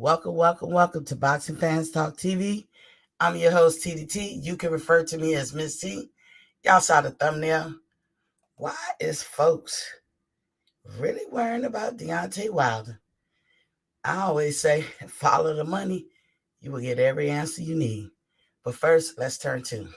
Welcome to Boxing Fans Talk TV. I'm your host, TDT. You can refer to me as Miss T. Y'all saw the thumbnail. Why is folks really worrying about Deontay Wilder? I always say, follow the money. You will get every answer you need. But first, let's turn to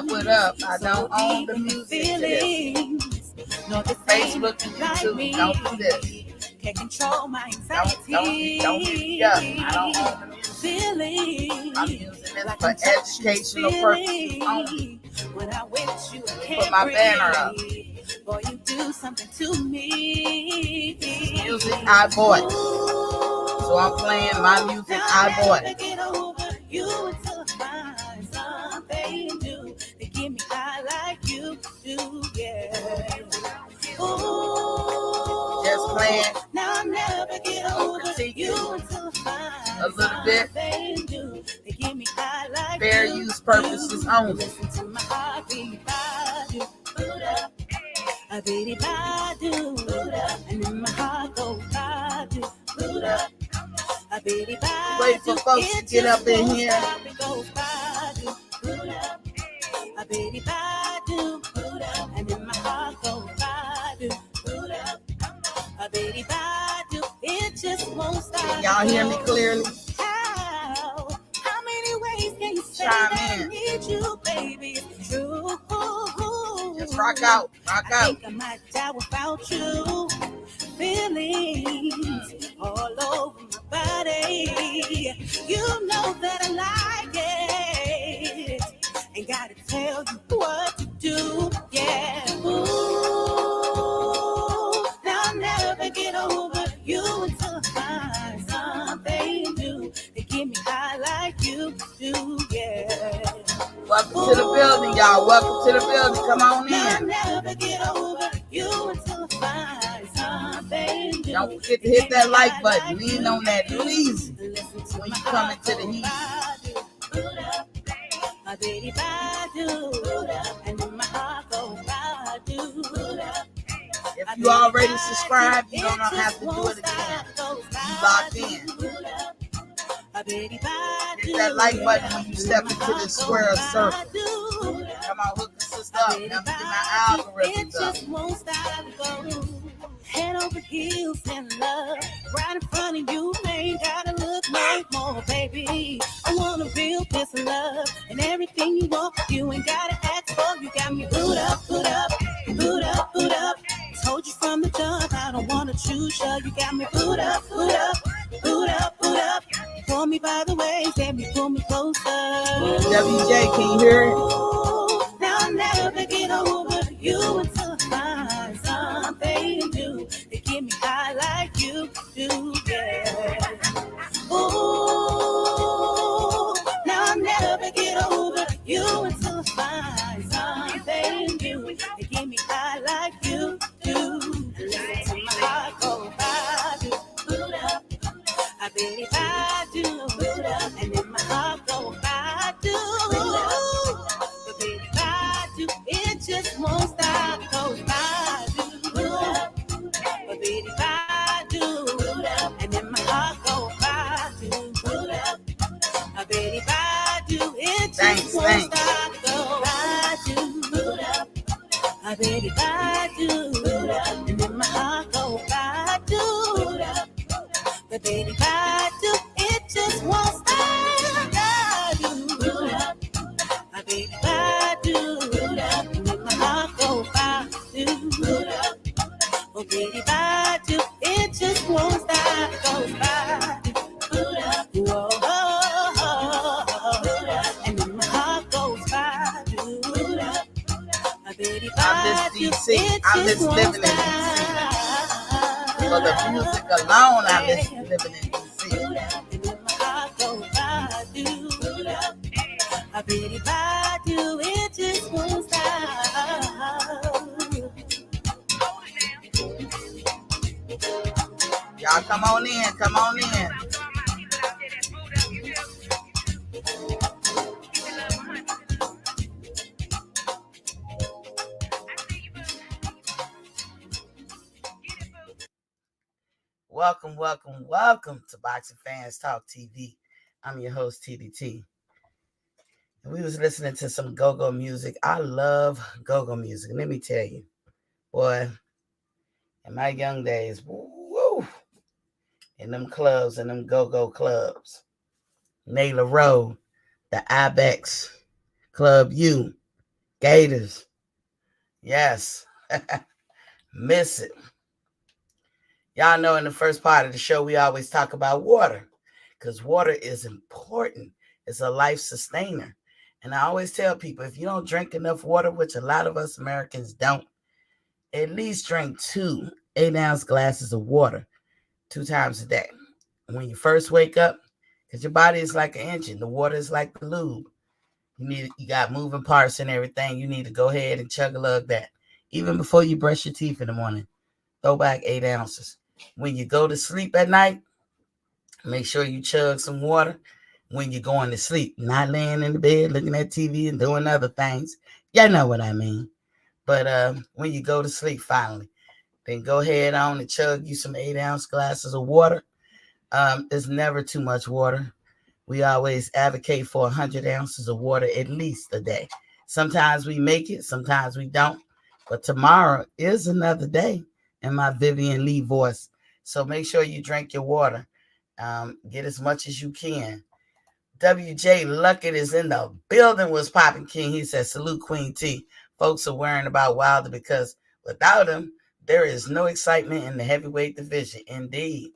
What up? I don't own the music to this. Facebook and YouTube, don't do this. Can't control my anxiety. Don't hit me up. I don't own the music. I'm using it for educational purposes only. When I wish you put my banner up. Boy, you do something to me. Music I bought. So I'm playing my music I bought. Get over you until I find something new to get me high like you do, yeah. Ooh, just playing. Now I'll never get over you until I find a little bit. New to get me high like fair you use purposes only. Listen to my heartbeat, badu, boot up, a bitty badu, boot up, and then my heart go badu, boot up. Wait for folks to get up in here. Can y'all hear me clearly? How many ways can you say Chime that in. I need you, baby? It's true. Just rock out. I think I might die without you. Feelings all over my body. You know that I like it. Ain't gotta tell you what to do. Yeah. Ooh, now I'll never get over you until I find something new to get me high like you do. Yeah. Welcome to the building, y'all. Welcome to the building. Come on in. I'll never get over you until I find something new. Don't forget to hit that like button. Lean on that, please, when you come into the heat. If you already subscribed, you don't have to do it again. You locked in. Hit that like button when you step into this square circle. Come on, hook the sister up. Now get my algorithms up. heels and love right in front of you. Ain't gotta look no more, baby. I wanna build this love and everything you want. You ain't gotta ask for. You got me boot up, boot up, boot up, boot up. Told you from the jump, I don't wanna choose you. You got me boot up, boot up, boot up, boot up. Pull me by the waist, baby, pull me closer. WJ, can you hear it? Now I'll never get over you until I find something new to get me high like you do, yeah. Ooh, now I'll never get over you until I find something new to get me high like you do. Listen to my heart go by, boot up. I bet if I do, and then my heart go by, but baby, if I do, it just won't stop, goes by, but baby, if I do, and then my heart go by, I bet if I do, it just won't stop, go by, I bet if I do, and then my heart go by, but baby, if I do, it just won't stop. I baby, if I do, and then my heart go by. Oh, baby, if I do, it just won't stop. Goes by. Whoa, and then my heart goes by. Baby, if I do, it just won't living in stop. For the music alone, I'm just living in DC. I bet if I do, it just won't stop. Y'all come on in, come on in. Welcome, welcome, welcome to Boxing Fans Talk TV. I'm your host, TDT. And we was listening to some go-go music. I love go-go music. Let me tell you, boy, in my young days, woo, in them clubs, in them go-go clubs, Naylor Road, the Ibex, Club U, Gators. Yes, miss it. Y'all know in the first part of the show, we always talk about water because water is important. It's a life sustainer. And I always tell people, if you don't drink enough water, which a lot of us Americans don't, at least drink 2 8-ounce glasses of water 2 times a day. When you first wake up, because your body is like an engine. The water is like the lube. You got moving parts and everything. You need to go ahead and chug-a-lug that. Even before you brush your teeth in the morning, throw back 8 ounces. When you go to sleep at night, make sure you chug some water when you're going to sleep, not laying in the bed looking at TV and doing other things. Y'all know what I mean. But when you go to sleep finally, then go ahead on and chug you some 8-ounce glasses of water. There's never too much water. We always advocate for 100 ounces of water at least a day. Sometimes we make it, sometimes we don't. But tomorrow is another day in my Vivian Lee voice. So make sure you drink your water. Get as much as you can. WJ Luckett is in the building. Was popping king. He said, salute Queen T. Folks are worrying about Wilder because without him, there is no excitement in the heavyweight division. Indeed.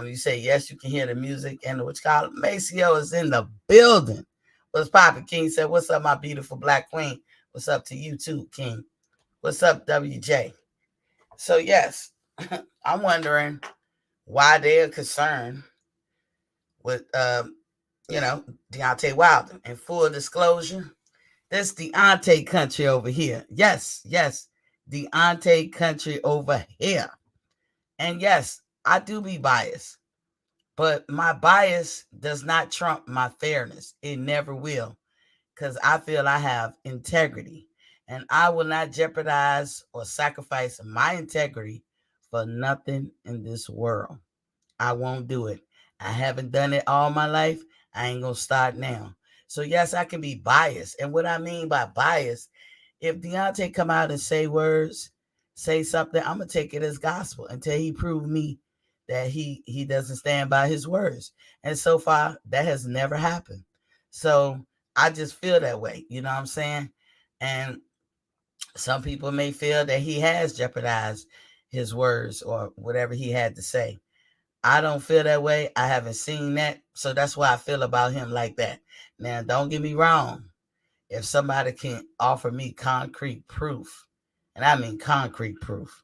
You say, yes, you can hear the music. And what you call it, Maceo is in the building. What's popping king? Said, what's up, my beautiful black queen? What's up to you too, King? What's up, WJ? So, yes, I'm wondering why they're concerned with, Deontay Wilder. In full disclosure, this Deontay country over here. Yes, Deontay country over here. And yes, I do be biased, but my bias does not trump my fairness. It never will, because I feel I have integrity. And I will not jeopardize or sacrifice my integrity for nothing in this world. I won't do it. I haven't done it all my life. I ain't going to start now. So, yes, I can be biased. And what I mean by bias, if Deontay come out and say words, say something, I'm gonna take it as gospel until he prove me that he doesn't stand by his words. And so far, that has never happened. So I just feel that way. You know what I'm saying? And some people may feel that he has jeopardized his words or whatever he had to say. I don't feel that way. I haven't seen that. So that's why I feel about him like that. Now, don't get me wrong. If somebody can offer me concrete proof, and I mean concrete proof,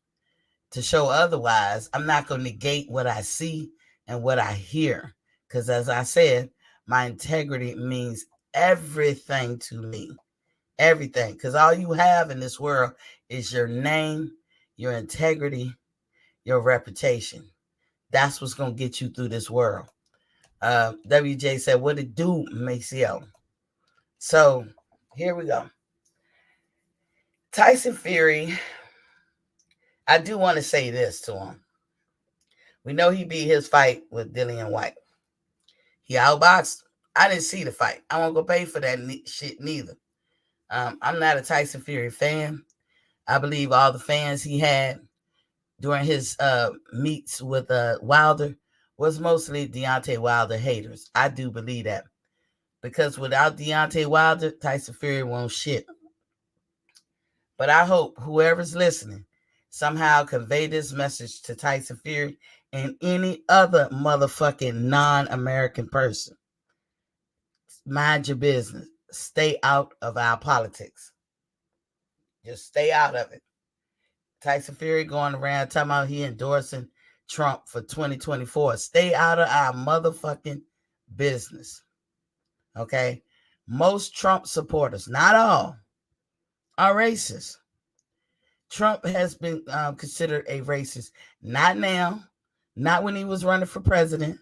to show otherwise, I'm not going to negate what I see and what I hear. Because as I said, my integrity means everything to me. Everything. Because all you have in this world is your name, your integrity, your reputation. That's what's going to get you through this world. WJ said, what it do, Maceo? So here we go. Tyson Fury, I do want to say this to him. We know he beat his fight with Dillian White. He outboxed. I didn't see the fight. I won't go pay for that shit neither. I'm not a Tyson Fury fan. I believe all the fans he had during his meets with Wilder was mostly Deontay Wilder haters. I do believe that. Because without Deontay Wilder, Tyson Fury won't shit. But I hope whoever's listening somehow convey this message to Tyson Fury and any other motherfucking non-American person. Mind your business. Stay out of our politics. Just stay out of it. Tyson Fury going around talking about he endorsing Trump for 2024. Stay out of our motherfucking business. Okay? Most Trump supporters, not all, are racist. Trump has been considered a racist. Not now. Not when he was running for president.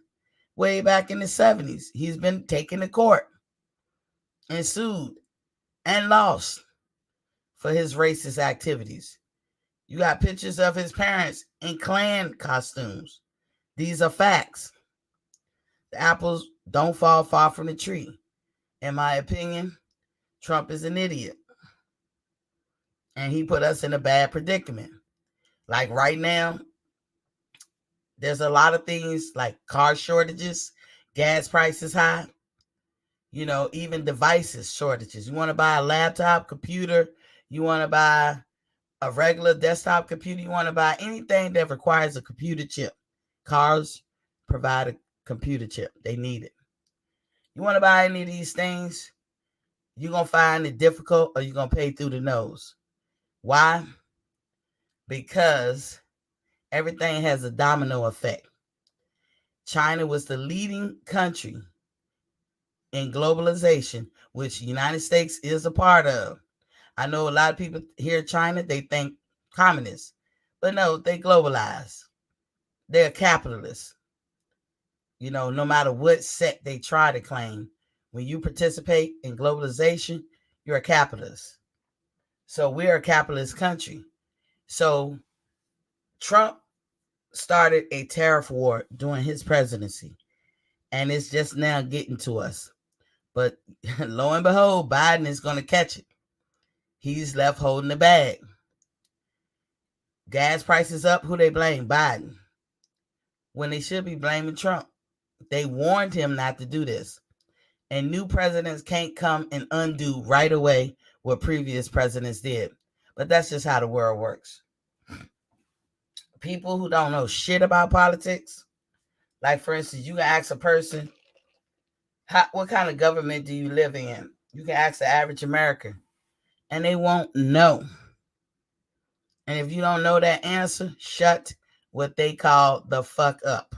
Way back in the 70s. He's been taken to court and sued and lost for his racist activities. You got pictures of his parents in Klan costumes. These are facts. The apples don't fall far from the tree. In my opinion, Trump is an idiot. And he put us in a bad predicament. Like right now, there's a lot of things like car shortages, gas prices high, even devices shortages. You want to buy a laptop, computer, you want to buy a regular desktop computer, you want to buy anything that requires a computer chip. Cars provide a computer chip. They need it. You want to buy any of these things, you're going to find it difficult or you're going to pay through the nose. Why? Because everything has a domino effect. China was the leading country in globalization, which the United States is a part of. I know a lot of people hear China, they think communist. But no, they globalize. They're capitalists. No matter what sect they try to claim, when you participate in globalization, you're a capitalist. So we're a capitalist country. So Trump started a tariff war during his presidency, and it's just now getting to us. But lo and behold, Biden is going to catch it. He's left holding the bag. Gas prices up, who they blame? Biden. When they should be blaming Trump. They warned him not to do this. And new presidents can't come and undo right away what previous presidents did. But that's just how the world works. People who don't know shit about politics, like for instance, you can ask a person, what kind of government do you live in? You can ask the average American, and they won't know. And if you don't know that answer, shut what they call the fuck up.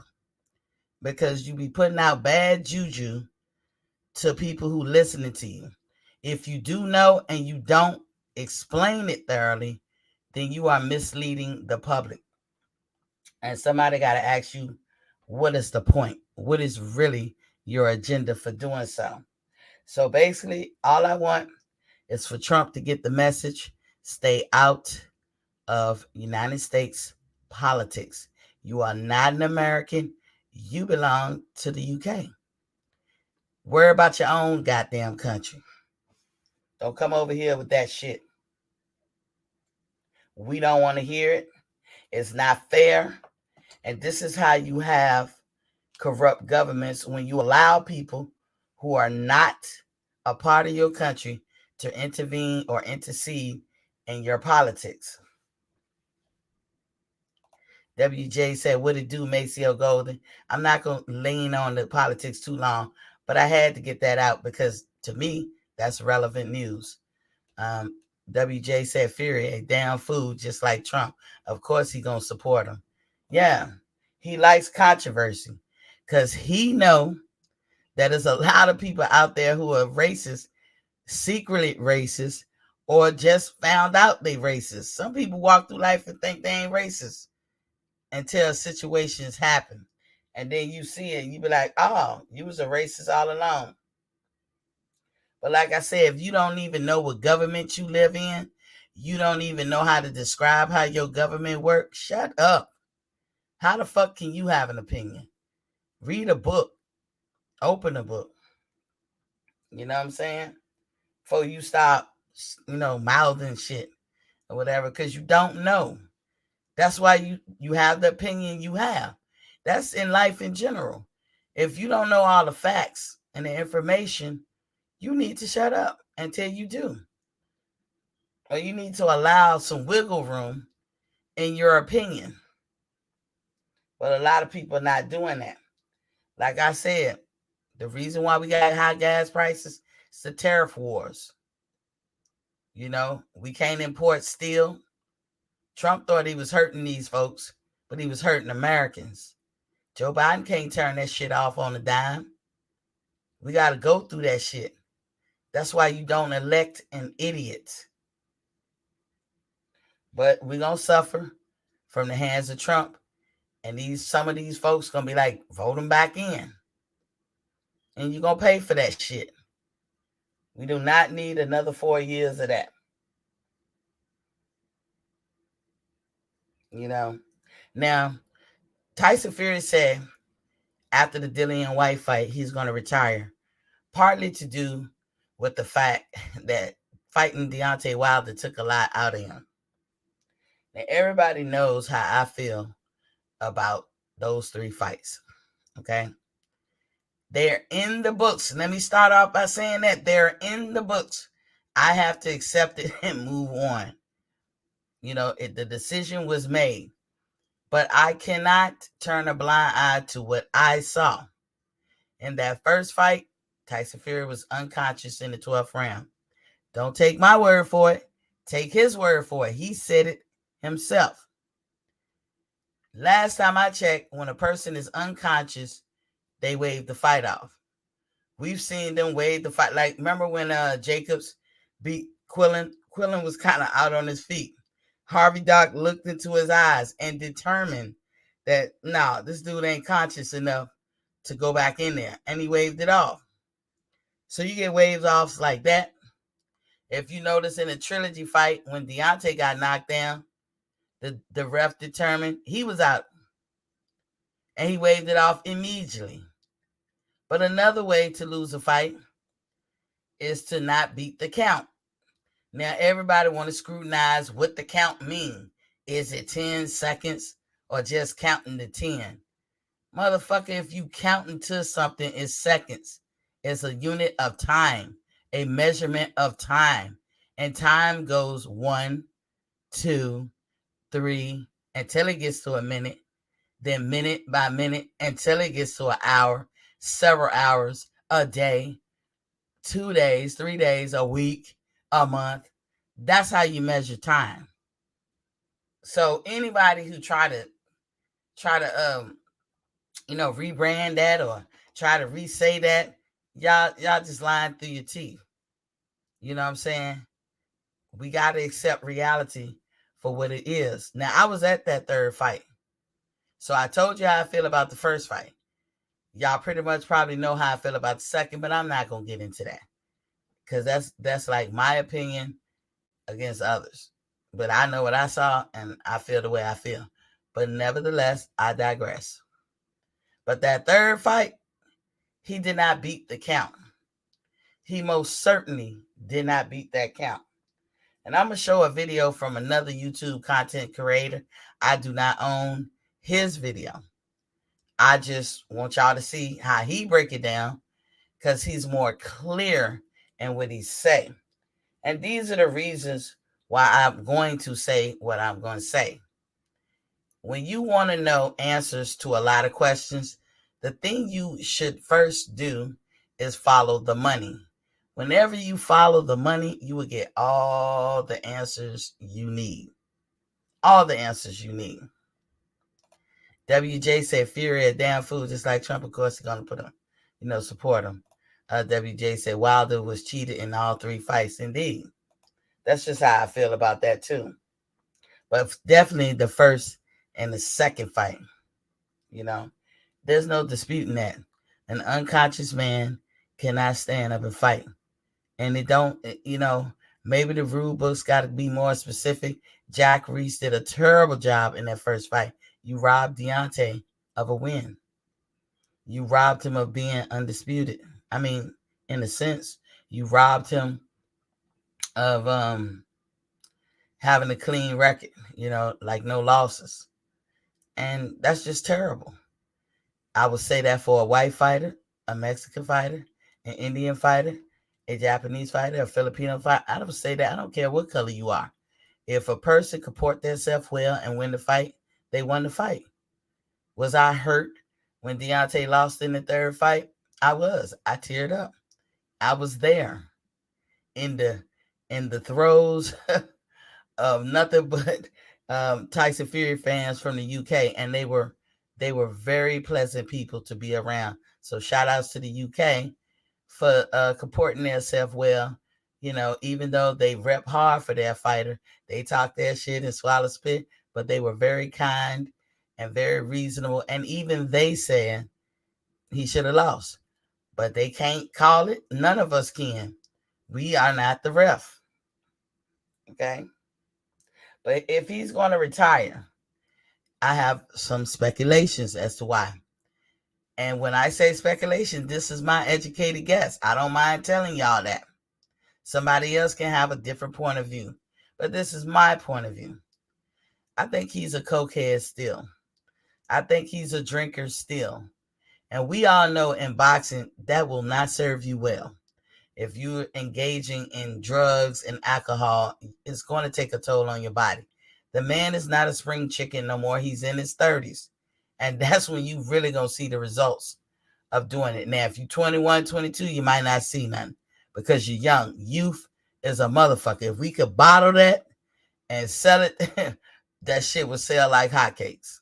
Because you be putting out bad juju to people who listening to you. If you do know and you don't explain it thoroughly, then you are misleading the public. And somebody got to ask you, what is the point? What is really your agenda for doing so? So basically, all I want is for Trump to get the message, stay out of United States politics. You are not an American. You belong to the UK. Worry about your own goddamn country. Don't come over here with that shit. We don't want to hear it. It's not fair. And this is how you have corrupt governments, when you allow people who are not a part of your country to intervene or intercede in your politics. WJ said, what it do, Maceo Golden? I'm not going to lean on the politics too long, but I had to get that out because to me, that's relevant news. WJ said, Fury, a damn fool just like Trump. Of course he going to support him. Yeah, he likes controversy because he know that there's a lot of people out there who are racist, secretly racist, or just found out they racist. Some people walk through life and think they ain't racist until situations happen. And then you see it, you be like, oh, you was a racist all along. But like I said, if you don't even know what government you live in, you don't even know how to describe how your government works, shut up. How the fuck can you have an opinion? Read a book. Open a book. You know what I'm saying? Before you stop, mouthing shit or whatever, because you don't know. That's why you have the opinion you have. That's in life in general. If you don't know all the facts and the information, you need to shut up until you do. Or you need to allow some wiggle room in your opinion. But a lot of people are not doing that. Like I said, the reason why we got high gas prices is the tariff wars. We can't import steel. Trump thought he was hurting these folks, but he was hurting Americans. Joe Biden can't turn that shit off on a dime. We got to go through that shit. That's why you don't elect an idiot. But we're going to suffer from the hands of Trump. And some of these folks going to be like, vote him back in. And you're going to pay for that shit. We do not need another 4 years of that. Now, Tyson Fury said after the Dillian White fight, he's going to retire, partly to do with the fact that fighting Deontay Wilder took a lot out of him. Now, everybody knows how I feel about those 3 fights, okay? They're in the books. Let me start off by saying that they're in the books. I have to accept it and move on. The decision was made. But I cannot turn a blind eye to what I saw. In that first fight, Tyson Fury was unconscious in the 12th round. Don't take my word for it. Take his word for it. He said it himself. Last time I checked, when a person is unconscious, they wave the fight off. We've seen them wave the fight. Like, remember when Jacobs beat Quillen? Quillen was kind of out on his feet. Harvey Dock looked into his eyes and determined that, no, this dude ain't conscious enough to go back in there. And he waved it off. So you get waves off like that. If you notice in the trilogy fight, when Deontay got knocked down, the ref determined he was out. And he waved it off immediately. But another way to lose a fight is to not beat the count. Now, everybody want to scrutinize what the count mean. Is it 10 seconds or just counting to 10? Motherfucker, if you counting to something, it's seconds. It's a unit of time, a measurement of time. And time goes 1, 2, 3, until it gets to a minute. Then minute by minute until it gets to an hour, several hours, a day, 2 days, 3 days, a week, a month. That's how you measure time. So anybody who try to rebrand that or try to re-say that, y'all just lying through your teeth. You know what I'm saying? We got to accept reality for what it is. Now, I was at that third fight. So I told you how I feel about the first fight. Y'all pretty much probably know how I feel about the second, but I'm not going to get into that. Because that's like my opinion against others. But I know what I saw, and I feel the way I feel. But nevertheless, I digress. But that third fight, he did not beat the count. He most certainly did not beat that count. And I'm going to show a video from another YouTube content creator. I do not own his video. I just want y'all to see how he break it down, because he's more clear in what he say. And these are the reasons why I'm going to say what I'm going to say. When you want to know answers to a lot of questions, the thing you should first do is follow the money. Whenever you follow the money, you will get all the answers you need. All the answers you need. WJ said Fury a damn fool, just like Trump. Of course, he's going to put him, support him. WJ said Wilder was cheated in all 3 fights. Indeed. That's just how I feel about that too. But definitely the first and the second fight. There's no disputing that. An unconscious man cannot stand up and fight. And it don't, maybe the rule books got to be more specific. Jack Reese did a terrible job in that first fight. You robbed Deontay of a win. You robbed him of being undisputed. I mean, in a sense, you robbed him of having a clean record, like no losses. And that's just terrible. I would say that for a white fighter, a Mexican fighter, an Indian fighter, a Japanese fighter, a Filipino fighter. I would say that. I don't care what color you are. If a person comport themselves well and win the fight, they won the fight. Was I hurt when Deontay lost in the third fight? I was. I teared up. I was there in the throes of nothing but Tyson Fury fans from the UK, and they were very pleasant people to be around. So shout outs to the UK for comporting themselves well. Even though they rep hard for their fighter, they talk their shit and swallow spit, but they were very kind and very reasonable. And even they said he should have lost, but they can't call it. None of us can. We are not the ref. Okay. But if he's going to retire, I have some speculations as to why. And when I say speculation, this is my educated guess. I don't mind telling y'all that. Somebody else can have a different point of view, but this is my point of view. I think he's a cokehead still. I think he's a drinker still. And we all know in boxing, that will not serve you well. If you're engaging in drugs and alcohol, it's going to take a toll on your body. The man is not a spring chicken no more. He's in his 30s. And that's when you really going to see the results of doing it. Now, if you're 21, 22, you might not see nothing because you're young. Youth is a motherfucker. If we could bottle that and sell it, that shit would sell like hotcakes.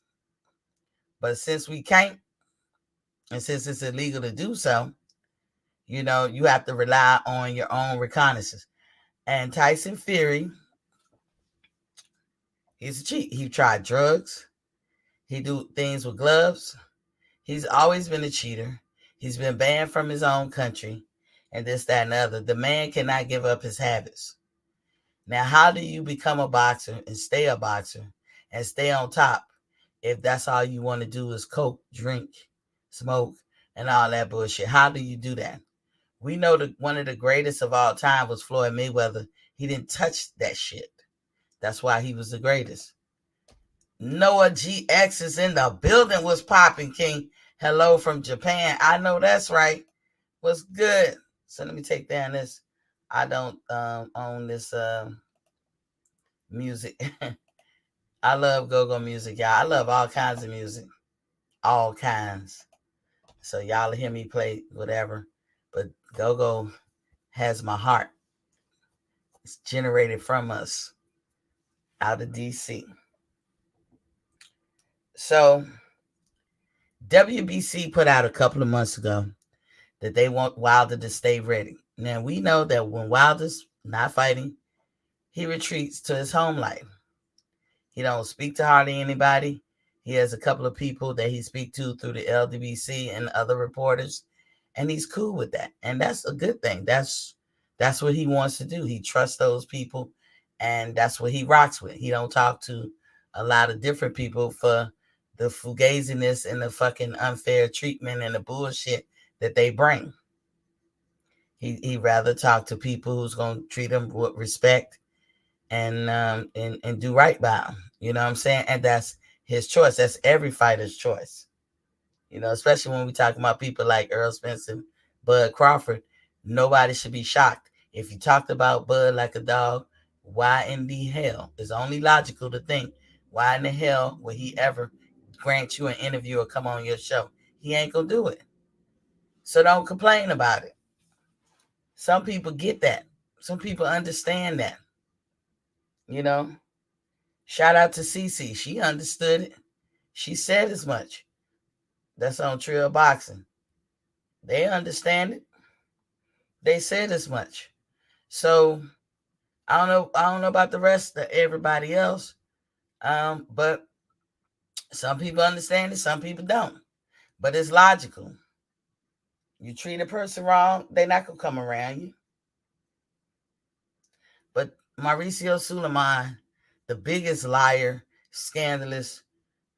But since we can't, and since it's illegal to do so, you have to rely on your own reconnaissance. And Tyson Fury, he's a cheat. He tried drugs. He do things with gloves. He's always been a cheater. He's been banned from his own country and this, that, and the other. The man cannot give up his habits. Now, how do you become a boxer and stay a boxer and stay on top if that's all you want to do is coke, drink, smoke, and all that bullshit? How do you do that? We know that one of the greatest of all time was Floyd Mayweather. He didn't touch that shit. That's why he was the greatest. Noah GX is in the building. What's popping, King? Hello from Japan. I know that's right. What's good? So let me take down this. I don't own this music. I love go-go music, y'all. I love all kinds of music. All kinds. So y'all hear me play whatever. But go-go has my heart. It's generated from us out of DC. So WBC put out a couple of months ago that they want Wilder to stay ready. Now, we know that when Wilder's not fighting, he retreats to his home life. He don't speak to hardly anybody. He has a couple of people that he speaks to through the LWBC and other reporters, and he's cool with that. And that's a good thing. That's what he wants to do. He trusts those people, and that's what he rocks with. He don't talk to a lot of different people for the fugaziness and the fucking unfair treatment and the bullshit that they bring. He rather talk to people who's going to treat him with respect and do right by him. You know what I'm saying? And that's his choice. That's every fighter's choice. You know, especially when we talk about people like Earl Spence and Bud Crawford. Nobody should be shocked. If you talked about Bud like a dog, why in the hell? It's only logical to think, why in the hell would he ever grant you an interview or come on your show? He ain't gonna do it. So don't complain about it. Some people get that. Some people understand that. You know, shout out to Cece. She understood it. She said as much. That's on Trill Boxing. They understand it. They said as much. So I don't know about the rest of everybody else. But some people understand it, some people don't. But it's logical. You treat a person wrong, they're not gonna come around you. But Mauricio Sulaiman, the biggest liar, scandalous,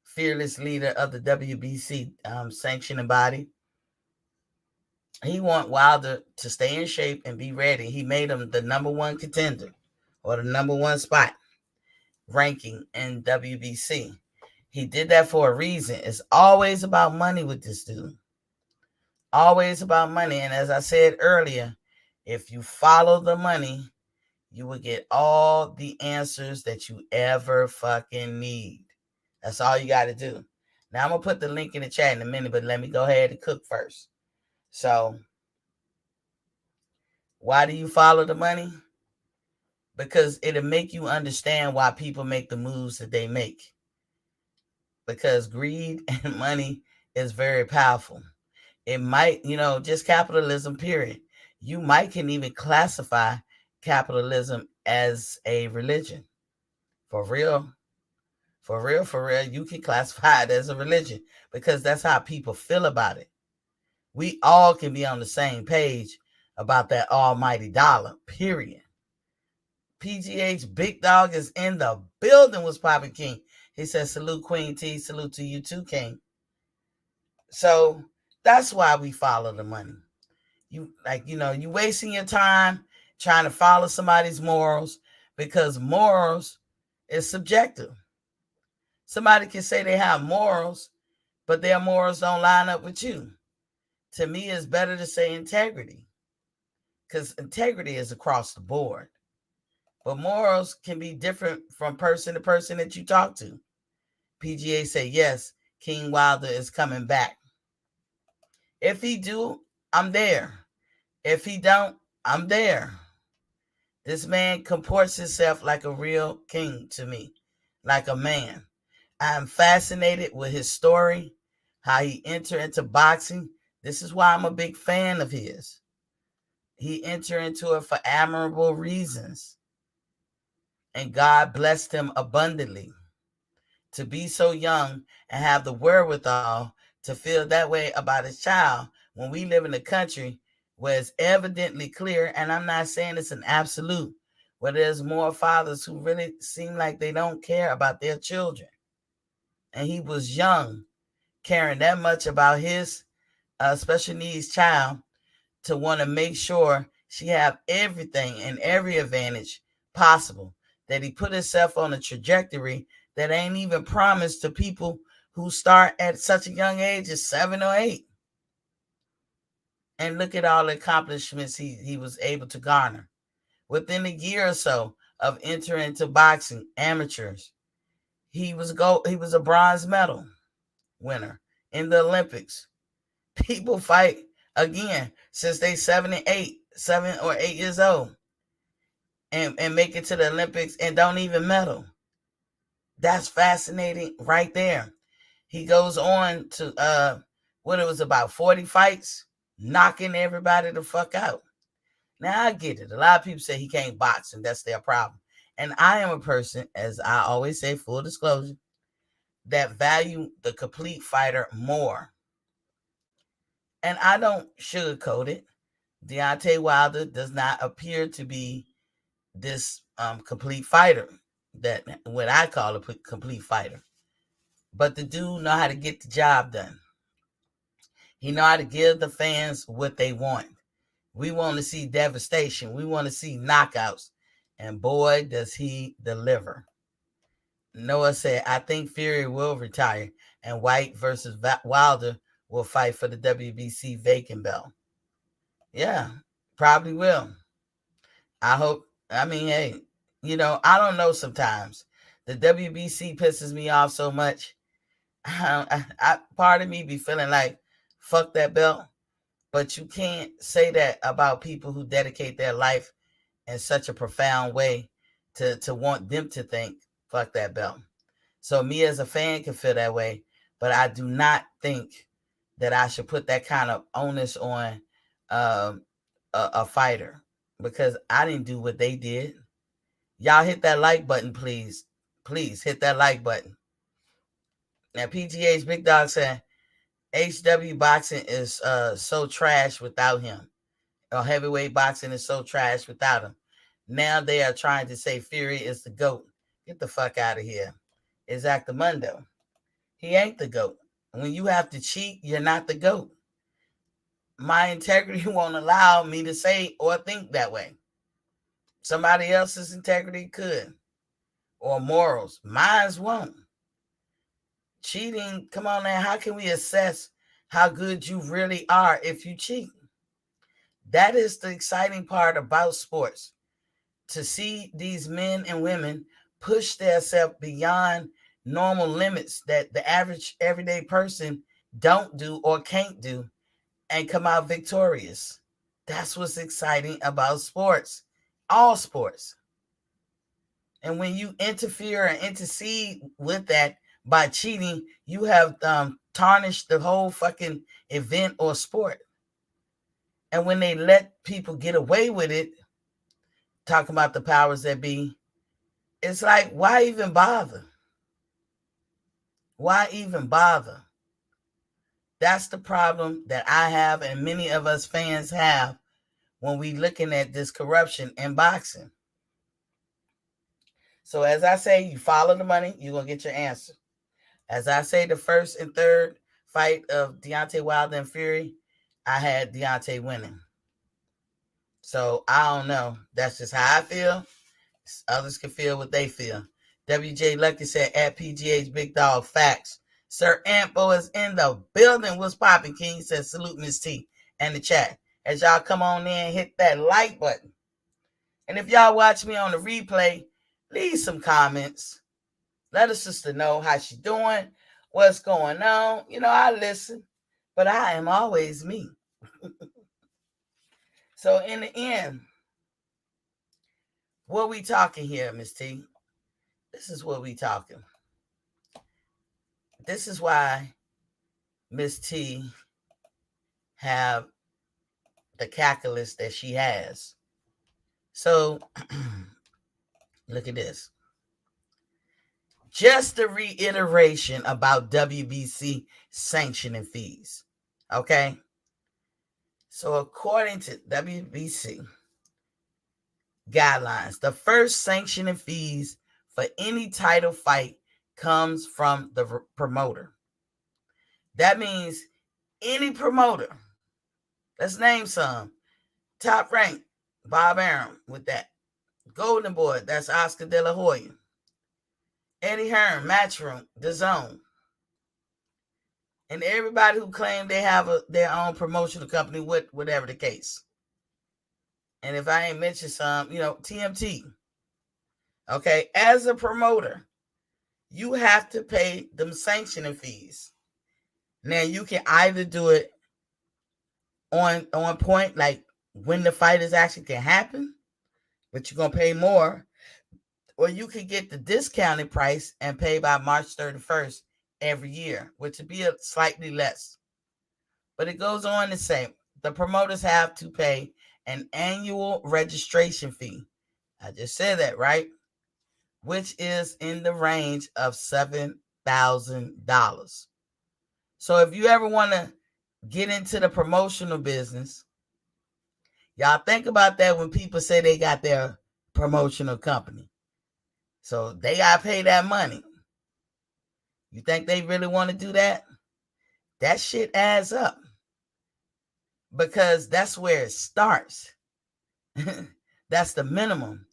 fearless leader of the WBC sanctioning body, he want Wilder to stay in shape and be ready. He made him the number one contender or the number one spot ranking in WBC. He did that for a reason. It's always about money with this dude. Always about money. And as I said earlier, if you follow the money, you will get all the answers that you ever fucking need. That's all you got to do. Now, I'm going to put the link in the chat in a minute, but let me go ahead and cook first. So, why do you follow the money? Because it'll make you understand why people make the moves that they make. Because greed and money is very powerful. It might, just capitalism, period. You might can even classify capitalism as a religion. For real. For real, you can classify it as a religion because that's how people feel about it. We all can be on the same page about that almighty dollar, period. PGH Big Dog is in the building, was Poppin' King. He says, salute Queen T, salute to you too, King. So that's why we follow the money. You wasting your time trying to follow somebody's morals because morals is subjective. Somebody can say they have morals, but their morals don't line up with you. To me, it's better to say integrity because integrity is across the board. But morals can be different from person to person that you talk to. PGA say, yes, King Wilder is coming back. If he do, I'm there. If he don't, I'm there. This man comports himself like a real king to me, like a man. I'm fascinated with his story, how he entered into boxing. This is why I'm a big fan of his. He entered into it for admirable reasons. And God blessed him abundantly to be so young and have the wherewithal to feel that way about his child when we live in a country where it's evidently clear, and I'm not saying it's an absolute, where there's more fathers who really seem like they don't care about their children. And he was young, caring that much about his special needs child to want to make sure she have everything and every advantage possible, that he put himself on a trajectory that ain't even promised to people who start at such a young age as 7 or 8. And look at all the accomplishments he was able to garner. Within a year or so of entering into boxing, amateurs, he was a bronze medal winner in the Olympics. People fight again since they 7 or 8 years old and make it to the Olympics and don't even medal. That's fascinating right there. He goes on to about 40 fights, knocking everybody the fuck out. Now I get it. A lot of people say he can't box and that's their problem. And I am a person, as I always say, full disclosure, that value the complete fighter more. And I don't sugarcoat it. Deontay Wilder does not appear to be this complete fighter, that what I call a complete fighter. But the dude know how to get the job done. He know how to give the fans what they want. We want to see devastation. We want to see knockouts. And boy, does he deliver. Noah said, I think Fury will retire and White versus Wilder will fight for the WBC vacant belt. Yeah, probably will. I hope. I mean, hey, I don't know sometimes. The WBC pisses me off so much. Part of me be feeling like, fuck that belt. But you can't say that about people who dedicate their life in such a profound way to want them to think, fuck that belt. So me as a fan can feel that way, but I do not think that I should put that kind of onus on a fighter because I didn't do what they did. Y'all hit that like button, please. Please hit that like button. Now, PGA's Big Dog said, HW boxing is so trash without him. Or heavyweight boxing is so trash without him. Now they are trying to say Fury is the GOAT. Get the fuck out of here. Exactamundo. He ain't the GOAT. When you have to cheat, you're not the GOAT. My integrity won't allow me to say or think that way. Somebody else's integrity could. Or morals. Mine's won't. Cheating, come on now, how can we assess how good you really are if you cheat? That is the exciting part about sports. To see these men and women push themselves beyond normal limits that the average everyday person don't do or can't do and come out victorious. That's what's exciting about sports. All sports. And when you interfere and intercede with that by cheating, you have tarnished the whole fucking event or sport. And when they let people get away with it, talking about the powers that be, it's like, why even bother? Why even bother? That's the problem that I have and many of us fans have when we looking at this corruption in boxing. So as I say, you follow the money, you're going to get your answer. As I say, the first and third fight of Deontay Wilder and Fury, I had Deontay winning. So I don't know. That's just how I feel. Others can feel what they feel. WJ Lucky said at PGH Big Dog facts. Sir Ampo is in the building. What's popping, King? Says salute Miss T and the chat. As y'all come on in, hit that like button. And if y'all watch me on the replay, leave some comments. Let a sister know how she doing, what's going on. I listen, but I am always me. So in the end, what we talking here, Miss T? This is what we talking. This is why Miss T have the calculus that she has. So look at this. Just a reiteration about WBC sanctioning fees. Okay? So according to WBC guidelines, the first sanctioning fees for any title fight comes from the promoter. That means any promoter. Let's name some. Top Rank, Bob Arum with that. Golden Boy, that's Oscar De La Hoya. Eddie Hearn, Matchroom, DAZN. And everybody who claim they have their own promotional company, whatever the case. And if I ain't mentioned some, TMT. Okay, as a promoter, you have to pay them sanctioning fees. Now, you can either do it on point, like when the fight is actually can happen, but you're going to pay more, or you could get the discounted price and pay by March 31st every year, which would be a slightly less. But it goes on to say the promoters have to pay an annual registration fee. I just said that, right? Which is in the range of $7,000. So if you ever want to get into the promotional business, y'all think about that when people say they got their promotional company. So they got to pay that money. You think they really want to do that? That shit adds up. Because that's where it starts. That's the minimum.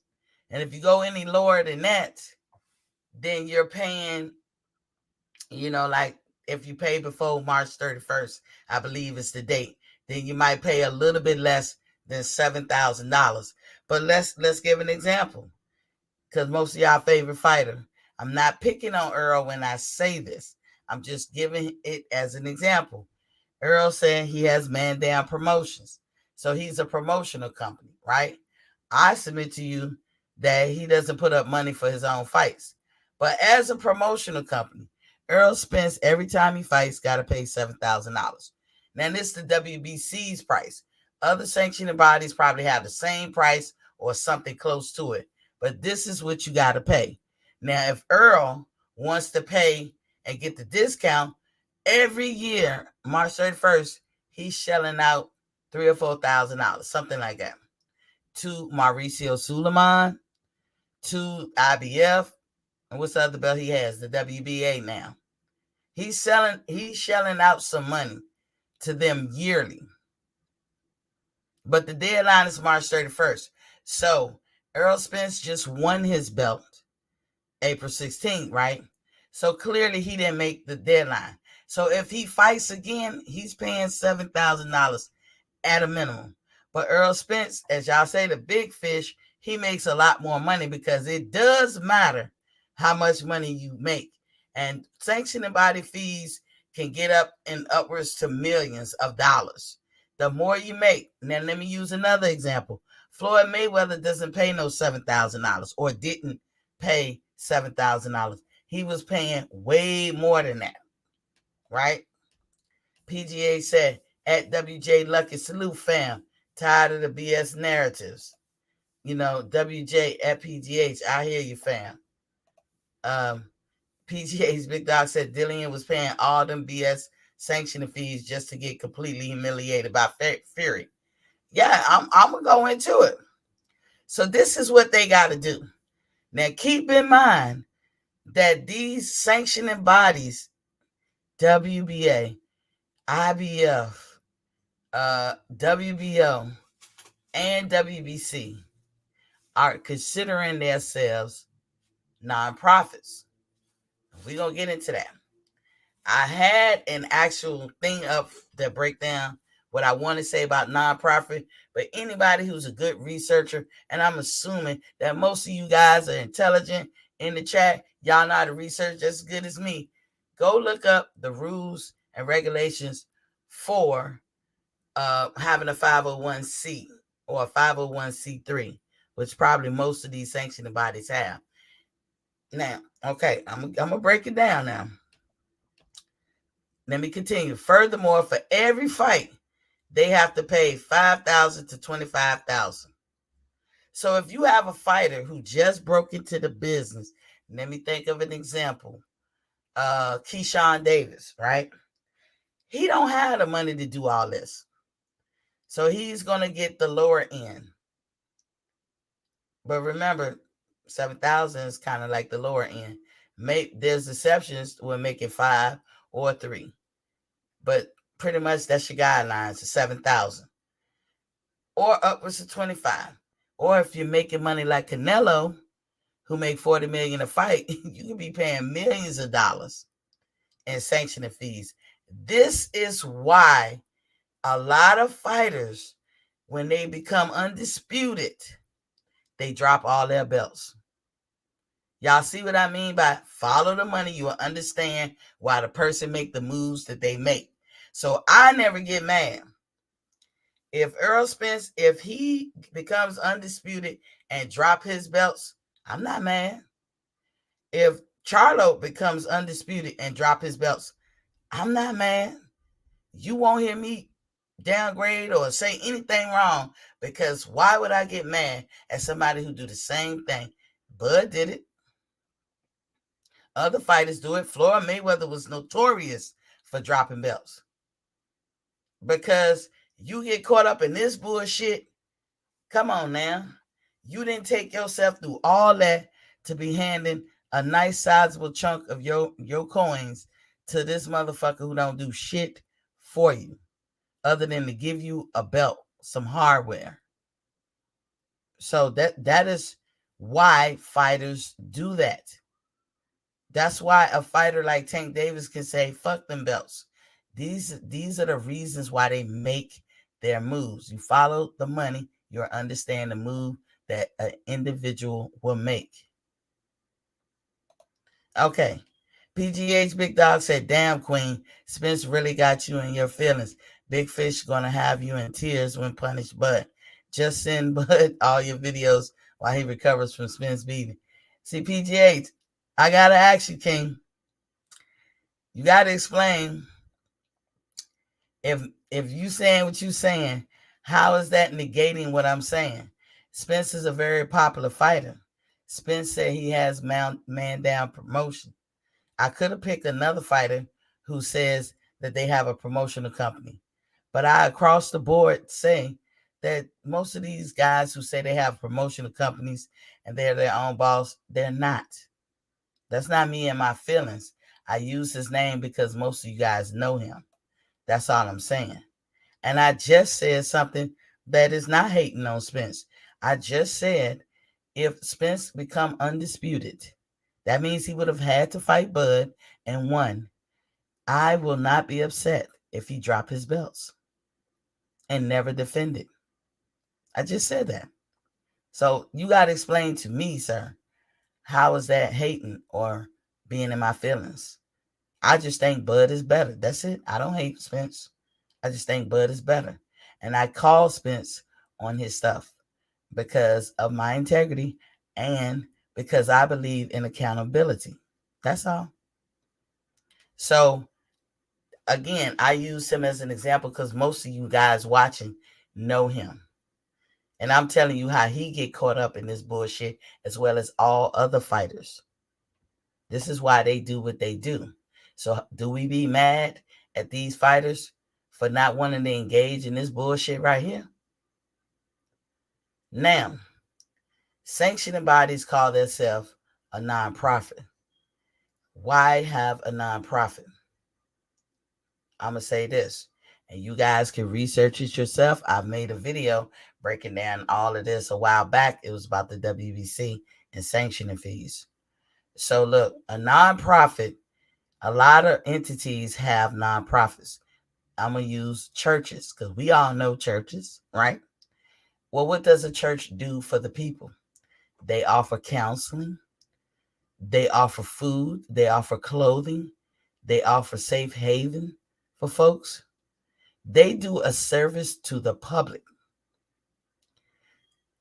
And if you go any lower than that, then you're paying, like if you pay before March 31st, I believe is the date, then you might pay a little bit less than $7,000. But let's give an example, because most of y'all favorite fighter. I'm not picking on Earl when I say this. I'm just giving it as an example. Earl said he has Man Down Promotions. So he's a promotional company, right? I submit to you that he doesn't put up money for his own fights. But as a promotional company, Earl Spence, every time he fights, got to pay $7,000. Now, this is the WBC's price. Other sanctioning bodies probably have the same price or something close to it. But this is what you got to pay. Now, if Earl wants to pay and get the discount, every year, March 31st, he's shelling out $3,000 or $4,000, something like that, to Mauricio Suleiman, to IBF, and what's the other belt he has? The WBA now. He's shelling out some money to them yearly. But the deadline is March 31st. So Earl Spence just won his belt April 16th, right? So clearly he didn't make the deadline. So if he fights again, he's paying $7,000 at a minimum. But Earl Spence, as y'all say, the big fish, he makes a lot more money, because it does matter how much money you make. And sanctioning body fees can get up and upwards to millions of dollars. The more you make. Now, let me use another example. Floyd Mayweather doesn't pay no $7,000, or didn't pay $7,000. He was paying way more than that, right? PGA said, at WJ Lucky, salute fam. Tired of the BS narratives. WJ at PGH, I hear you, fam. PGA's Big Dog said Dillian was paying all them BS sanctioning fees just to get completely humiliated by Fury. Yeah, I'm going to go into it. So this is what they got to do. Now, keep in mind that these sanctioning bodies, WBA, IBF, WBO, and WBC, are considering themselves nonprofits. We're going to get into that. I had an actual thing up that break down what I want to say about nonprofit, but anybody who's a good researcher, and I'm assuming that most of you guys are intelligent in the chat, y'all know how to research just as good as me, go look up the rules and regulations for having a 501c or a 501c3, which probably most of these sanctioning bodies have. Now, okay, I'm going to break it down now. Let me continue. Furthermore, for every fight, they have to pay $5,000 to $25,000. So if you have a fighter who just broke into the business, let me think of an example. Keyshawn Davis, right? He don't have the money to do all this. So he's going to get the lower end. But remember, 7,000 is kind of like the lower end. There's exceptions when making 5 or 3. But pretty much that's your guidelines, 7,000. Or upwards of 25. Or if you're making money like Canelo, who make $40 million a fight, you can be paying millions of dollars in sanctioning fees. This is why a lot of fighters, when they become undisputed, they drop all their belts. Y'all see what I mean by follow the money? You will understand why the person make the moves that they make. So I never get mad. If Earl Spence, if he becomes undisputed and drop his belts, I'm not mad. If Charlo becomes undisputed and drop his belts, I'm not mad. You won't hear me downgrade or say anything wrong, because why would I get mad at somebody who do the same thing? Bud did it. Other fighters do it. Floyd Mayweather was notorious for dropping belts. Because you get caught up in this bullshit. Come on now. You didn't take yourself through all that to be handing a nice sizable chunk of your coins to this motherfucker who don't do shit for you other than to give you a belt, some hardware. So that is why fighters do that. That's why a fighter like Tank Davis can say, fuck them belts. These are the reasons why they make their moves. You follow the money, you'll understand the move that an individual will make. Okay. PGH Big Dog said, damn, Queen, Spence really got you in your feelings. Big Fish gonna have you in tears when punished Bud. Just send Bud all your videos while he recovers from Spence beating. See, PGH, I gotta ask you, King. You gotta explain if you saying what you saying, how is that negating what I'm saying? Spence is a very popular fighter. Spence said he has man down promotion. I could have picked another fighter who says that they have a promotional company. But I, across the board, say that most of these guys who say they have promotional companies and they're their own boss, they're not. That's not me and my feelings. I use his name because most of you guys know him. That's all I'm saying. And I just said something that is not hating on Spence. I just said if Spence become undisputed, that means he would have had to fight Bud and won. I will not be upset if he dropped his belts and never defended. I just said that. So you got to explain to me, sir, how is that hating or being in my feelings? I just think Bud is better. That's it. I don't hate Spence. I just think Bud is better. And I call Spence on his stuff because of my integrity and because I believe in accountability. That's all. So, again, I use him as an example because most of you guys watching know him. And I'm telling you how he get caught up in this bullshit as well as all other fighters. This is why they do what they do. So do we be mad at these fighters for not wanting to engage in this bullshit right here? Now, sanctioning bodies call themselves a nonprofit. Why have a nonprofit? I'm going to say this, and you guys can research it yourself. I've made a video breaking down all of this a while back. It was about the WBC and sanctioning fees. So look, a nonprofit, a lot of entities have nonprofits. I'm going to use churches because we all know churches, right? Well, what does a church do for the people? They offer counseling. They offer food. They offer clothing. They offer safe haven for folks. They do a service to the public.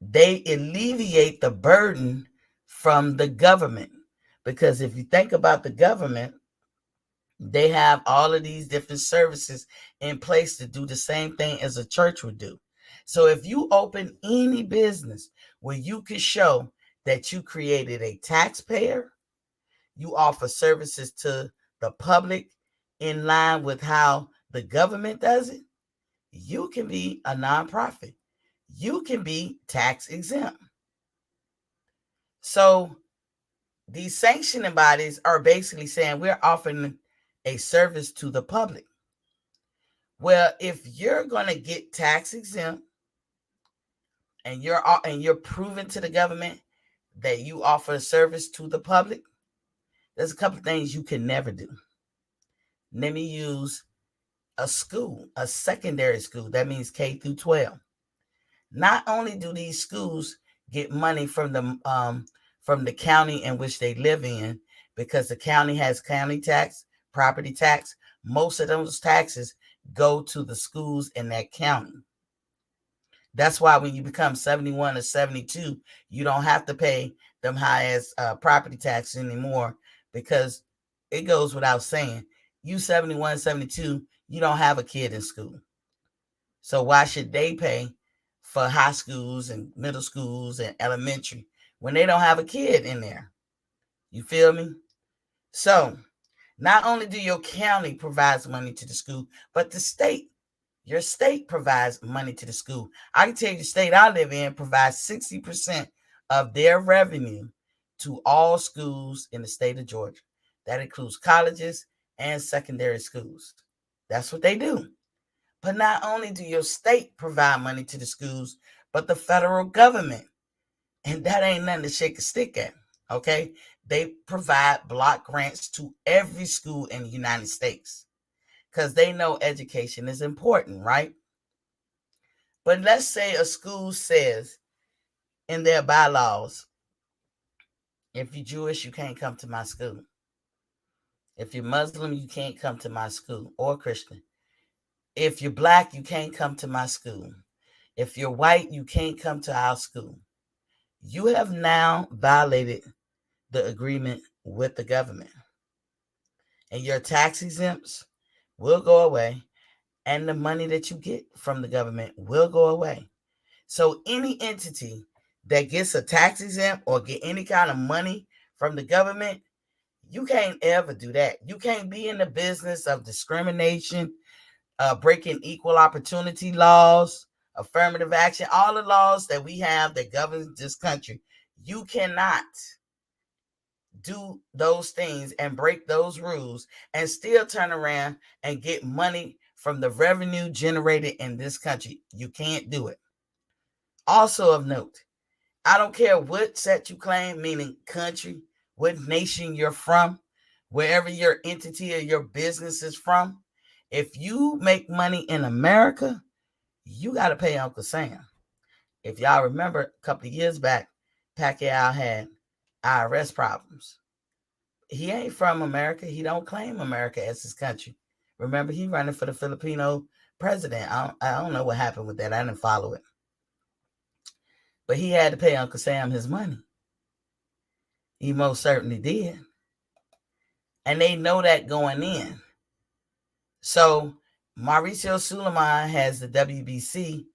They alleviate the burden from the government. Because if you think about the government, they have all of these different services in place to do the same thing as a church would do. So if you open any business where you can show that you created a taxpayer, you offer services to the public in line with how the government does it, you can be a nonprofit. You can be tax exempt. So these sanctioning bodies are basically saying we're offering a service to the public. Well, if you're going to get tax exempt and you're proving to the government that you offer a service to the public, there's a couple of things you can never do. Let me use a school, a secondary school. That means K through 12. Not only do these schools get money from the county in which they live in, because the county has county tax, property tax. Most of those taxes go to the schools in that county. That's why when you become 71 or 72, you don't have to pay them high as property tax anymore, because it goes without saying, you 71, 72, you don't have a kid in school. So why should they pay for high schools and middle schools and elementary when they don't have a kid in there? You feel me? So not only do your county provides money to the school, but the state, your state provides money to the school. I can tell you the state I live in provides 60% of their revenue to all schools in the state of Georgia. That includes colleges and secondary schools. That's what they do. But not only do your state provide money to the schools, but the federal government And that ain't nothing to shake a stick at, okay? They provide block grants to every school in the United States because they know education is important, right? But let's say a school says in their bylaws, if you're Jewish, you can't come to my school. If you're Muslim, you can't come to my school, or Christian. If you're black, you can't come to my school. If you're white, you can't come to our school. You have now violated the agreement with the government. And your tax exempts will go away, and the money that you get from the government will go away. So any entity that gets a tax exempt or get any kind of money from the government, you can't ever do that. You can't be in the business of discrimination, breaking equal opportunity laws, affirmative action, all the laws that we have that govern this country. You cannot do those things and break those rules and still turn around and get money from the revenue generated in this country. You can't do it. Also of note, I don't care what set you claim, meaning country, what nation you're from, wherever your entity or your business is from. If you make money in America, you got to pay Uncle Sam. If y'all remember, a couple of years back, Pacquiao had IRS problems. He ain't from America. He don't claim America as his country. Remember, he running for the Filipino president. I don't know what happened with that. I didn't follow it. But he had to pay Uncle Sam his money. He most certainly did. And they know that going in. So Mauricio Suleiman has the WBC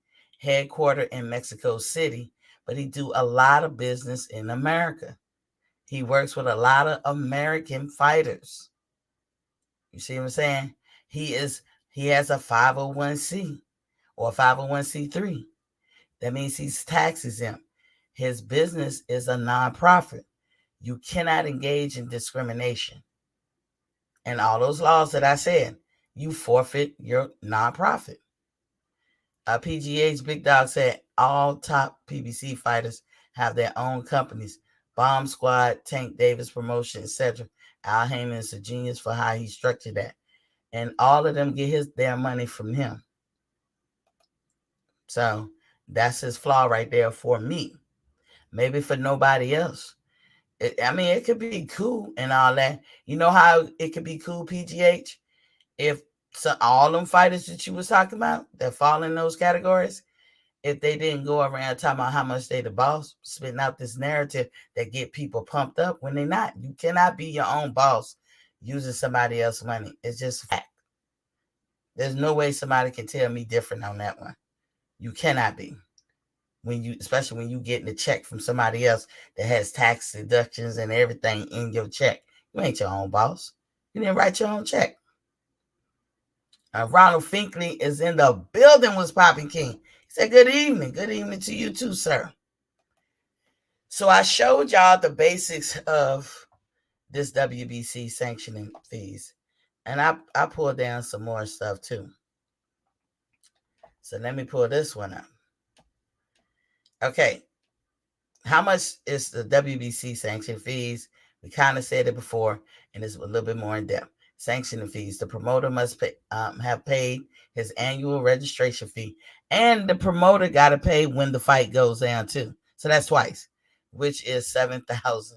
headquartered in Mexico City, but he do a lot of business in America. He works with a lot of American fighters. You see what I'm saying? He has a 501c or 501c3. That means he's tax exempt. His business is a nonprofit. You cannot engage in discrimination. And all those laws that I said, you forfeit your nonprofit. PGH Big Dog said all top PBC fighters have their own companies. Bomb Squad, Tank Davis Promotion, etc. Al Heyman is a genius for how he structured that. And all of them get their money from him. So that's his flaw right there for me. Maybe for nobody else. It could be cool and all that. You know how it could be cool, PGH? If all them fighters that you was talking about that fall in those categories, if they didn't go around talking about how much they the boss, spitting out this narrative that get people pumped up when they're not. You cannot be your own boss using somebody else's money. It's just a fact. There's no way somebody can tell me different on that one. You cannot be. Especially when you getting a check from somebody else that has tax deductions and everything in your check. You ain't your own boss. You didn't write your own check. Ronald Finkley is in the building with Popping King. He said, good evening. Good evening to you too, sir. So I showed y'all the basics of this WBC sanctioning fees. And I pulled down some more stuff too. So let me pull this one up. Okay. How much is the WBC sanction fees? We kind of said it before, and it's a little bit more in depth. Sanctioning fees. The promoter must have paid his annual registration fee, and the promoter got to pay when the fight goes down too. So that's twice, which is $7,000.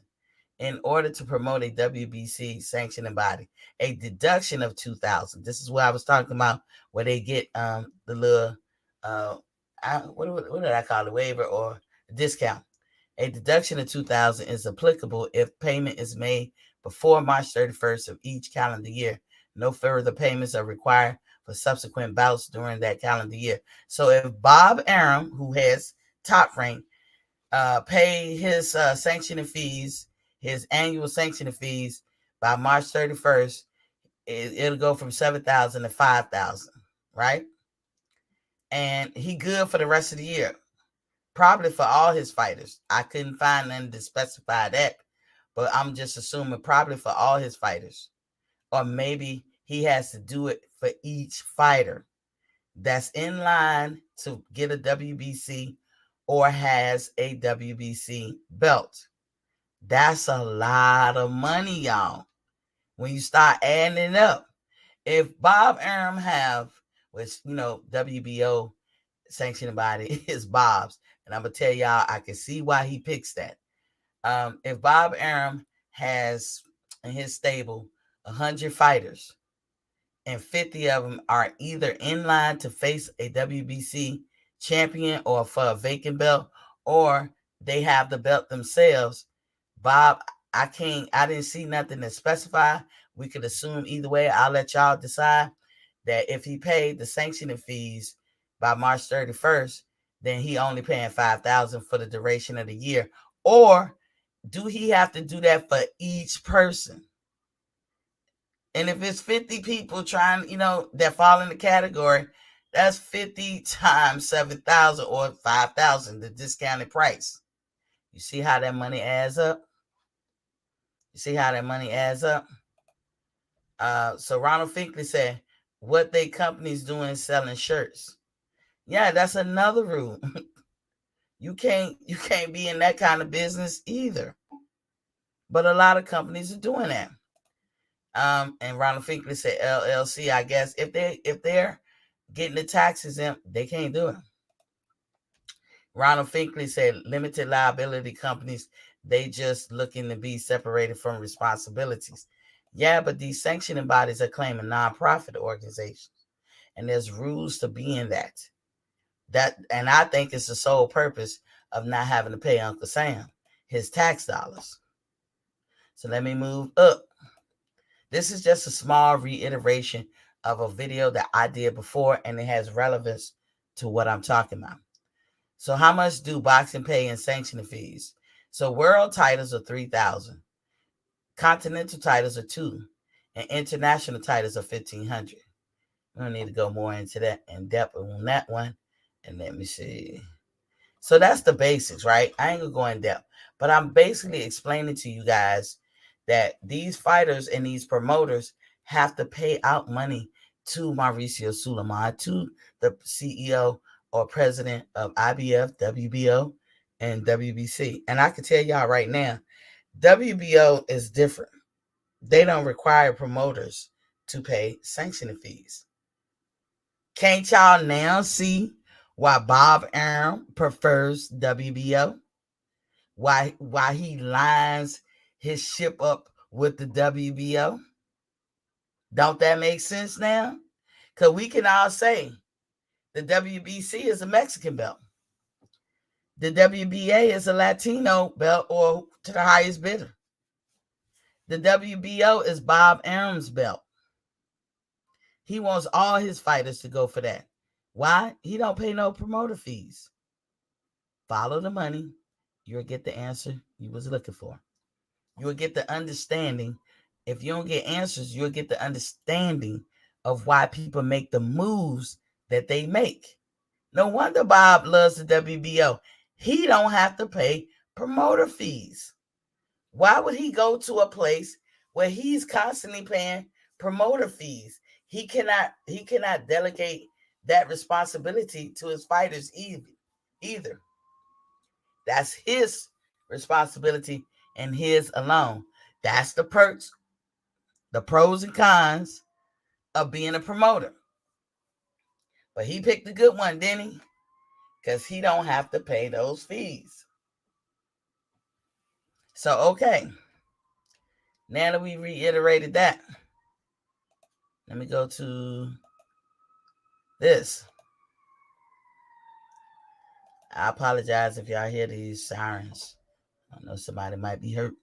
In order to promote a WBC sanctioning body, a deduction of $2,000. This is what I was talking about, where they get the little what did I call it, waiver or discount. A deduction of $2,000 is applicable if payment is made before March 31st of each calendar year. No further payments are required for subsequent bouts during that calendar year. So if Bob Arum, who has Top Rank, pay his sanctioning fees, his annual sanctioning fees by March 31st, it'll go from $7,000 to $5,000, right? And he good for the rest of the year. Probably for all his fighters. I couldn't find nothing to specify that, but I'm just assuming probably for all his fighters. Or maybe he has to do it for each fighter that's in line to get a WBC or has a WBC belt. That's a lot of money, y'all. When you start adding it up, if Bob Arum have, which WBO sanctioning body is Bob's, and I'm gonna tell y'all, I can see why he picks that. If Bob Arum has in his stable 100 fighters, and 50 of them are either in line to face a WBC champion or for a vacant belt, or they have the belt themselves, Bob, I didn't see nothing to specify. We could assume either way. I'll let y'all decide that if he paid the sanctioning fees by March 31st, then he only paying $5,000 for the duration of the year. Or do he have to do that for each person? And if it's 50 people trying, that fall in the category, that's 50 times 7,000 or 5,000, the discounted price. You see how that money adds up? So Ronald Finkley said, what they companies doing selling shirts? Yeah, that's another rule. You can't be in that kind of business either. But a lot of companies are doing that. And Ronald Finkley said LLC, I guess if they're getting the taxes in, they can't do it. Ronald Finkley said limited liability companies, they just looking to be separated from responsibilities. Yeah, but these sanctioning bodies are claiming nonprofit organizations, and there's rules to being that. And I think it's the sole purpose of not having to pay Uncle Sam his tax dollars. So let me move up. This is just a small reiteration of a video that I did before, and it has relevance to what I'm talking about. So how much do boxing pay in sanctioning fees? So world titles are $3,000, continental titles are $2,000, and international titles are $1,500. We don't need to go more into that in depth on that one. And let me see. So that's the basics, right? I ain't gonna go in depth, but I'm basically explaining to you guys that these fighters and these promoters have to pay out money to Mauricio Sulaiman, to the CEO or president of IBF, WBO, and WBC. And I can tell y'all right now, WBO is different. They don't require promoters to pay sanctioning fees. Can't y'all now see why Bob Arum prefers WBO? Why he lines his ship up with the WBO? Don't that make sense now? Because we can all say the WBC is a Mexican belt. The WBA is a Latino belt or to the highest bidder. The WBO is Bob Arum's belt. He wants all his fighters to go for that. Why? He don't pay no promoter fees. Follow the money. You'll get the answer you was looking for. You'll get the understanding. If you don't get answers, you'll get the understanding of why people make the moves that they make. No wonder Bob loves the WBO. He don't have to pay promoter fees. Why would he go to a place where he's constantly paying promoter fees? He cannot delegate that responsibility to his fighters either. That's his responsibility and his alone. That's the perks, the pros and cons of being a promoter. But he picked a good one, didn't he? Because he don't have to pay those fees. So, okay. Now that we reiterated that, let me go to this. I apologize if y'all hear these sirens. I know somebody might be hurt.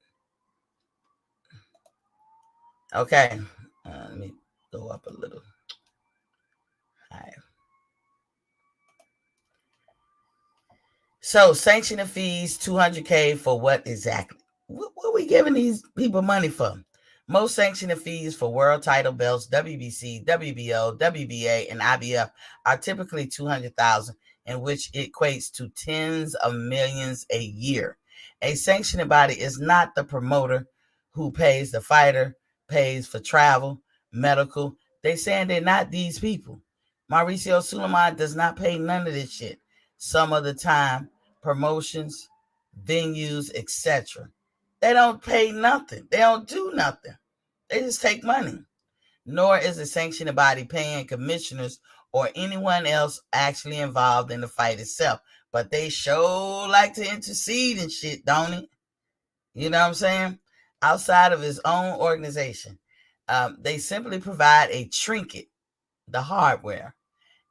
Okay. Let me go up a little. All right. So, sanctioning fees, $200K for what exactly? What are we giving these people money for? Most sanctioning fees for world title belts, WBC, WBO, WBA, and IBF are typically $200,000, in which equates to tens of millions a year. A sanctioning body is not the promoter who pays the fighter, pays for travel, medical. They saying they're not these people. Mauricio Sulaiman does not pay none of this shit. Some of the time, promotions, venues, etc. They don't pay nothing. They don't do nothing. They just take money. Nor is the sanctioning body paying commissioners or anyone else actually involved in the fight itself. But they sure like to intercede and shit, don't it? You know what I'm saying? Outside of his own organization, they simply provide a trinket, the hardware,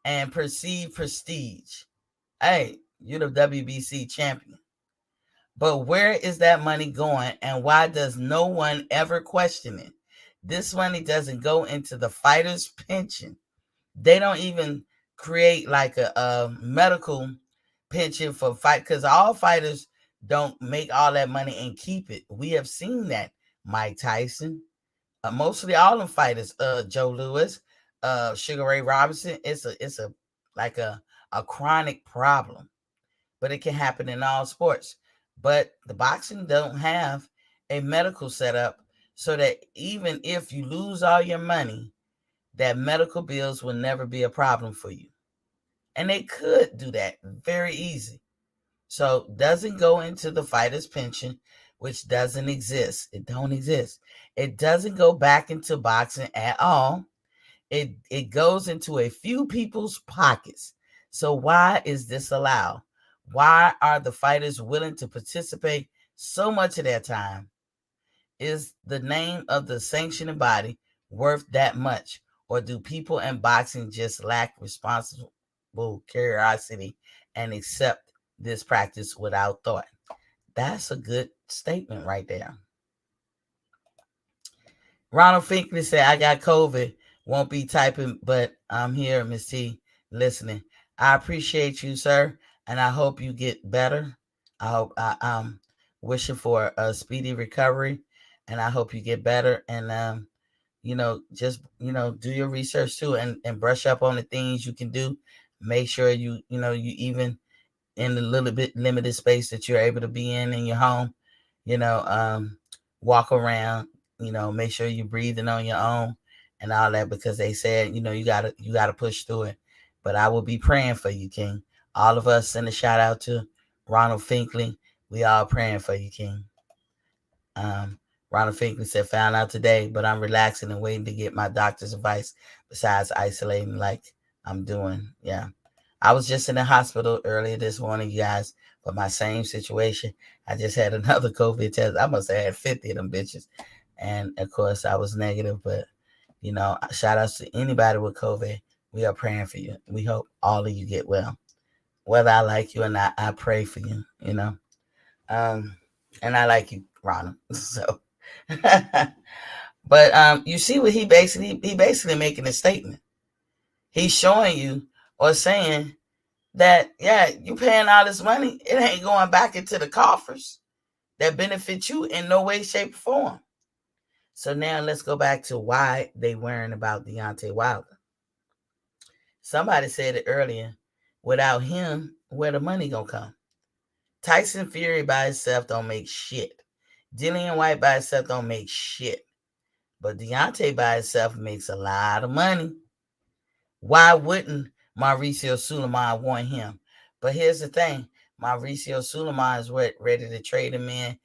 and perceived prestige. Hey, you're the WBC champion. But where is that money going, and why does no one ever question it? This money doesn't go into the fighter's pension. They don't even create like a medical pension for fight, because all fighters don't make all that money and keep it. We have seen that. Mike Tyson, mostly all them fighters, Joe Louis, Sugar Ray Robinson. It's a like a chronic problem, but it can happen in all sports. But the boxing don't have a medical setup, so that even if you lose all your money, that medical bills will never be a problem for you. And they could do that very easy. So doesn't go into the fighter's pension, which doesn't exist. It don't exist. It doesn't go back into boxing at all. It goes into a few people's pockets. So why is this allowed? Why are the fighters willing to participate so much of their time? Is the name of the sanctioning body worth that much? Or do people in boxing just lack responsible curiosity and accept this practice without thought? That's a good statement right there. Ronald Finkley said, I got COVID. Won't be typing, but I'm here, Miss T, listening. I appreciate you, sir, and I hope you get better. I'm wishing for a speedy recovery, and I hope you get better. And just do your research too, and brush up on the things you can do. Make sure you even in the little bit limited space that you're able to be in your home, walk around, make sure you're breathing on your own and all that, because they said, you gotta push through it. But I will be praying for you, King. All of us send a shout out to Ronald Finkley. We all praying for you, King. Ronald Finkley said, found out today, but I'm relaxing and waiting to get my doctor's advice besides isolating like I'm doing. Yeah. I was just in the hospital earlier this morning, you guys, for my same situation. I just had another COVID test. I must have had 50 of them bitches. And of course, I was negative, but shout outs to anybody with COVID. We are praying for you. We hope all of you get well. Whether I like you or not, I pray for you, and I like you, Ronald. So, but you see what he basically making a statement. He's showing you or saying that, yeah, you paying all this money, it ain't going back into the coffers that benefit you in no way, shape, or form. So now let's go back to why they worrying about Deontay Wilder. Somebody said it earlier. Without him, where the money gonna come? Tyson Fury by itself don't make shit. Dillian White by itself don't make shit. But Deontay by itself makes a lot of money. Why wouldn't Mauricio Sulaiman want him? But here's the thing. Mauricio Sulaiman is ready to trade him in,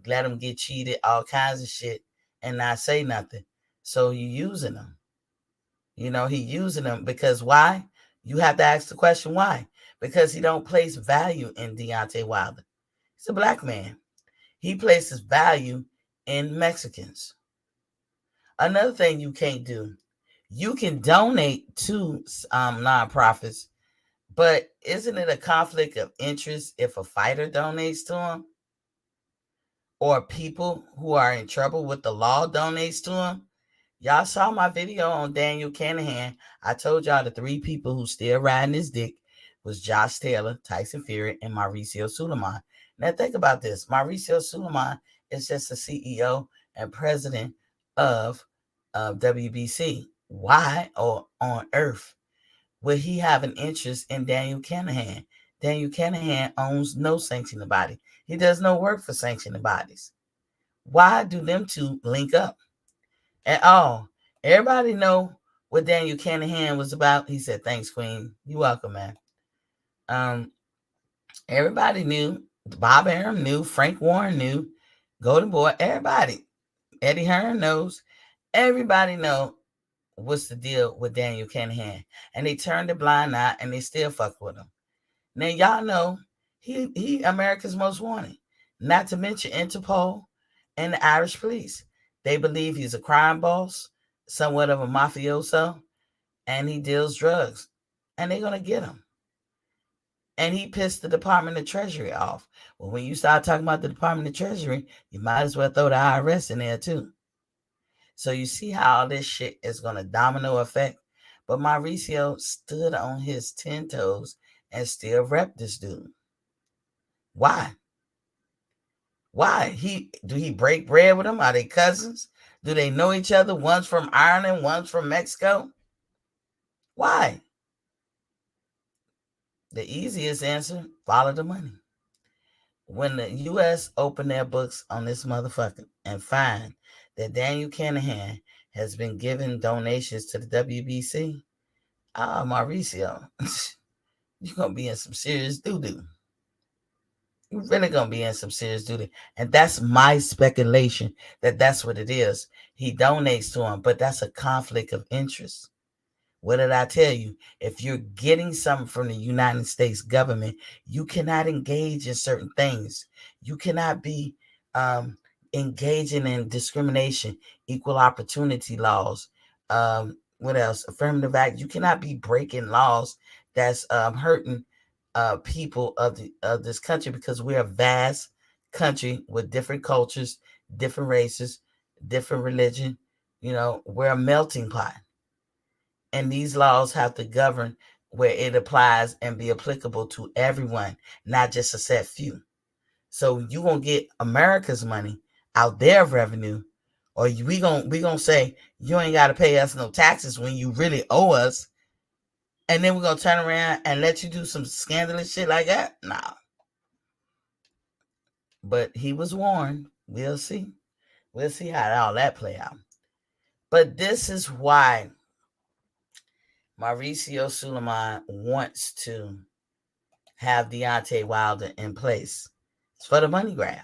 let him get cheated, all kinds of shit, and not say nothing. So you using him. He using them because why? You have to ask the question why. Because he don't place value in Deontay Wilder. He's a black man. He places value in Mexicans. Another thing you can't do, you can donate to nonprofits, but isn't it a conflict of interest if a fighter donates to him? Or people who are in trouble with the law donates to him? Y'all saw my video on Daniel Canahan. I told y'all the 3 people who still riding his dick was Josh Taylor, Tyson Fury, and Mauricio Sulaiman. Now think about this. Mauricio Sulaiman is just the CEO and president of WBC. Why on earth would he have an interest in Daniel Canahan? Daniel Canahan owns no sanctioning body. He does no work for sanctioning bodies. Why do them two link up? At all. Everybody know what Daniel Canahan was about. He said, thanks, Queen. You're welcome, man. Everybody knew. Bob Arum knew. Frank Warren knew. Golden Boy. Everybody. Eddie Hearn knows. Everybody know what's the deal with Daniel Kinahan. And they turned a blind eye and they still fuck with him. Now y'all know he America's most wanted. Not to mention Interpol and the Irish police. They believe he's a crime boss, somewhat of a mafioso, and he deals drugs. And they're gonna get him. And he pissed the Department of Treasury off. Well, when you start talking about the Department of Treasury, you might as well throw the IRS in there too. So you see how all this shit is going to domino effect. But Mauricio stood on his 10 toes and still rep this dude. Why? Why? Do he break bread with him? Are they cousins? Do they know each other? One's from Ireland, one's from Mexico. Why? The easiest answer, follow the money. When the U.S. open their books on this motherfucker and find that Daniel Kinahan has been giving donations to the WBC, Mauricio, you're going to be in some serious doo-doo. You're really going to be in some serious doo-doo. And that's my speculation that that's what it is. He donates to him, but that's a conflict of interest. What did I tell you? If you're getting something from the United States government, you cannot engage in certain things. You cannot be engaging in discrimination, equal opportunity laws. What else? Affirmative act. You cannot be breaking laws that's hurting people of this country, because we're a vast country with different cultures, different races, different religion. We're a melting pot. And these laws have to govern where it applies and be applicable to everyone, not just a set few. So you gonna get America's money out their revenue, or we gonna say you ain't gotta pay us no taxes when you really owe us, and then we're gonna turn around and let you do some scandalous shit like that? Nah. But he was warned. We'll see. We'll see how all that play out. But this is why Mauricio Sulaiman wants to have Deontay Wilder in place. It's for the money grab.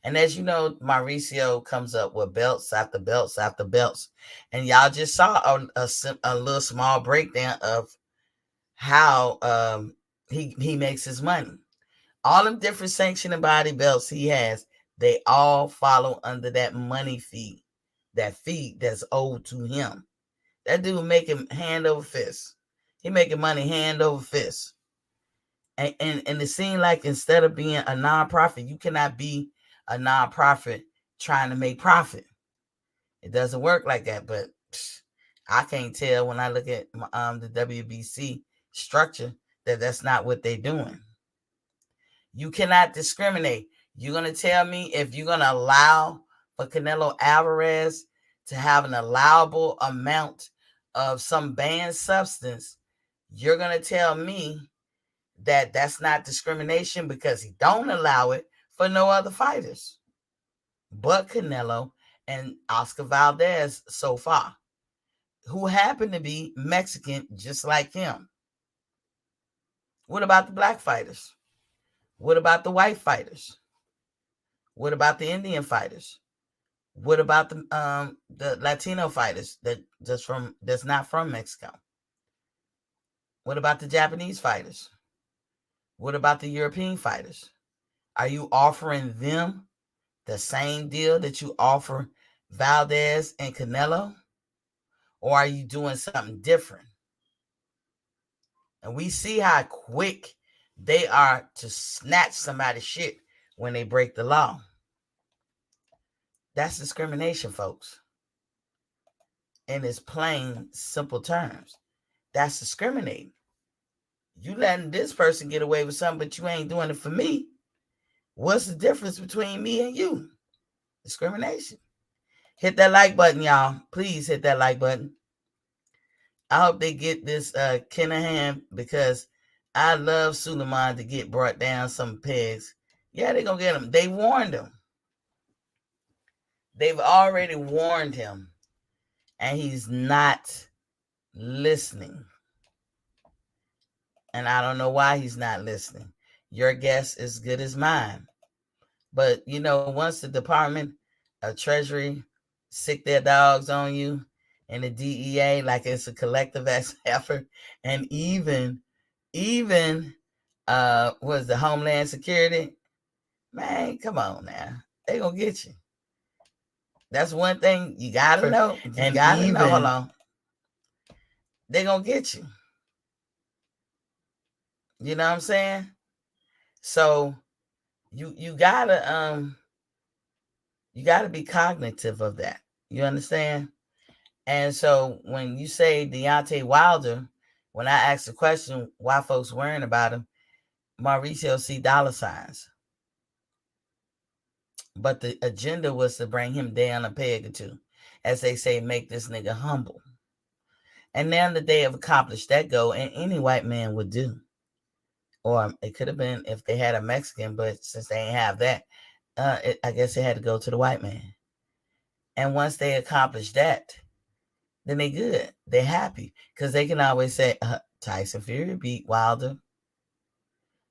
And as you know, Mauricio comes up with belts after belts after belts. And y'all just saw a little small breakdown of how he makes his money. All them different sanctioning body belts he has, they all follow under that money fee, that fee that's owed to him. That dude making hand over fist. He making money hand over fist. And it seemed like instead of being a nonprofit, you cannot be a nonprofit trying to make profit. It doesn't work like that. But I can't tell when I look at the WBC structure that that's not what they're doing. You cannot discriminate. You're going to tell me if you're going to allow for Canelo Alvarez to have an allowable amount of some banned substance, you're going to tell me that that's not discrimination because he don't allow it for no other fighters but Canelo and Oscar Valdez so far, who happen to be Mexican just like him. What about the black fighters? What about the white fighters? What about the Indian fighters? What about the Latino fighters that's not from Mexico? What about the Japanese fighters? What about the European fighters? Are you offering them the same deal that you offer Valdez and Canelo? Or are you doing something different? And we see how quick they are to snatch somebody's shit when they break the law. That's discrimination, folks. In its plain, simple terms. That's discriminating. You letting this person get away with something, but you ain't doing it for me. What's the difference between me and you? Discrimination. Hit that like button, y'all. Please hit that like button. I hope they get this Kinahan, because I love Sulaiman to get brought down some pegs. Yeah, they're going to get him. They warned him. They've already warned him. And he's not listening. And I don't know why he's not listening. your guess is good as mine. But once the Department of Treasury sick their dogs on you, and the DEA, like it's a collective effort, and even was the Homeland Security, man, come on now, they gonna get you. That's one thing you gotta know. And even hold on, they gonna get you. You know what I'm saying? So you gotta be cognitive of that. You understand? And so when you say Deontay Wilder, when I ask the question why folks worrying about him, Mauricio see dollar signs. But the agenda was to bring him down a peg or two. As they say, make this nigga humble. And now that they have accomplished that goal, and any white man would do. Or it could have been if they had a Mexican, but since they ain't have that, I guess it had to go to the white man. And once they accomplish that, then they good. They're happy. Because they can always say, Tyson Fury beat Wilder.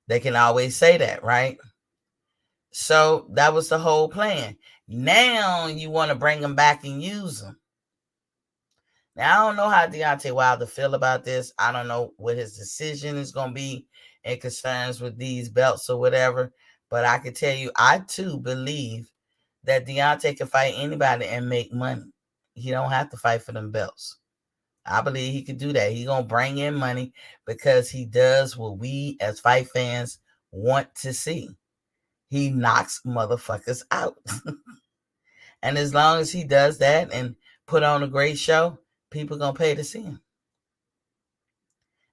They can always say that, right? So that was the whole plan. Now you want to bring them back and use them. Now, I don't know how Deontay Wilder feel about this. I don't know what his decision is going to be in concerns with these belts or whatever. But I can tell you, I too believe that Deontay can fight anybody and make money. He don't have to fight for them belts. I believe he could do that. He's going to bring in money because he does what we as fight fans want to see. He knocks motherfuckers out. And as long as he does that and put on a great show, people going to pay to see him.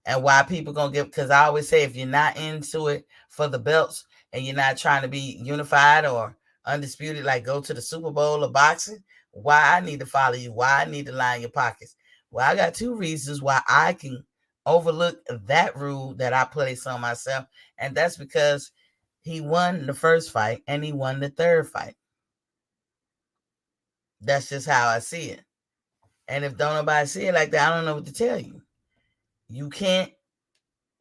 And why people going to give, because I always say if you're not into it for the belts and you're not trying to be unified or undisputed, like go to the Super Bowl of boxing, why I need to follow you, why I need to line your pockets. Well, I got two reasons why I can overlook that rule that I place on myself. And that's because he won the first fight and he won the third fight. That's just how I see it. And if don't nobody see it like that, I don't know what to tell you. You can't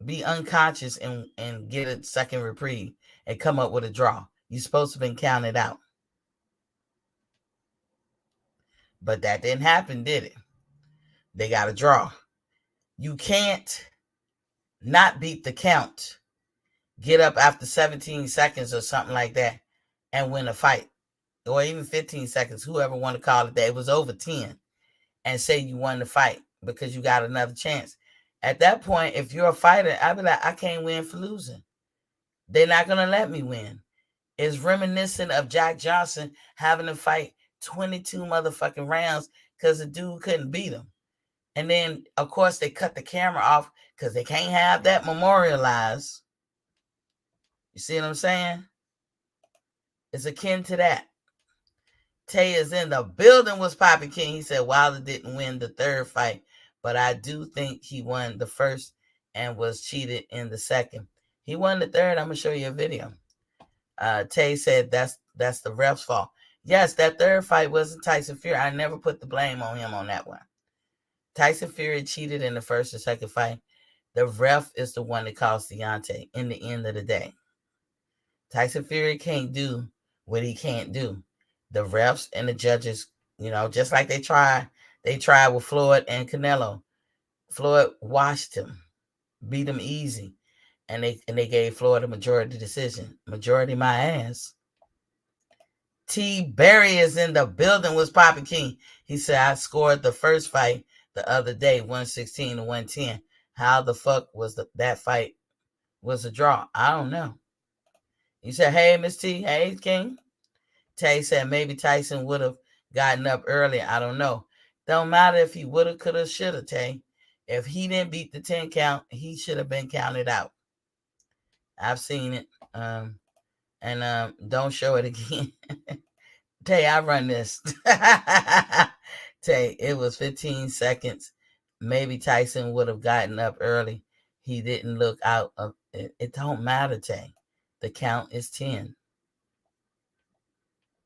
be unconscious and get a second reprieve and come up with a draw. You're supposed to have been counted out. But that didn't happen, did it? They got a draw. You can't not beat the count, get up after 17 seconds or something like that, and win a fight. Or even 15 seconds, whoever want to call it that. It was over 10. And say you won the fight because you got another chance. At that point, if you're a fighter, I'd be like, I can't win for losing. They're not going to let me win. It's reminiscent of Jack Johnson having to fight 22 motherfucking rounds because the dude couldn't beat him. And then, of course, they cut the camera off because they can't have that memorialized. You see what I'm saying? It's akin to that. Tay is in the building with Poppy King. He said Wilder didn't win the third fight, but I do think he won the first and was cheated in the second. He won the third. I'm going to show you a video. Tay said that's the ref's fault. Yes, that third fight wasn't Tyson Fury. I never put the blame on him on that one. Tyson Fury cheated in the first and second fight. The ref is the one that cost Deontay in the end of the day. Tyson Fury can't do what he can't do. The refs and the judges, just like they tried with Floyd and Canelo. Floyd washed him, beat him easy, and they gave Floyd a majority decision. Majority my ass. T. Berry is in the building with Poppy King. He said, I scored the first fight the other day, 116 to 110. How the fuck was that fight was a draw? I don't know. He said, hey, Miss T. Hey, King. Tay said maybe Tyson would have gotten up early. I don't know. Don't matter if he would have, could have, should have, Tay. If he didn't beat the 10 count, he should have been counted out. I've seen it. And don't show it again. Tay, I run this. Tay, it was 15 seconds. Maybe Tyson would have gotten up early. He didn't look out of it. It don't matter, Tay. The count is 10.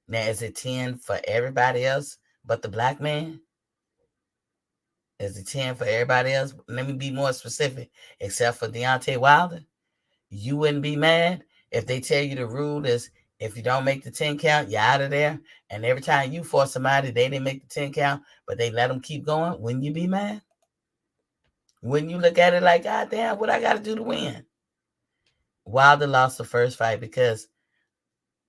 Now, is it 10 for everybody else but the black man? Is it 10 for everybody else? Let me be more specific. Except for Deontay Wilder. you wouldn't be mad if they tell you the rule is if you don't make the 10 count, you're out of there. And every time you force somebody, they didn't make the 10 count, but they let them keep going. Wouldn't you be mad? Wouldn't you look at it like, God damn, what I got to do to win? Wilder lost the first fight because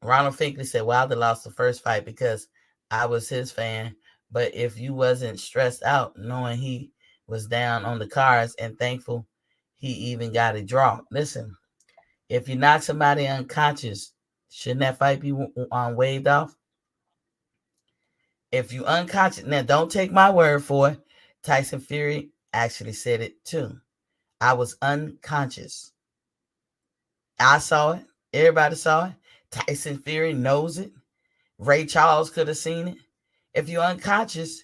Ronald Finkley said Wilder lost the first fight because I was his fan. But if you wasn't stressed out knowing he was down on the cards and thankful he even got a draw. Listen, if you knock somebody unconscious, shouldn't that fight be waved off? If you unconscious, now don't take my word for it. Tyson Fury actually said it too. I was unconscious. I saw it. Everybody saw it. Tyson Fury knows it. Ray Charles could have seen it. If you're unconscious,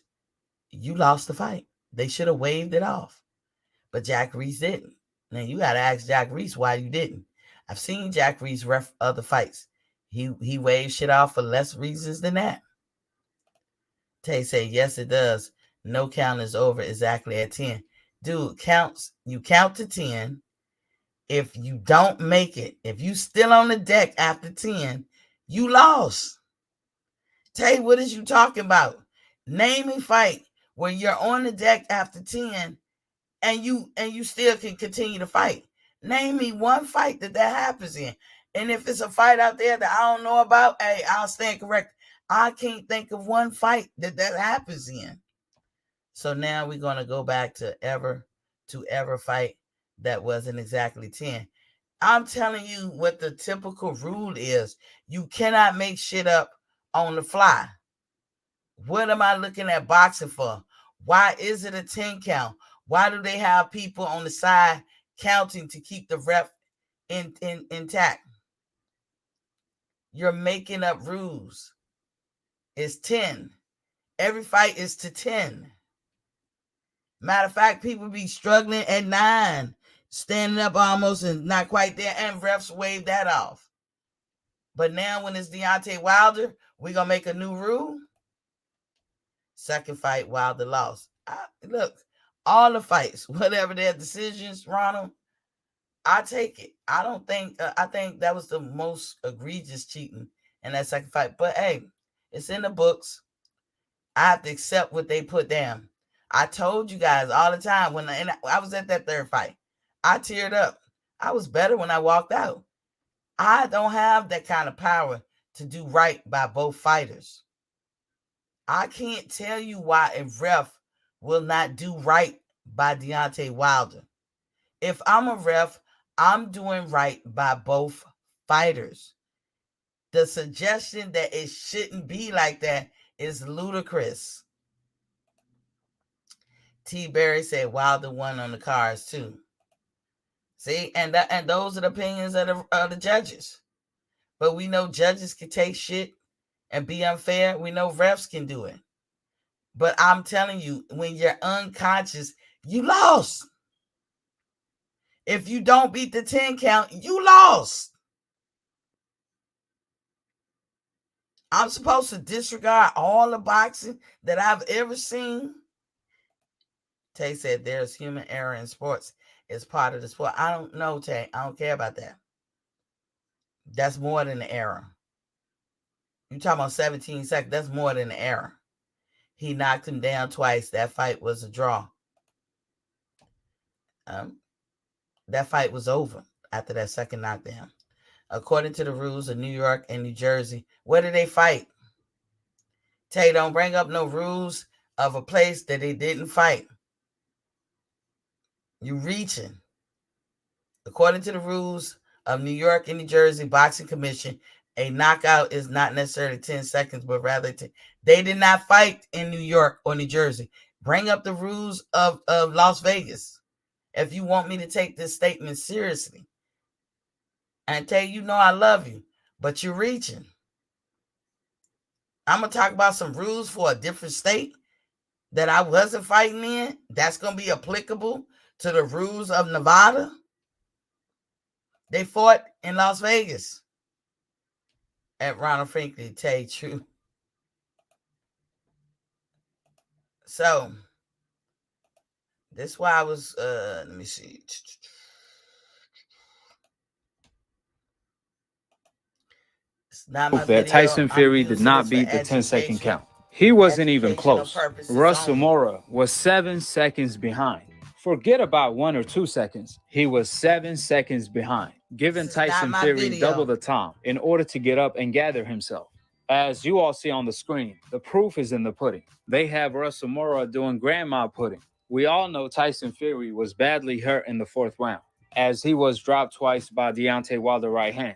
you lost the fight. They should have waved it off. But Jack Reese didn't. Now you got to ask Jack Reese why you didn't. I've seen Jack Reese ref other fights. He waved shit off for less reasons than that. Tay said, yes, it does. No count is over exactly at 10. Dude, you count to 10. If you don't make it, if you still on the deck after 10, you lost. Tay, what is you talking about? Name a fight where you're on the deck after 10 and you still can continue to fight. Name me one fight that happens in. And if it's a fight out there that I don't know about, hey, I'll stand correct. I can't think of one fight that happens in. So now we're going to go back to ever fight that wasn't exactly 10. I'm telling you what the typical rule is. You cannot make shit up on the fly. What am I looking at boxing for? Why is it a 10 count? Why do they have people on the side counting to keep the ref intact? You're making up rules. It's 10. Every fight is to 10. Matter of fact, people be struggling at 9, standing up almost and not quite there, and refs wave that off. But now when it's Deontay Wilder, we're going to make a new rule. Second fight, Wilder lost. Look, all the fights, whatever their decisions, Ronald, I take it. I don't think, I think that was the most egregious cheating in that second fight. But hey, it's in the books. I have to accept what they put down. I told you guys all the time when I was at that third fight, I teared up. I was better when I walked out. I don't have that kind of power to do right by both fighters. I can't tell you why a ref will not do right by Deontay Wilder. If I'm a ref, I'm doing right by both fighters. The suggestion that it shouldn't be like that is ludicrous. T. Berry said Wilder won on the cards too. See, and those are the opinions of the judges. But we know judges can take shit and be unfair. We know refs can do it. But I'm telling you, when you're unconscious, you lost. If you don't beat the 10 count, you lost. I'm supposed to disregard all the boxing that I've ever seen. Tay said there's human error in sports. It's part of the sport. I don't know, Tay. I don't care about that. That's more than an error. You're talking about 17 seconds. That's more than an error. He knocked him down twice. That fight was a draw. That fight was over after that second knockdown. According to the rules of New York and New Jersey, where did they fight? Tay, don't bring up no rules of a place that they didn't fight. You reaching. According to the rules of New York and New Jersey Boxing Commission, a knockout is not necessarily 10 seconds, but rather 10. They did not fight in New York or New Jersey. Bring up the rules of Las Vegas if you want me to take this statement seriously. And tell you, I love you, but you're reaching. I'm going to talk about some rules for a different state that I wasn't fighting in. That's going to be applicable to the rules of Nevada. They fought in Las Vegas at Ronald Finkley. Tell you true. So that's why I was, let me see. It's not my that video. Tyson I'm Fury did using not this beat for the 10-second education. count. He wasn't even Educational close. purposes Russell only. Mora was 7 seconds behind. Forget about 1 or 2 seconds. He was 7 seconds behind, giving This is not Tyson my Fury video. double the time in order to get up and gather himself. As you all see on the screen, the proof is in the pudding. They have Russell Mora doing grandma pudding. We all know Tyson Fury was badly hurt in the 4th round, as he was dropped twice by Deontay Wilder right hand.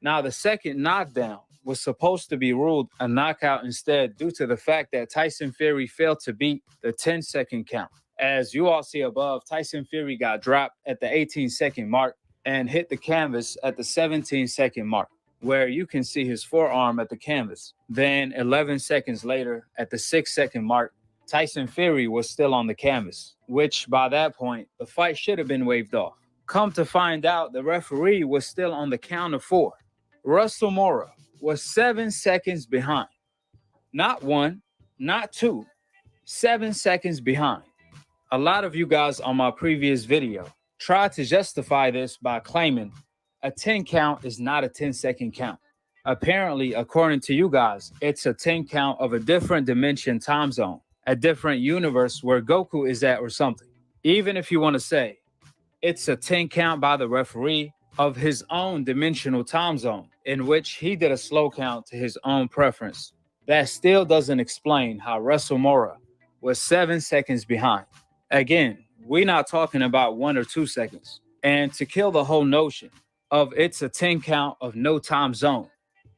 Now, the second knockdown was supposed to be ruled a knockout instead due to the fact that Tyson Fury failed to beat the 10-second count. As you all see above, Tyson Fury got dropped at the 18-second mark and hit the canvas at the 17-second mark, where you can see his forearm at the canvas. Then 11 seconds later, at the 6-second mark, Tyson Fury was still on the canvas, which by that point, the fight should have been waved off. Come to find out, the referee was still on the count of 4. Russell Mora was 7 seconds behind. Not 1, not 2, 7 seconds behind. A lot of you guys on my previous video tried to justify this by claiming a 10 count is not a 10-second count. Apparently, according to you guys, it's a 10 count of a different dimension time zone, a different universe where Goku is at or something. Even if you want to say it's a 10 count by the referee of his own dimensional time zone, in which he did a slow count to his own preference, that still doesn't explain how Russell Mora was 7 seconds behind. Again, we're not talking about 1 or 2 seconds. And to kill the whole notion of it's a 10 count of no time zone,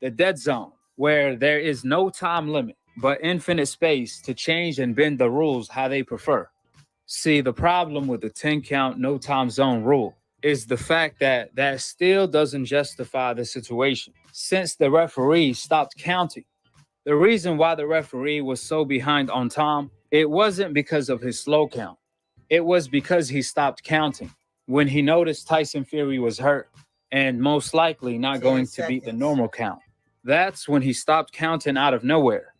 the dead zone, where there is no time limit, but infinite space to change and bend the rules how they prefer. See, the problem with the 10 count no time zone rule is the fact that that still doesn't justify the situation, since the referee stopped counting. The reason why the referee was so behind on time, it wasn't because of his slow count. It was because he stopped counting when he noticed Tyson Fury was hurt and most likely not going to beat the normal count. That's when he stopped counting out of nowhere,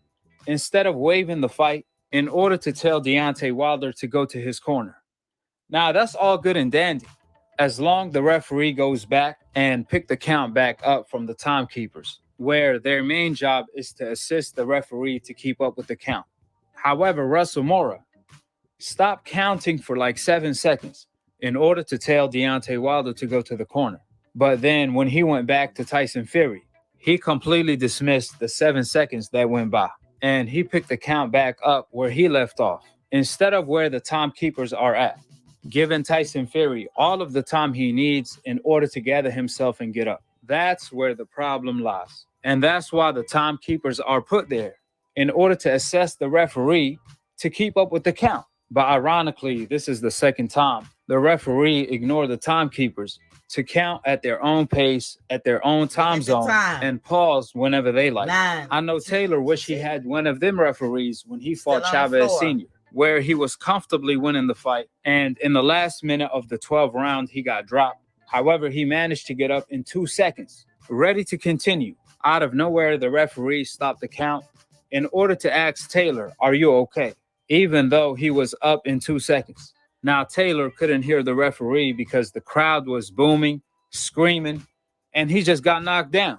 instead of waving the fight in order to tell Deontay Wilder to go to his corner. Now, that's all good and dandy, as long as the referee goes back and pick the count back up from the timekeepers, where their main job is to assist the referee to keep up with the count. However, Russell Mora stopped counting for like 7 seconds in order to tell Deontay Wilder to go to the corner. But then when he went back to Tyson Fury, he completely dismissed the 7 seconds that went by, and he picked the count back up where he left off, instead of where the timekeepers are at, giving Tyson Fury all of the time he needs in order to gather himself and get up. That's where the problem lies. And that's why the timekeepers are put there, in order to assess the referee to keep up with the count. But ironically, this is the second time the referee ignored the timekeepers to count at their own pace, at their own time zone, and pause whenever they like. I know Taylor wished he had one of them referees when he fought Chavez Sr., where he was comfortably winning the fight, and in the last minute of the 12th round, he got dropped. However, he managed to get up in 2 seconds, ready to continue. Out of nowhere, the referee stopped the count in order to ask Taylor, "Are you okay?" Even though he was up in 2 seconds. Now, Taylor couldn't hear the referee because the crowd was booming, screaming, and he just got knocked down.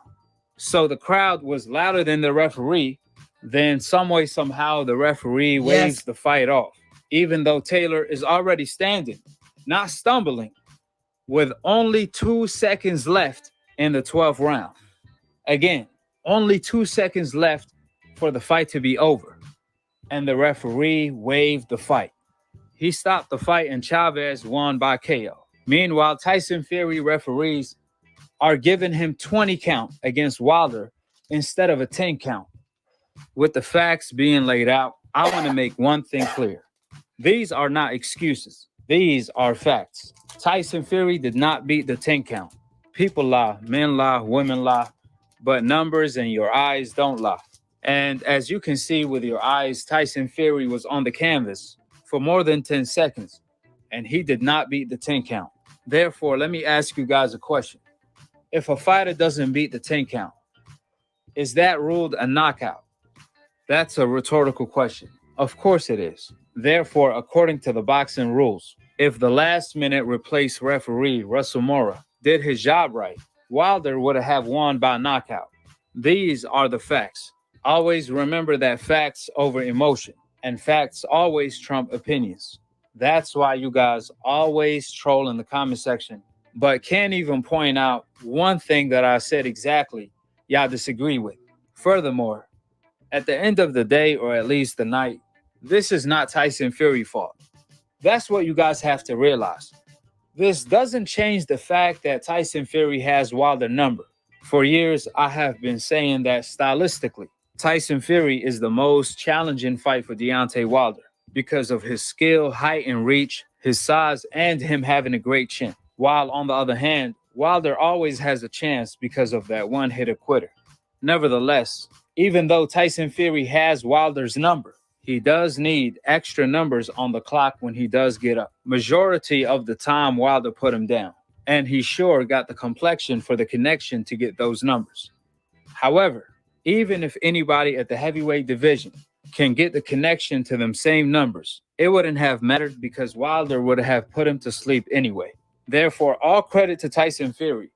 So the crowd was louder than the referee. Then some way, somehow, the referee waves the fight off, even though Taylor is already standing, not stumbling, with only 2 seconds left in the 12th round. Again, only 2 seconds left for the fight to be over, and the referee waved the fight. He stopped the fight and Chavez won by KO. Meanwhile, Tyson Fury referees are giving him 20 count against Wilder instead of a 10 count. With the facts being laid out, I want to make one thing clear. These are not excuses. These are facts. Tyson Fury did not beat the 10 count. People lie, men lie, women lie, but numbers and your eyes don't lie. And as you can see with your eyes, Tyson Fury was on the canvas for more than 10 seconds, and he did not beat the 10 count. Therefore, let me ask you guys a question. If a fighter doesn't beat the 10 count, is that ruled a knockout? That's a rhetorical question. Of course it is. Therefore, according to the boxing rules, if the last minute replaced referee Russell Mora did his job right, Wilder would have won by knockout. These are the facts. Always remember that facts over emotion, and facts always trump opinions. That's why you guys always troll in the comment section, but can't even point out one thing that I said exactly y'all disagree with. Furthermore, at the end of the day, or at least the night, this is not Tyson Fury's fault. That's what you guys have to realize. This doesn't change the fact that Tyson Fury has Wilder number. For years, I have been saying that stylistically, Tyson Fury is the most challenging fight for Deontay Wilder because of his skill, height, and reach, his size, and him having a great chin. While on the other hand, Wilder always has a chance because of that one-hitter quitter. Nevertheless, even though Tyson Fury has Wilder's number, he does need extra numbers on the clock when he does get up. Majority of the time, Wilder put him down, and he sure got the complexion for the connection to get those numbers. However, even if anybody at the heavyweight division can get the connection to them same numbers, it wouldn't have mattered because Wilder would have put him to sleep anyway. Therefore, all credit to Tyson Fury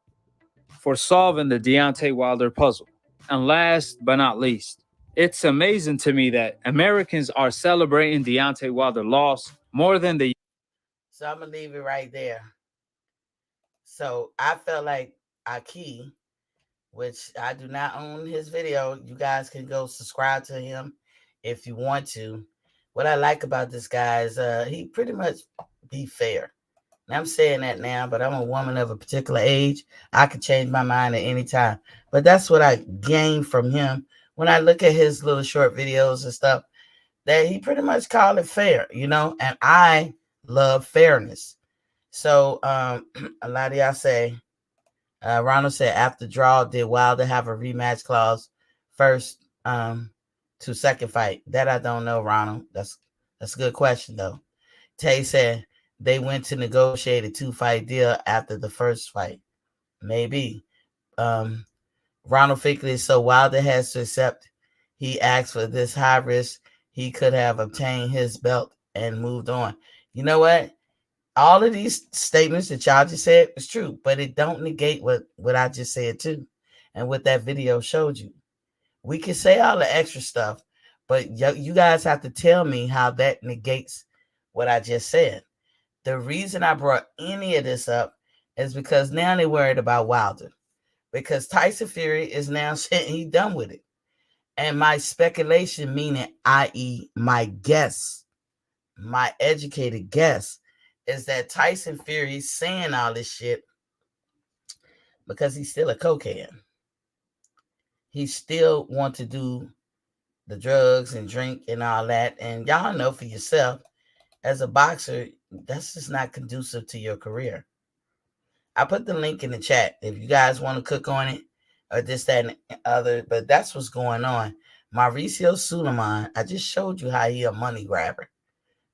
for solving the Deontay Wilder puzzle. And last but not least, it's amazing to me that Americans are celebrating Deontay Wilder's loss more than the... So I'm going to leave it right there. So I felt like Aki, which I do not own his video. You guys can go subscribe to him if you want to. What I like about this guy is he pretty much be fair. And I'm saying that now, but I'm a woman of a particular age. I can change my mind at any time. But that's what I gained from him when I look at his little short videos and stuff, that he pretty much called it fair, you know, and I love fairness. So a lot of y'all say, Ronald said, after draw, did Wilder have a rematch clause first to second fight? That I don't know, Ronald. That's a good question, though. Tay said they went to negotiate a 2-fight deal after the first fight. Maybe. Ronald Fickley, so Wilder has to accept he asked for this high risk. He could have obtained his belt and moved on. You know what? All of these statements that y'all just said is true, but it don't negate what I just said too, and what that video showed you. We can say all the extra stuff, but you guys have to tell me how that negates what I just said. The reason I brought any of this up is because now they're worried about Wilder, because Tyson Fury is now saying he's done with it. And my speculation, meaning i.e. my guess, my educated guess, is that Tyson Fury is saying all this shit because he's still a cokehead. He still want to do the drugs and drink and all that. And y'all know for yourself, as a boxer, that's just not conducive to your career. I put the link in the chat if you guys want to cook on it or this, that, and other. But that's what's going on. Mauricio Sulaiman, I just showed you how he a money grabber.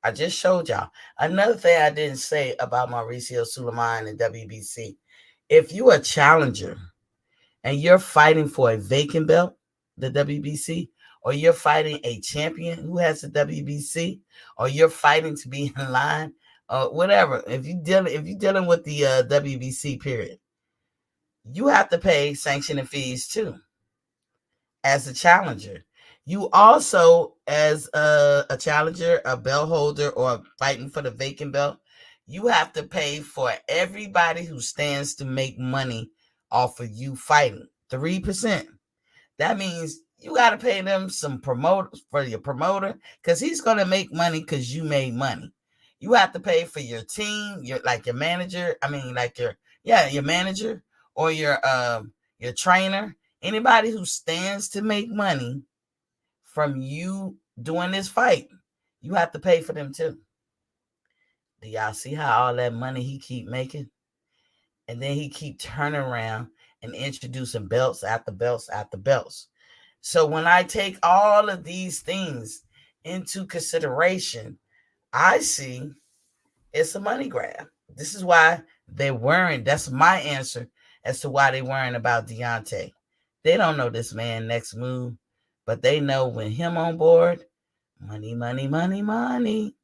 I just showed y'all. Another thing I didn't say about Mauricio Sulaiman and WBC. If you're a challenger and you're fighting for a vacant belt, the WBC, or you're fighting a champion who has the WBC, or you're fighting to be in line, or whatever, if you're dealing with the WBC period, you have to pay sanctioning fees too as a challenger. You also, as a challenger, a belt holder, or fighting for the vacant belt, you have to pay for everybody who stands to make money off of you fighting, 3%. That means you got to pay them some promoters for your promoter, because he's going to make money because you made money. You have to pay for your team, your manager. Your manager or your trainer. Anybody who stands to make money from you doing this fight, you have to pay for them too. Do y'all see how all that money he keep making? And then he keep turning around and introducing belts after belts after belts. So when I take all of these things into consideration, I see it's a money grab. This is why they're worrying. That's my answer as to why they're worrying about Deontay. They don't know this man's next move, but they know when him on board, money, money, money, money.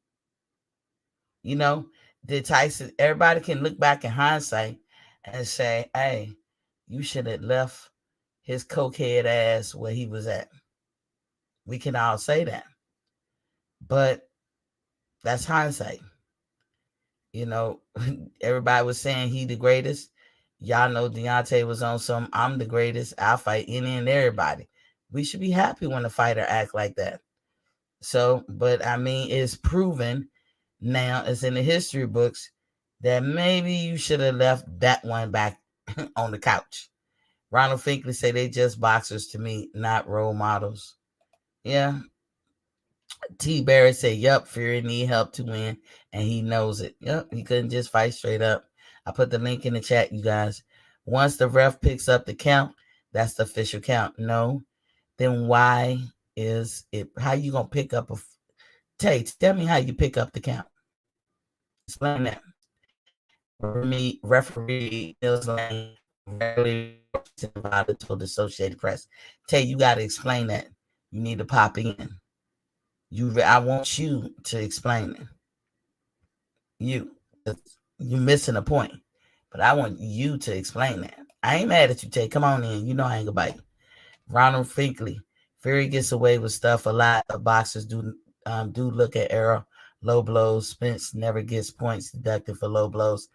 You know, did Tyson, everybody can look back in hindsight and say, hey, you should have left his cokehead ass where he was at. We can all say that. But that's hindsight. You know, everybody was saying he the greatest. Y'all know Deontay was on some, I'm the greatest. I'll fight any and everybody. We should be happy when a fighter act like that. So, but I mean, it's proven now, it's in the history books, that maybe you should have left that one back on the couch. Ronald Finkley say they just boxers to me, not role models. Yeah. T. Barrett said, yup, Fury need help to win, and he knows it. Yup, he couldn't just fight straight up. I put the link in the chat, you guys. Once the ref picks up the count, that's the official count. No, then why is it? How you gonna pick up a? Tell me how you pick up the count. Explain that. Referee Mills Lane rarely told the Associated Press. You got to explain that. You need to pop in. I want you to explain it. You're missing a point, but I want you to explain that. I ain't mad at you, Tay. Come on in. You know I ain't gonna bite. Ronald Finkley. Fury gets away with stuff a lot of boxers do look at Errol. Low blows. Spence never gets points deducted for low blows.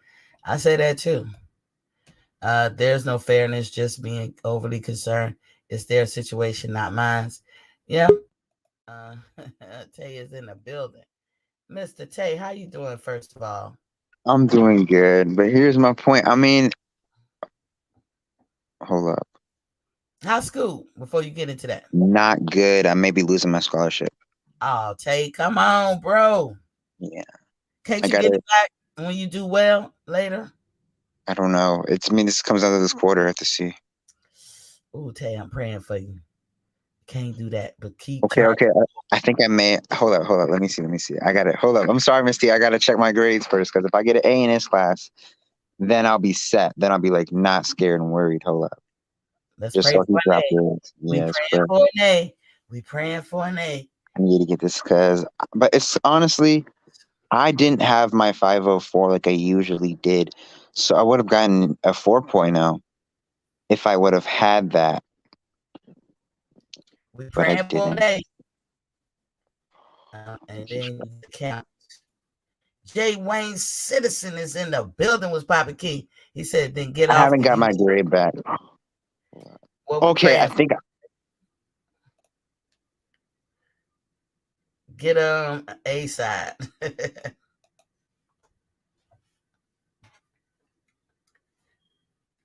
I say that too. There's no fairness, just being overly concerned. It's their situation, not mine. Yeah. Tay is in the building. Mr. Tay, how you doing, first of all? I'm doing good, but here's my point. I mean, hold up. How's school before you get into that? Not good. I may be losing my scholarship. Oh, Tay, come on, bro. Yeah. Can't you get it back when you do well later? I don't know. This comes out of this quarter. I have to see. Ooh, Tay, I'm praying for you. Can't do that, but keep Okay. I think I may. Hold up. Let me see. I got it. Hold up. I'm sorry, Misty. I got to check my grades first, because if I get an A in this class, then I'll be set. Then I'll be like not scared and worried. Hold up. Let's pray for an A. Yeah, We praying for an A. I need to get this but it's honestly, I didn't have my 504 like I usually did. So I would have gotten a 4.0 if I would have had that. We praying for an A. And then the count. J. Wayne Citizen is in the building with Papa Key. He said, then get off. I haven't got my grade back. Okay, I think get A side.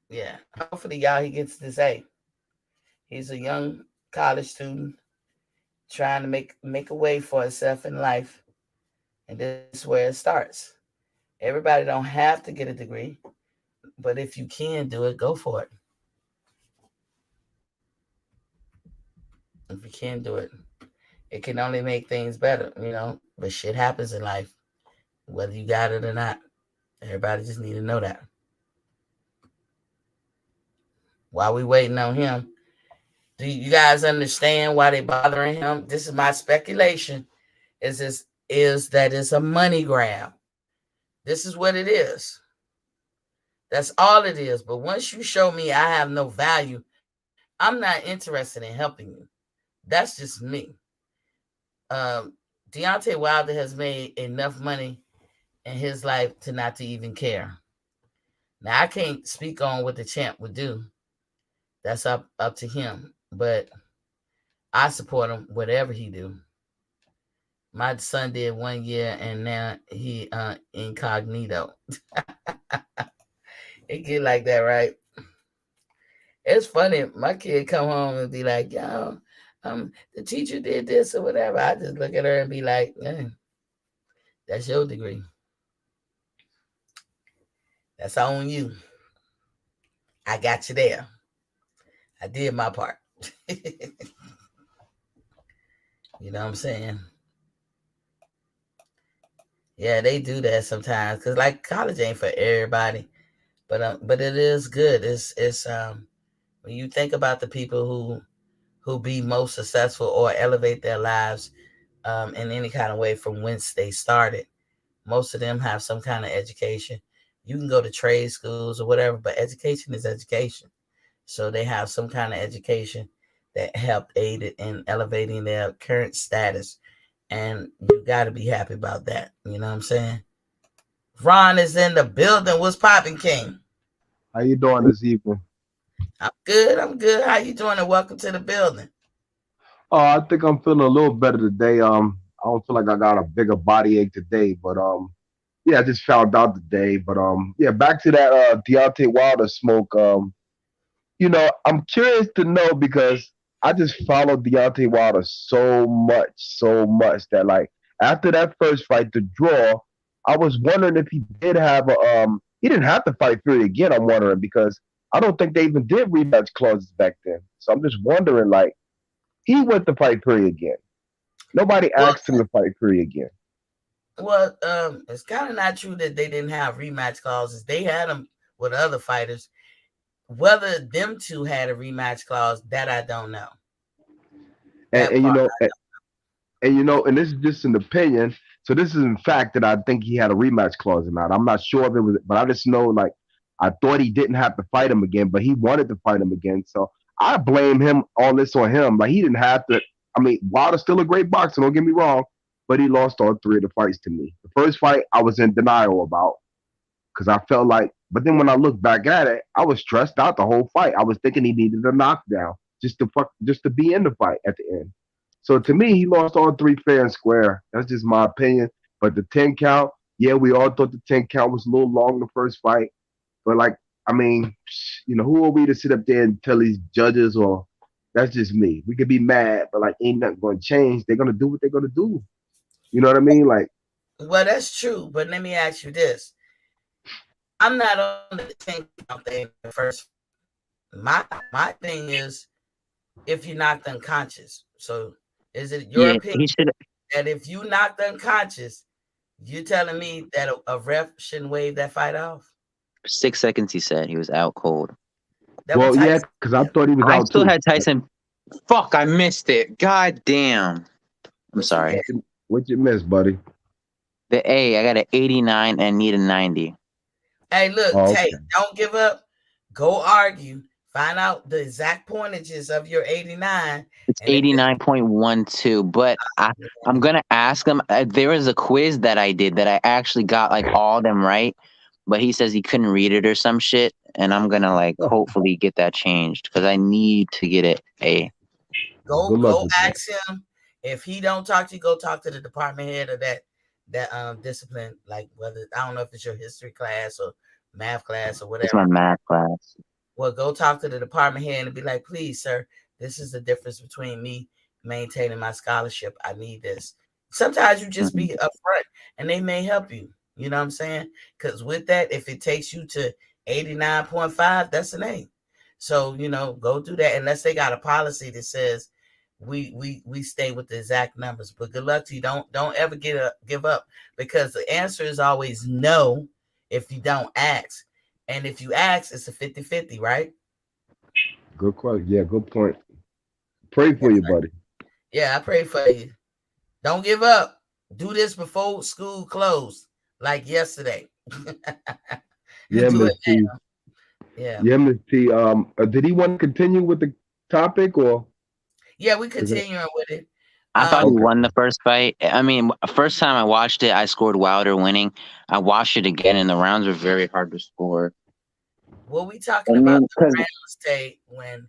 Yeah, hopefully y'all he gets this A. He's a young college student trying to make a way for himself in life, and this is where it starts. Everybody don't have to get a degree, but if you can do it, go for it. If you can do it, it can only make things better, but shit happens in life, whether you got it or not. Everybody just need to know that. While we waiting on him, do you guys understand why they bothering him? This is my speculation. Is that it's a money grab. This is what it is. That's all it is. But once you show me I have no value, I'm not interested in helping you. That's just me. Deontay Wilder has made enough money in his life to not to even care. Now, I can't speak on what the champ would do. That's up to him. But I support him, whatever he do. My son did 1 year, and now he incognito. It get like that, right? It's funny. My kid come home and be like, yo, the teacher did this or whatever. I just look at her and be like, that's your degree. That's on you. I got you there. I did my part. You know what I'm saying? Yeah, they do that sometimes because like college ain't for everybody, but it is good. It's when you think about the people who be most successful or elevate their lives in any kind of way from whence they started, most of them have some kind of education. You can go to trade schools or whatever, but education is education. so they have some kind of education that helped aid it in elevating their current status. And you got to be happy about that. You know what I'm saying? Ron is in the building. What's popping, King? How you doing this evening? I'm good. I'm good. How you doing? And welcome to the building. Oh, I think I'm feeling a little better today. I don't feel like I got a bigger body ache today, but yeah, I just found out today. But yeah, back to that Deontay Wilder smoke. I'm curious to know because I just followed Deontay Wilder so much that like after that first fight, the draw, I was wondering if he did have he didn't have to fight Fury again. I'm wondering because I don't think they even did rematch clauses back then. So I'm just wondering like he went to fight Fury again. Nobody asked him to fight Fury again. Well, it's kind of not true that they didn't have rematch clauses. They had them with other fighters. Whether them two had a rematch clause, that I don't know. And this is just an opinion. So this is in fact that I think he had a rematch clause or not. I'm not sure if it was, but I just know like I thought he didn't have to fight him again, but he wanted to fight him again. So I blame him all this on him. Like he didn't have to. I mean, Wilder's still a great boxer. Don't get me wrong, but he lost all three of the fights to me. The first fight I was in denial about because I felt like, but then when I look back at it, I was stressed out the whole fight. I was thinking he needed a knockdown just to be in the fight at the end. So to me, he lost all three fair and square. That's just my opinion. But the 10 count, yeah, we all thought the 10 count was a little long the first fight. But like, I mean, who are we to sit up there and tell these judges or that's just me. We could be mad, but like ain't nothing gonna change. They're gonna do what they're gonna do. You know what I mean? Like, well, that's true, but let me ask you this. I'm not on the 10 count thing first. My thing is if you're knocked unconscious. So is it your opinion that if you knocked unconscious, you're telling me that a ref shouldn't waive that fight off? 6 seconds, he said. He was out cold. Well, yeah, because I thought he was out too. I still had Tyson. Fuck, I missed it. God damn. I'm sorry. What you miss, buddy? The A. I got an 89 and need a 90. Hey, look, Tay, don't give up. Go argue. Find out the exact pointages of your 89. It's 89.12, but I'm going to ask him. There was a quiz that I did that I actually got like all of them right, but he says he couldn't read it or some shit, and I'm going to like hopefully get that changed because I need to get it A. Go ask him. If he don't talk to you, go talk to the department head of that discipline, like whether I don't know if it's your history class or math class or whatever. It's my math class. Well, go talk to the department head and be like, please, sir, this is the difference between me maintaining my scholarship. I need this. Sometimes you just be upfront and they may help you. You know what I'm saying? Because with that, if it takes you to 89.5, that's an A. So, go do that unless they got a policy that says we stay with the exact numbers. But good luck to you. Don't ever give up because the answer is always no if you don't ask. And if you ask, it's a 50-50, right? Good question. Yeah, good point. Pray for you, buddy. Yeah, I pray for you. Don't give up. Do this before school closed, like yesterday. Yeah, Miss T. Yeah, Miss T. Did he want to continue with the topic or? Yeah, we continuing with it. I thought he won the first fight. I mean, first time I watched it, I scored Wilder winning. I watched it again, and the rounds were very hard to score. What we talking about the round state when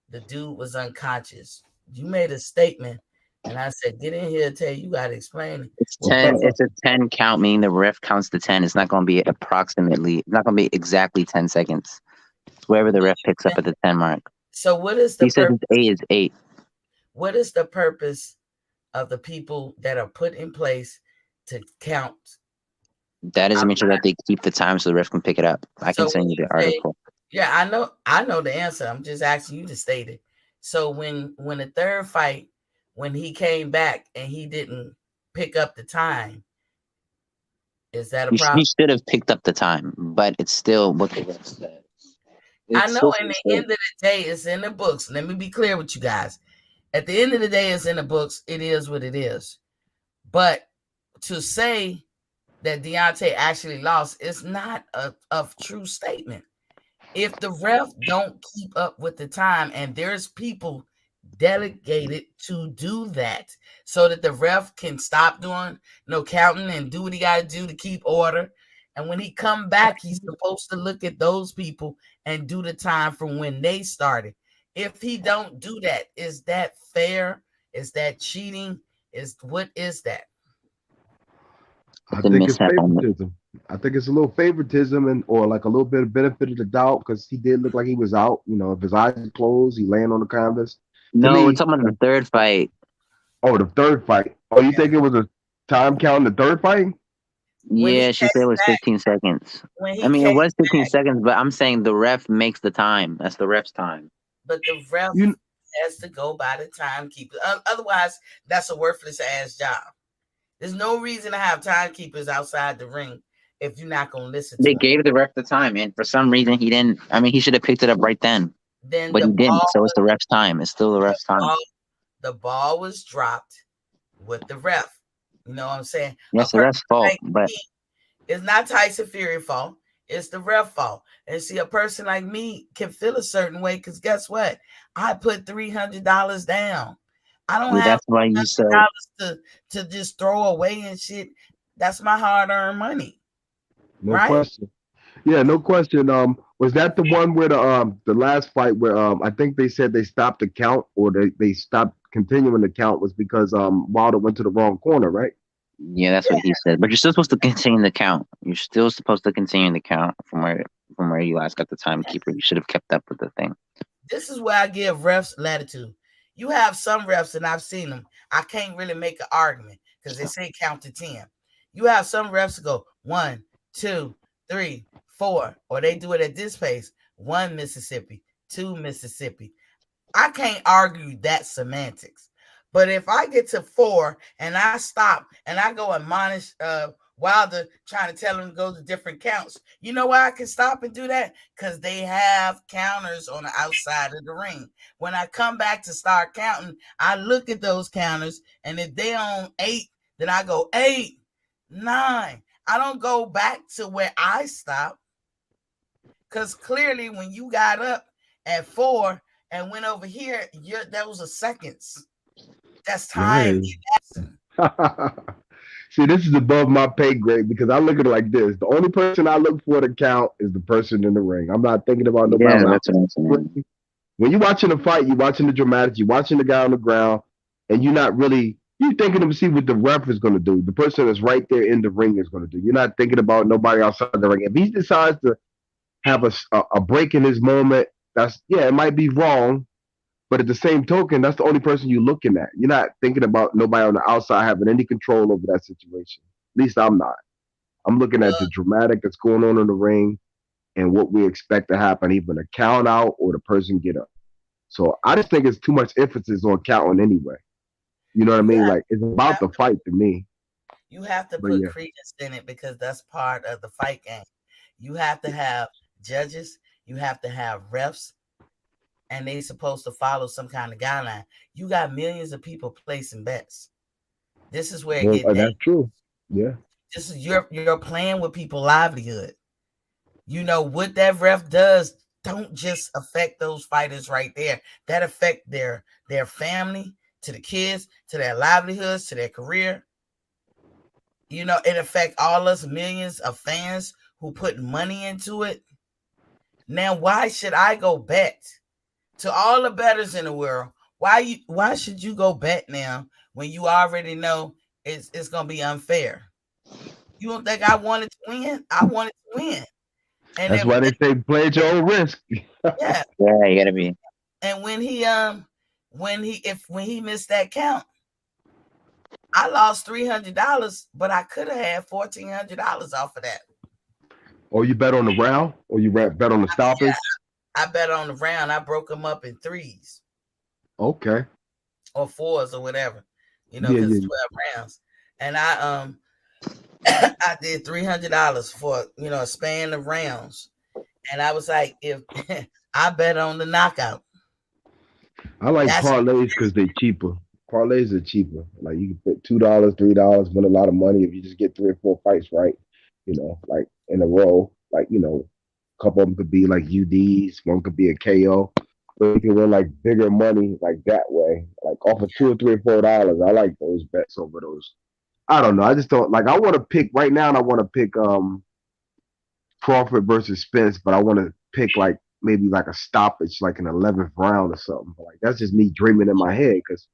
the dude was unconscious? You made a statement, and I said, "Get in here, Tay. You got to explain it." It's 10. It's a 10 count, meaning the ref counts to 10. It's not going to be approximately. It's not going to be exactly 10 seconds. It's wherever the ref picks up at the 10 mark. So what is the? He said his A is 8. What is the purpose of the people that are put in place to count? That is to make sure that they keep the time so the ref can pick it up. I can send you the article. Yeah, I know the answer. I'm just asking you to state it. So when the third fight, when he came back and he didn't pick up the time, is that a problem? He should have picked up the time, but it's still what the ref said. I know. In the end of the day, it's in the books. Let me be clear with you guys. At the end of the day, it's in the books. It is what it is. But to say that Deontay actually lost is not a true statement. If the ref don't keep up with the time, and there's people delegated to do that so that the ref can stop doing no counting and do what he got to do to keep order. And when he come back, he's supposed to look at those people and do the time from when they started. If he don't do that, is that fair? Is that cheating? What is that? I It's a think it's mishap on the favoritism. I think it's a little favoritism and or like a little bit of benefit of the doubt because he did look like he was out. You know, if his eyes are closed, he laying on the canvas. To No, we're me, talking about the third fight. oh, the third fight. Oh, you Yeah. think it was a time count in the third fight? When he Yeah, she said it came was back, 15 seconds. when I he mean, it came was 15 back, seconds, but I'm saying the ref makes the time. That's the ref's time. but the ref You has to go by the timekeeper. Otherwise, that's a worthless ass job. There's no reason to have timekeepers outside the ring if you're not gonna listen to They them. gave the ref the time, and for some reason he didn't. I mean, he should have picked it up right then, Then but he didn't. So it's the ref's time. It's still the ref's time. the ball was dropped with the ref. You know what I'm saying? Yes, A the ref's person fault, like but me, it's not Tyson Fury fault. It's the ref fault. And see, a person like me can feel a certain way because guess what? I put $300 down. I don't yeah, have that's why you said. $100 to just throw away and shit. That's my hard-earned money, no right? question. Yeah, no question. Was that the one where the last fight where I think they said they stopped the count or they stopped continuing the count was because Wilder went to the wrong corner, right? Yeah, that's what he said. But you're still supposed to continue the count. You're still supposed to continue the count from where you last got the timekeeper. You should have kept up with the thing. This is where I give refs latitude. You have some refs, and I've seen them. I can't really make an argument because they say count to 10. You have some refs that go 1, 2, 3, 4, or they do it at this pace 1 Mississippi, 2 Mississippi. I can't argue that semantics. But if I get to 4 and I stop and I go admonish Wilder trying to tell him to go to different counts, you know why I can stop and do that? Because they have counters on the outside of the ring. When I come back to start counting, I look at those counters, and if they're on 8, then I go 8, 9. I don't go back to where I stopped. Because clearly when you got up at 4 and went over here, those are seconds. That's time. Right. See, this is above my pay grade because I look at it like this. The only person I look for to count is the person in the ring. I'm not thinking about nobody Yeah, else. that's what I'm saying. When you're watching a fight, you're watching the dramatics, you're watching the guy on the ground, and you're thinking to see what the ref is going to do. The person that's right there in the ring is going to do. You're not thinking about nobody outside the ring. If he decides to have a break in his moment, it might be wrong, but at the same token, that's the only person you're looking at. You're not thinking about nobody on the outside having any control over that situation. At least I'm not. I'm looking at the dramatic that's going on in the ring and what we expect to happen, either the count out or the person get up. So I just think it's too much emphasis on counting anyway. You know what I mean? Like it's about the fight to me. You have to But put yeah. credence in it because that's part of the fight game. You have to have judges, you have to have refs, and they supposed to follow some kind of guideline. You got millions of people placing bets. This is where it gets That's true. Yeah. This is you're playing with people's livelihood. You know what that ref does don't just affect those fighters right there. That affect their family, to the kids, to their livelihoods, to their career. You know, it affect all us millions of fans who put money into it. Now, why should I go bet? To all the bettors in the world, why should you go bet now when you already know it's gonna be unfair? You don't think I wanted to win? I wanted to win. And that's why they say play at your own risk. Yeah. Yeah, you gotta be. And when he missed that count, I lost $300, but I could have had $1,400 off of that. Or you bet on the round, or you bet on the stoppage. I bet on the round. I broke them up in 3s. Okay. Or 4s or whatever. You know, because 12 rounds. And I I did $300 for a span of rounds. And I was like, if I bet on the knockout. I like parlays because they're cheaper. Parlays are cheaper. Like you can put $2, $3, win a lot of money if you just get 3 or 4 fights right. Like in a row. Like A couple of them could be like UDs. One could be a KO. But you can win like bigger money like that way, like off of $2 or $3 or $4. I like those bets over those. I don't know. I just don't like. I want to pick right now, and I want to pick Crawford versus Spence, but I want to pick like maybe like a stoppage, like an 11th round or something. But, like that's just me dreaming in my head because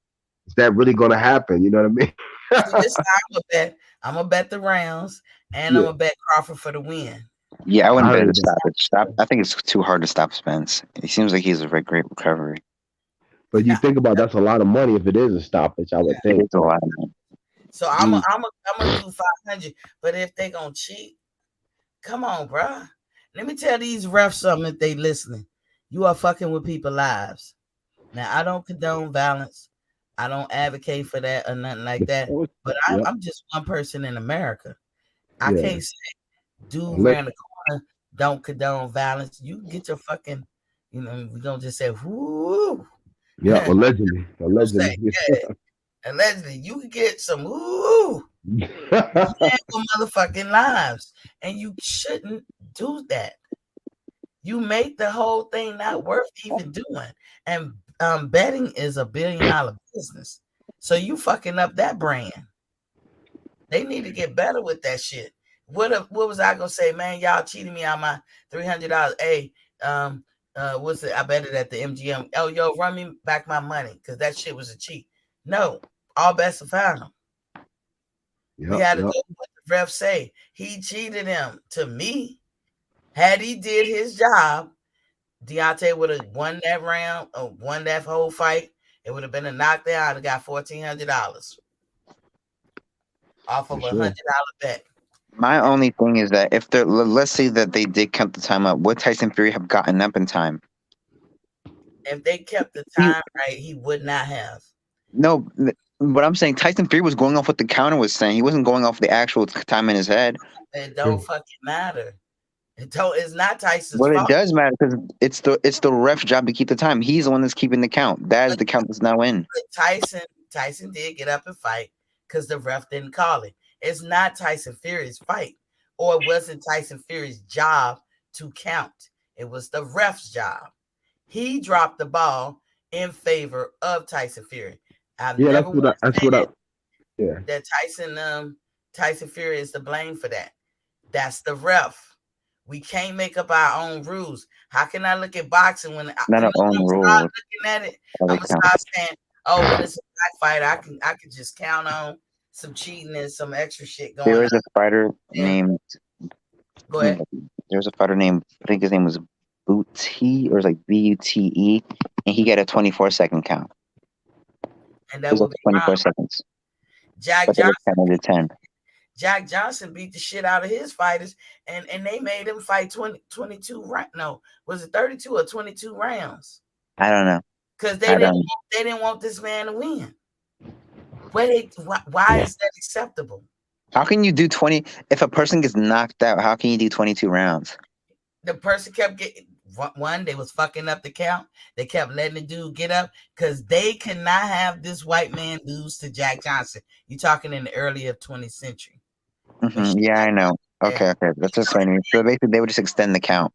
is that really going to happen? You know what I mean? See, this time I'm gonna bet the rounds, and I'm Yeah. gonna bet Crawford for the win. Yeah, I wouldn't I bet heard it that. stop. I think it's too hard to stop Spence. He seems like he's a very great recovery. But you think about that's a lot of money if it is a stoppage. I would It think. is a lot of money. So I'm gonna do 500. But if they gonna cheat, come on, bruh. Let me tell these refs something if they listening. You are fucking with people's lives. Now I don't condone violence. I don't advocate for that or nothing like that. But Yeah. I'm just one person in America. I Yeah. can't say dude ran the corner, don't condone violence. You get your fucking, we're gonna just say, whoo. Yeah. Allegedly. You say, Allegedly. yeah, allegedly, you can get some whoo for motherfucking lives. And you shouldn't do that. You make the whole thing not worth even doing. And betting is $1 billion business. So you fucking up that brand. They need to get better with that shit. What was I gonna say, man? Y'all cheating me on my $300. Hey, what's it? I bet it at the MGM. Oh, yo, run me back my money because that shit was a cheat. No, all bets are final. We had to go with what the ref say. He cheated him. To me, had he did his job, Deontay would have won that round or won that whole fight. It would have been a knockdown. I'd have got $1,400 off of $100 bet. My only thing is that if they're let's say that they did count the time up, would Tyson Fury have gotten up in time? If they kept the time right, he would not have. No, but I'm saying Tyson Fury was going off what the counter was saying. He wasn't going off the actual time in his head. It don't fucking matter. It's not Tyson's Well, fault. it does matter because it's the ref's job to keep the time. He's the one that's keeping the count. That is the count that's now in. Tyson did get up and fight because the ref didn't call it. It's not Tyson Fury's fight, or it wasn't Tyson Fury's job to count. It was the ref's job. He dropped the ball in favor of Tyson Fury. I've never that Tyson Fury is to blame for that. That's the ref. We can't make up our own rules. How can I look at boxing when Not our own rules? Looking at it, I'm gonna start saying, "Oh, when it's a black fight, I can just count on some cheating and some extra shit going." There was a fighter named. Go ahead. There was a fighter named, I think his name was Bute, or it was like Bute, and he got a 24-second count. And that was 24 seconds. Jack Johnson did 10. Jack Johnson beat the shit out of his fighters, and they made him fight 22 rounds. No, was it 32 or 22 rounds? I don't know. Because they didn't want this man to win. Why is that acceptable? How can you do 20 if a person gets knocked out? How can you do 22 rounds? The person kept getting one. They was fucking up the count. They kept letting the dude get up because they could not have this white man lose to Jack Johnson. You're talking in the early 20th century. Mm-hmm. Yeah, I know. Okay. That's just funny. So basically, they would just extend the count.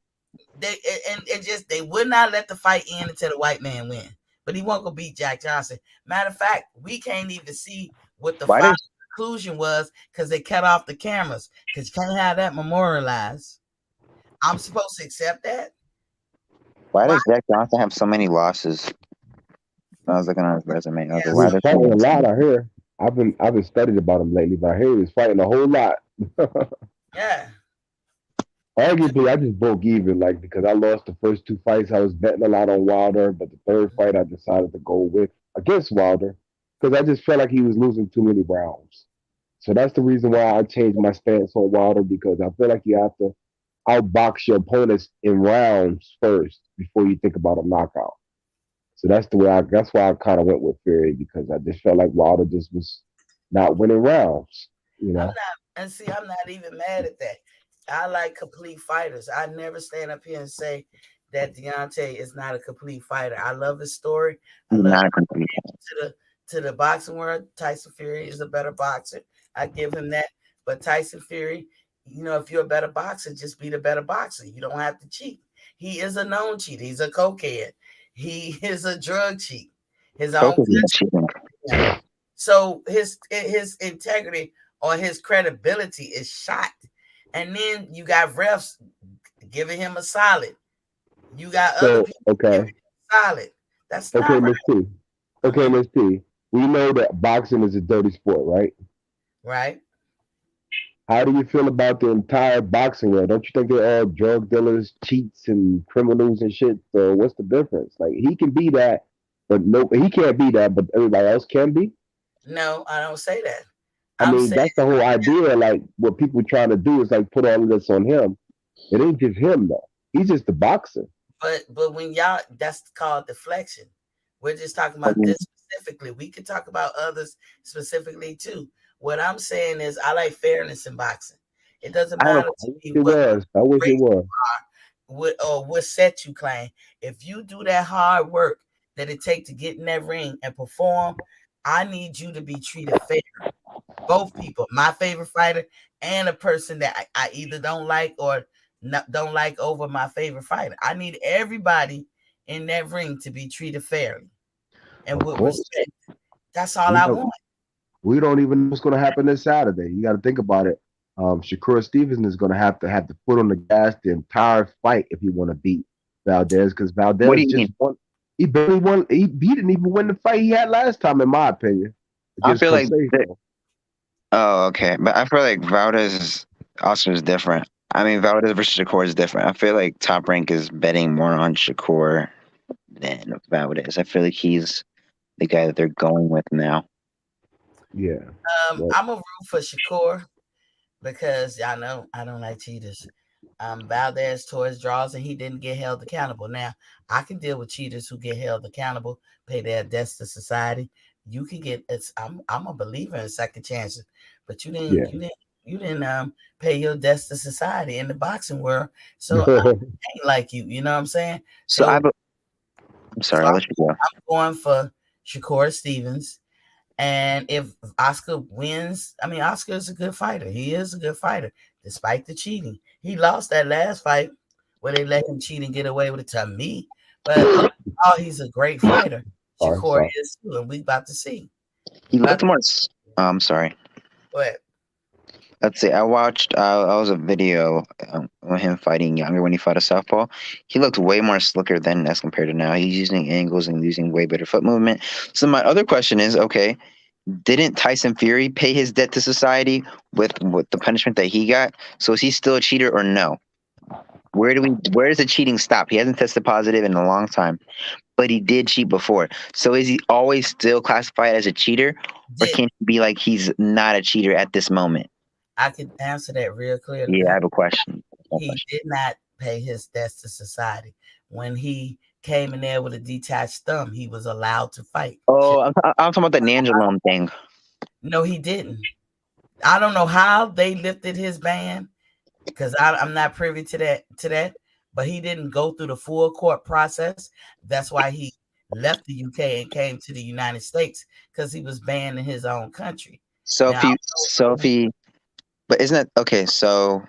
They would not let the fight end until the white man win. But he won't go beat Jack Johnson. Matter of fact, we can't even see what the final conclusion was because they cut off the cameras. Because you can't have that memorialized. I'm supposed to accept that. Why does Jack Johnson have so many losses? I was looking on his resume. He's fighting a lot. I hear. I've been studying about him lately, but I hear he's fighting a whole lot. Yeah. Arguably, I just broke even, like, because I lost the first 2 fights. I was betting a lot on Wilder, but the third fight I decided to go with against Wilder because I just felt like he was losing too many rounds. So that's the reason why I changed my stance on Wilder, because I feel like you have to outbox your opponents in rounds first before you think about a knockout. So that's why I kind of went with Fury, because I just felt like Wilder just was not winning rounds. You know. I'm not even mad at that. I like complete fighters. I never stand up here and say that Deontay is not a complete fighter. I love his story. I love to the boxing world. Tyson Fury is a better boxer. I give him that. But Tyson Fury, if you're a better boxer, just be the better boxer. You don't have to cheat. He is a known cheater. He's a cokehead. He is a drug cheat. His own Coke is not country. cheating. So his integrity or his credibility is shot. And then you got refs giving him a solid. You got other people okay. giving him a solid. That's not Okay, right. Miss T. Okay, Miss T. We know that boxing is a dirty sport, right? Right? How do you feel about the entire boxing world? Don't you think they're all drug dealers, cheats, and criminals and shit? So what's the difference? Like he can be that, but no, he can't be that, but everybody else can be. No, I don't say that. I I'm mean, saying, that's the whole idea. Like what people trying to do is like put all of this on him. It ain't just him though. He's just the boxer. but when y'all, that's called deflection. We're just talking about this specifically. We could talk about others specifically too. What I'm saying is, I like fairness in boxing. It doesn't I matter to me wish it was. what set you claim. If you do that hard work that it takes to get in that ring and perform, I need you to be treated fair. Both people, my favorite fighter and a person that I either don't like or don't like over my favorite fighter. I need everybody in that ring to be treated fairly and with respect. That's all I want. We don't even know what's going to happen this Saturday. You got to think about it. Shakur Stevenson is going to have the foot on the gas the entire fight if he want to beat Valdez, because Valdez just won. He barely won. He didn't even win the fight he had last time, in my opinion. I feel like. Oh, okay, but I feel like Valdez also is different. I mean, Valdez versus Shakur is different. I feel like Top Rank is betting more on Shakur than Valdez. I feel like he's the guy that they're going with now. Yeah. I'm a root for Shakur because y'all know I don't like cheaters. Valdez tore his draws and he didn't get held accountable. Now I can deal with cheaters who get held accountable, pay their debts to society. You can get I'm a believer in second chances, but you didn't pay your debts to society in the boxing world. So I ain't like you. You know what I'm saying? So I'm sorry, I'll let you go. I'm going for Shakur Stevens. And if Oscar wins, I mean, Oscar is a good fighter. He is a good fighter, despite the cheating. He lost that last fight where they let him cheat and get away with it to me. But he's a great fighter. Shakur is too, and we about to see. He looked more. I'm sorry. Go ahead. Let's see. I watched. I was a video of him fighting younger when he fought a southpaw. He looked way more slicker then as compared to now. He's using angles and using way better foot movement. So my other question is, okay, didn't Tyson Fury pay his debt to society with the punishment that he got? So is he still a cheater or no? Where does the cheating stop? He hasn't tested positive in a long time, but he did cheat before. So is he always still classified as a cheater, or can he be like he's not a cheater at this moment? I can answer that real clearly. Yeah, I have a question. He did not pay his debts to society. When he came in there with a detached thumb, he was allowed to fight. Oh, I'm talking about the Nandrolone thing. No, he didn't. I don't know how they lifted his ban because I'm not privy to that. But he didn't go through the full court process. That's why he left the UK and came to the United States, because he was banned in his own country. But isn't that okay? So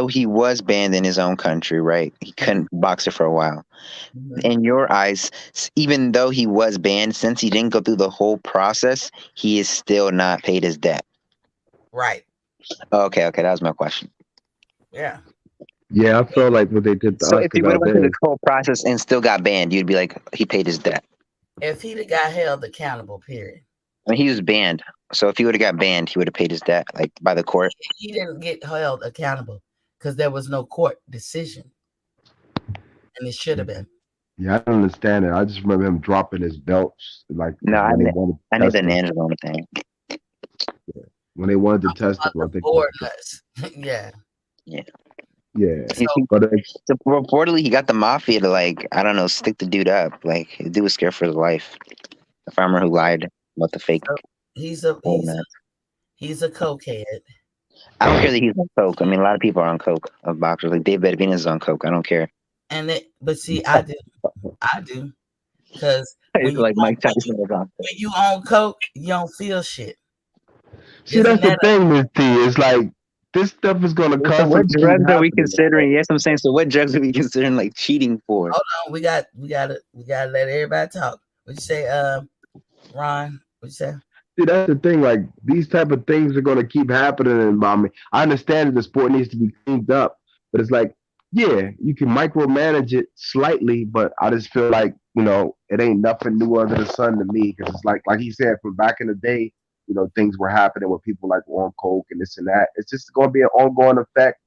he was banned in his own country, right? He couldn't box it for a while. Mm-hmm. In your eyes, even though he was banned, since he didn't go through the whole process, he is still not paid his debt. Right. Okay, that was my question. Yeah. Yeah, I feel like what they did. So if he would have went through the whole process and still got banned, you'd be like, he paid his debt. If he'd have got held accountable, period. I mean, he was banned. So if he would have got banned, he would have paid his debt, like by the court. He didn't get held accountable because there was no court decision, and it should have been. Yeah, I don't understand it. I just remember him dropping his belts, like no, I knew the Nandrolone thing. Yeah. When they wanted to test him, I think. Yeah. So reportedly, he got the mafia to stick the dude up. Like, the dude was scared for his life. The farmer who lied about the fake. He's a cokehead. I don't care that he's on coke. I mean, a lot of people are on coke of boxers. Like Dave Benavidez is on coke. I don't care. But see, I do, because Mike Tyson was on. When you on coke, you don't feel shit. See, that's the thing, Miss T. It's like this stuff is gonna So what constantly keep drugs are we happening. considering? Yes, I'm saying. So what drugs are we considering like cheating for? Hold on, we gotta let everybody talk. What you say, Ron? What you say? See, that's the thing. Like these type of things are gonna keep happening. And I mean, I understand that the sport needs to be cleaned up, but it's like, yeah, you can micromanage it slightly, but I just feel like it ain't nothing new under the sun to me because it's like he said from back in the day, things were happening with people like on coke and this and that. It's just gonna be an ongoing effect,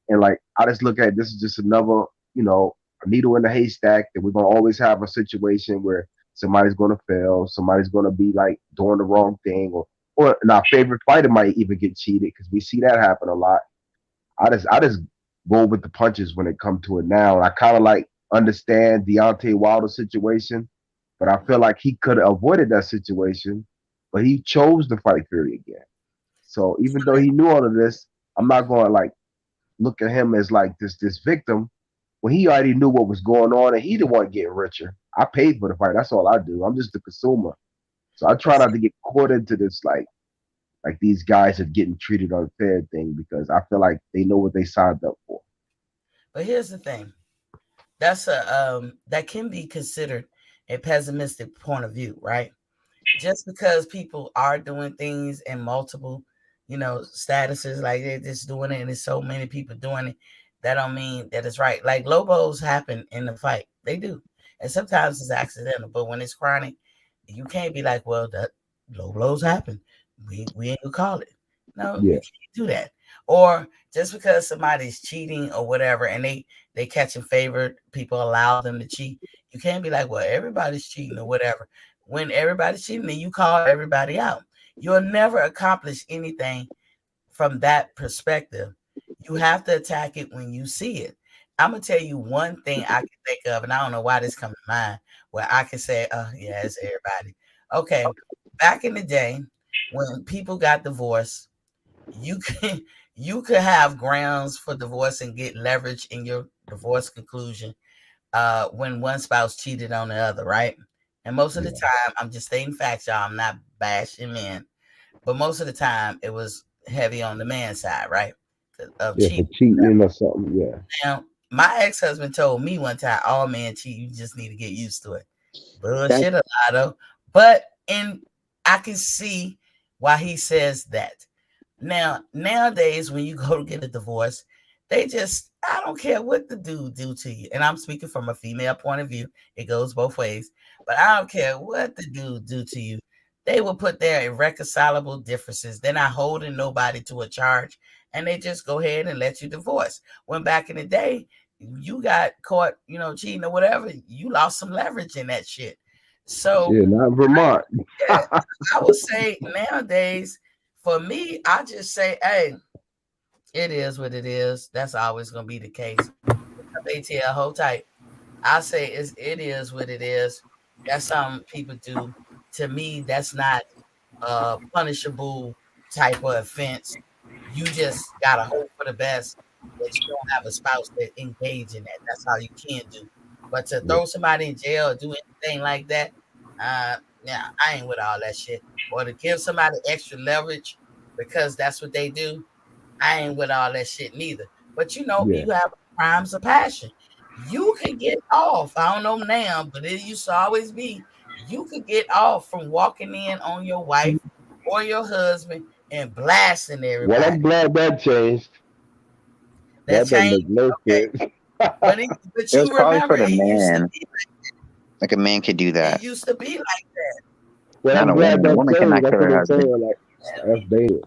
and like I just look at this as just another, a needle in the haystack that we're gonna always have a situation where somebody's gonna fail, somebody's gonna be like doing the wrong thing, or and our favorite fighter might even get cheated because we see that happen a lot. I just roll with the punches when it comes to it now. And I kind of like understand Deontay Wilder's situation, but I feel like he could have avoided that situation, but he chose to fight Fury again. So even though he knew all of this, I'm not going to like look at him as like this victim when he already knew what was going on and he didn't want to get richer. I paid for the fight. That's all I do. I'm just the consumer. So I try not to get caught into this like these guys are getting treated unfair thing because I feel like they know what they signed up for. But here's the thing. That's that can be considered a pessimistic point of view, right? Just because people are doing things in multiple, statuses, like they're just doing it, and there's so many people doing it, that don't mean that it's right. Like low blows happen in the fight, they do, and sometimes it's accidental. But when it's chronic, you can't be like, well, that low blows happen. We ain't gonna call it. No, you can't do that. Or just because somebody's cheating or whatever, and they catching favored, people allow them to cheat. You can't be like, well, everybody's cheating or whatever. When everybody's cheating, then you call everybody out. You'll never accomplish anything from that perspective. You have to attack it when you see it. I'm gonna tell you one thing I can think of, and I don't know why this comes to mind, where I can say, oh yeah, it's everybody. Okay, back in the day when people got divorced, you could have grounds for divorce and get leverage in your divorce conclusion when one spouse cheated on the other, right? And most of the time, I'm just stating facts, y'all. I'm not bashing men, but most of the time it was heavy on the man side, right? Of cheating. For cheating or something. Yeah. Now, my ex-husband told me one time, all men cheat, you just need to get used to it. Bullshit a lot of, but I can see why he says that. Now, nowadays, when you go to get a divorce, I don't care what the dude do to you. And I'm speaking from a female point of view. It goes both ways. But I don't care what the dude do to you. They will put their irreconcilable differences. They're not holding nobody to a charge. And they just go ahead and let you divorce. When back in the day, you got caught, cheating or whatever, you lost some leverage in that shit. So not in Vermont. I would say nowadays, for me, I just say, hey, it is what it is. That's always gonna be the case. ATL, hold tight. I say it is what it is. That's something people do. To me, that's not a punishable type of offense. You just gotta hope for the best that you don't have a spouse that engage in that. That's all you can do. But to throw somebody in jail or do anything like that, I ain't with all that shit. Or to give somebody extra leverage because that's what they do, I ain't with all that shit neither. But you have crimes of passion. You can get off. I don't know now, but it used to always be. You could get off from walking in on your wife or your husband and blasting everybody. Well, I'm glad that changed. That changed. No sense. But you remember, it used to be like a man could do that. It used to be like that. Well, not I'm a glad woman. A woman cannot kill her husband. Like, that's dangerous.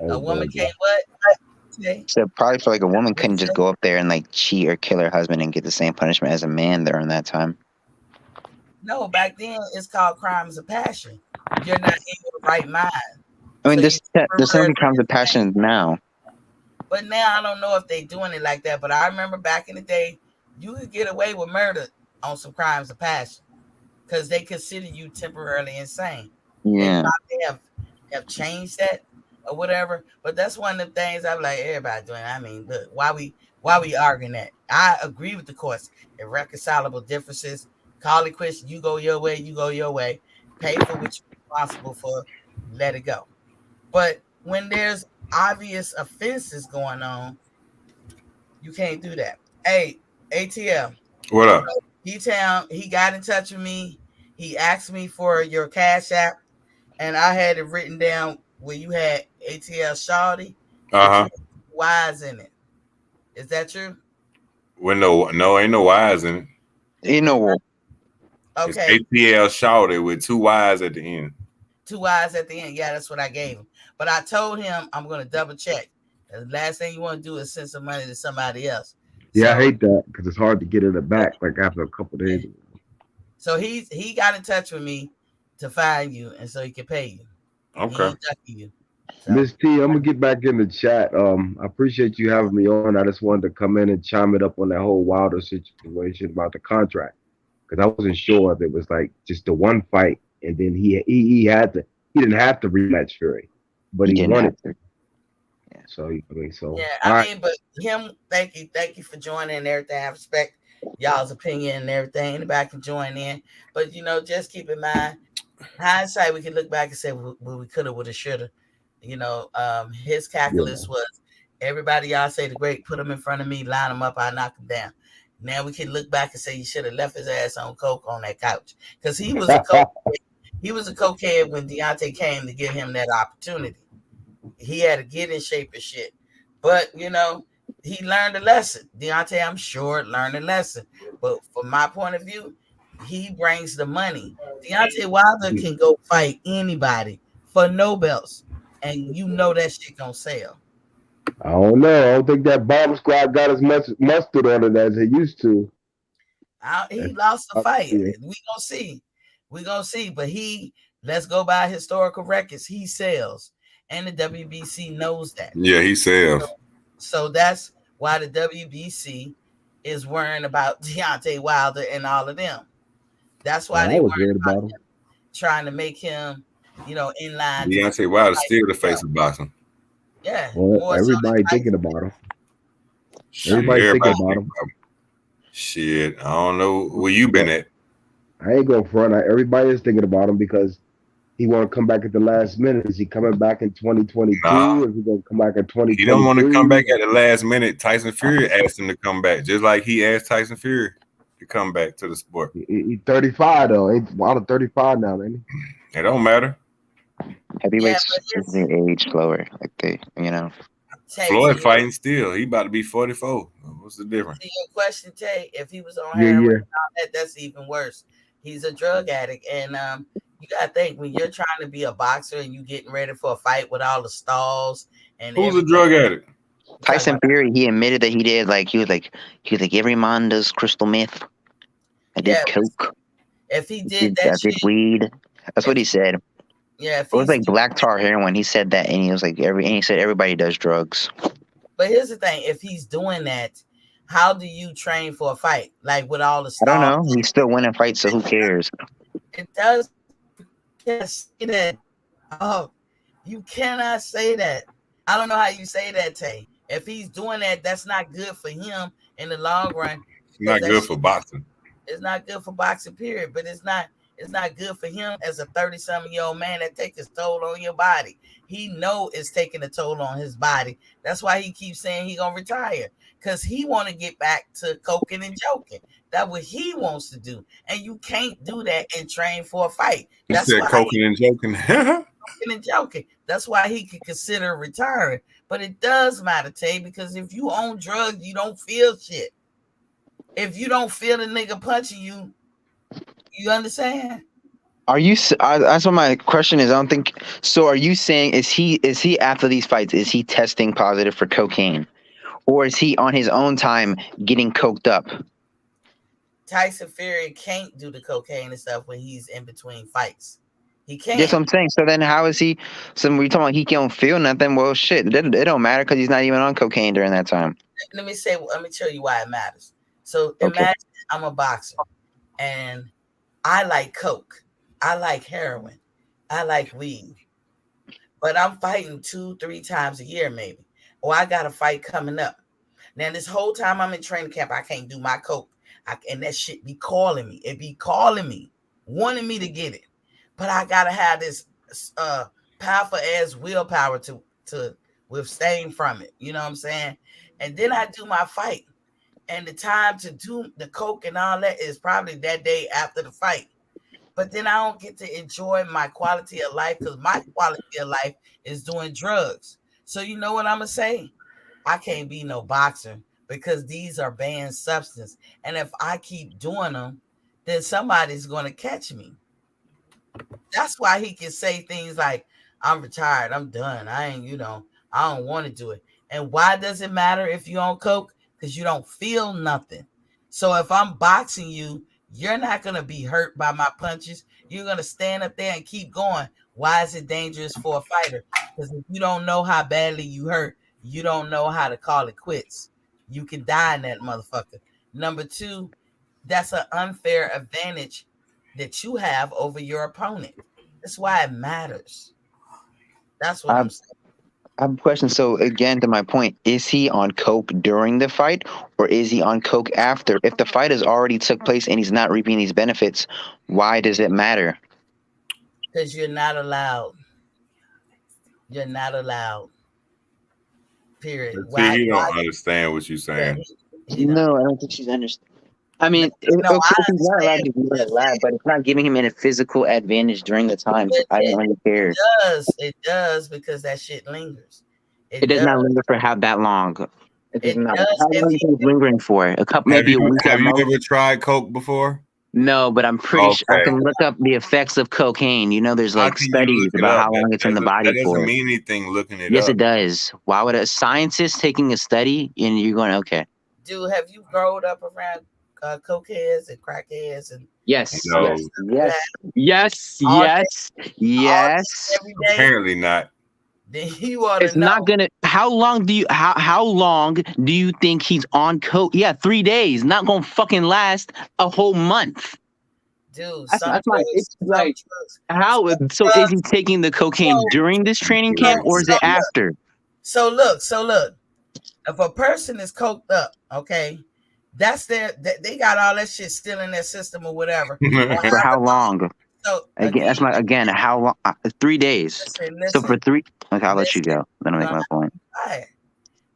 A woman can't what? So probably feel like a woman couldn't just go up there and like cheat or kill her husband and get the same punishment as a man during that time. No, back then it's called crimes of passion. You're not in your right mind. I mean, there's so many crimes of passion now. But now I don't know if they're doing it like that. But I remember back in the day, you could get away with murder on some crimes of passion because they consider you temporarily insane. Yeah. They have changed that or whatever. But that's one of the things I'm like, everybody doing. I mean, look, why we arguing that? I agree with the courts. Irreconcilable differences. Call it quits. You go your way. You go your way. Pay for what you're responsible for. Let it go. But when there's obvious offenses going on, you can't do that. Hey, ATL. What up? He got in touch with me. He asked me for your Cash App, and I had it written down where you had ATL Shawty. Uh huh. Y's in it. Is that true? Well, no, ain't no Y's in it. You know, Okay. It's ATL Shawty with 2 Y's at the end. 2 Y's at the end. Yeah, that's what I gave him. But I told him I'm going to double check. The last thing you want to do is send some money to somebody else. Yeah, So, I hate that because it's hard to get it back like after a couple of days. So he got in touch with me to find you, and so he can pay you. Okay. He ain't ducking you. So, Miss T, I'm gonna get back in the chat. I appreciate you having me on. I just wanted to come in and chime it up on that whole Wilder situation about the contract because I wasn't sure if it was like just the one fight and then he didn't have to rematch Fury, but he didn't wanted have to. So I mean, so yeah, all I right. mean, but him, thank you for joining and everything. I respect y'all's opinion and everything. Anybody can join in, but just keep in mind, hindsight, we can look back and say, well, we could have, would have, should have. His calculus was everybody y'all say the great, put him in front of me, line him up, I knock him down. Now we can look back and say he should have left his ass on coke on that couch because he was a coke. He was a cokehead when Deontay came to give him that opportunity. He had to get in shape and shit. But, he learned a lesson. Deontay, I'm sure, learned a lesson. But from my point of view, he brings the money. Deontay Wilder can go fight anybody for no belts. And that shit gonna sell. I don't know. I don't think that bomb squad got as much mustard on it as it used to. He lost the fight. Yeah. We gonna see. But let's go by historical records. He sells. And the WBC knows that. Yeah, he sells. So that's why the WBC is worrying about Deontay Wilder and all of them. That's why they was worried about him, trying to make him, in line. Deontay Wilder's still the face of boxing. Yeah. Well, everybody thinking about him. Everybody thinking about him. Shit, I don't know where you been at. I ain't going front. Everybody is thinking about him because he want to come back at the last minute. Is he coming back in 2022? Nah. Is he going to come back in 2023? He don't want to come back at the last minute. Tyson Fury asked him to come back, just like he asked Tyson Fury to come back to the sport. He's 35 though. He's Wilder 35 now, ain't he? It don't matter. heavyweights they age slower, like they, Floyd fighting still. He about to be 44. What's the difference? See your question, Tay. If he was on heroin, that's even worse. He's a drug addict, and you gotta think when you're trying to be a boxer and you getting ready for a fight with all the stalls and who's a drug addict? Tyson Fury, he admitted that he did he was like every man does crystal meth. I did coke. If he did that, I did weed. That's what he said. Yeah, it was like black tar heroin. He said that, and he was like he said everybody does drugs. But here's the thing: if he's doing that, how do you train for a fight? Like with all the I don't know. He's still winning fights, so who cares? It does. You can't say that. Oh, you cannot say that. I don't know how you say that, Tay. If he's doing that, that's not good for him in the long run. It's not good for boxing. It's not good for boxing, period. But it's not good for him as a 30-something-year-old man that takes his toll on your body. He know it's taking a toll on his body. That's why he keeps saying he gonna retire. Because he want to get back to coking and joking. That's what he wants to do. And you can't do that and train for a fight. That's said coking and joking. Coking and joking. That's why he could consider retiring. But it does matter, Tay, because if you own drugs, you don't feel shit. If you don't feel the nigga punching you, you understand? Are you? That's what my question is. I don't think so. Are you saying is he after these fights? Is he testing positive for cocaine, or is he on his own time getting coked up? Tyson Fury can't do the cocaine and stuff when he's in between fights. He can't. That's what I'm saying. So then, how is he? So when you're talking about he can't feel nothing. Well, shit, it don't matter because he's not even on cocaine during that time. Let me tell you why it matters. So imagine I'm a boxer and I like coke. I like heroin. I like weed. But I'm fighting 2-3 times a year maybe. Or I got a fight coming up. Now this whole time I'm in training camp, I can't do my coke. And that shit be calling me. It be calling me, wanting me to get it. But I got to have this powerful ass willpower to abstain from it. You know what I'm saying? And then I do my fight. And the time to do the coke and all that is probably that day after the fight. But then I don't get to enjoy my quality of life because my quality of life is doing drugs. So you know what I'm gonna say? I can't be no boxer because these are banned substances. And if I keep doing them, then somebody's gonna catch me. That's why he can say things like, I'm retired, I'm done. I ain't, I don't want to do it. And why does it matter if you on coke? Because you don't feel nothing. So if I'm boxing you, you're not going to be hurt by my punches. You're going to stand up there and keep going. Why is it dangerous for a fighter? Because if you don't know how badly you hurt, you don't know how to call it quits. You can die in that motherfucker. Number two, that's an unfair advantage that you have over your opponent. That's why it matters. That's what I'm saying. I have a question. So again, to my point, is he on coke during the fight or is he on coke after? If the fight has already took place and he's not reaping these benefits, why does it matter? Because you're not allowed. You're not allowed. Period. See, he don't understand what you're saying. No, I don't think she's understanding. I mean, he's not allowed to do it lab, but it's not giving him any physical advantage during the time. So I don't really care. It does because that shit lingers. It does not linger for that long. It does not. does How long is it lingering for? A couple, maybe a week. Have you ever tried coke before? No, but I'm pretty sure I can look up the effects of cocaine. There's like studies about how long it's in the body for. That doesn't mean anything looking it up. Yes, it does. Why would a scientist taking a study and you're going, okay. Dude, have you grown up around cokeheads and crackheads? And yes. No. Yes. Apparently not. Then you ought it's to know. Not gonna. How long do you think he's on coke? Yeah, 3 days. Not gonna fucking last a whole month. Dude, it's like how. So is he taking the cocaine during this training camp or is it after? So look. If a person is coked up, okay, that's they got all that shit still in their system or whatever. For how long? So again, how long? 3 days. Listen, so for 3. Okay, I'll let you go. Then I'll make my point. Right.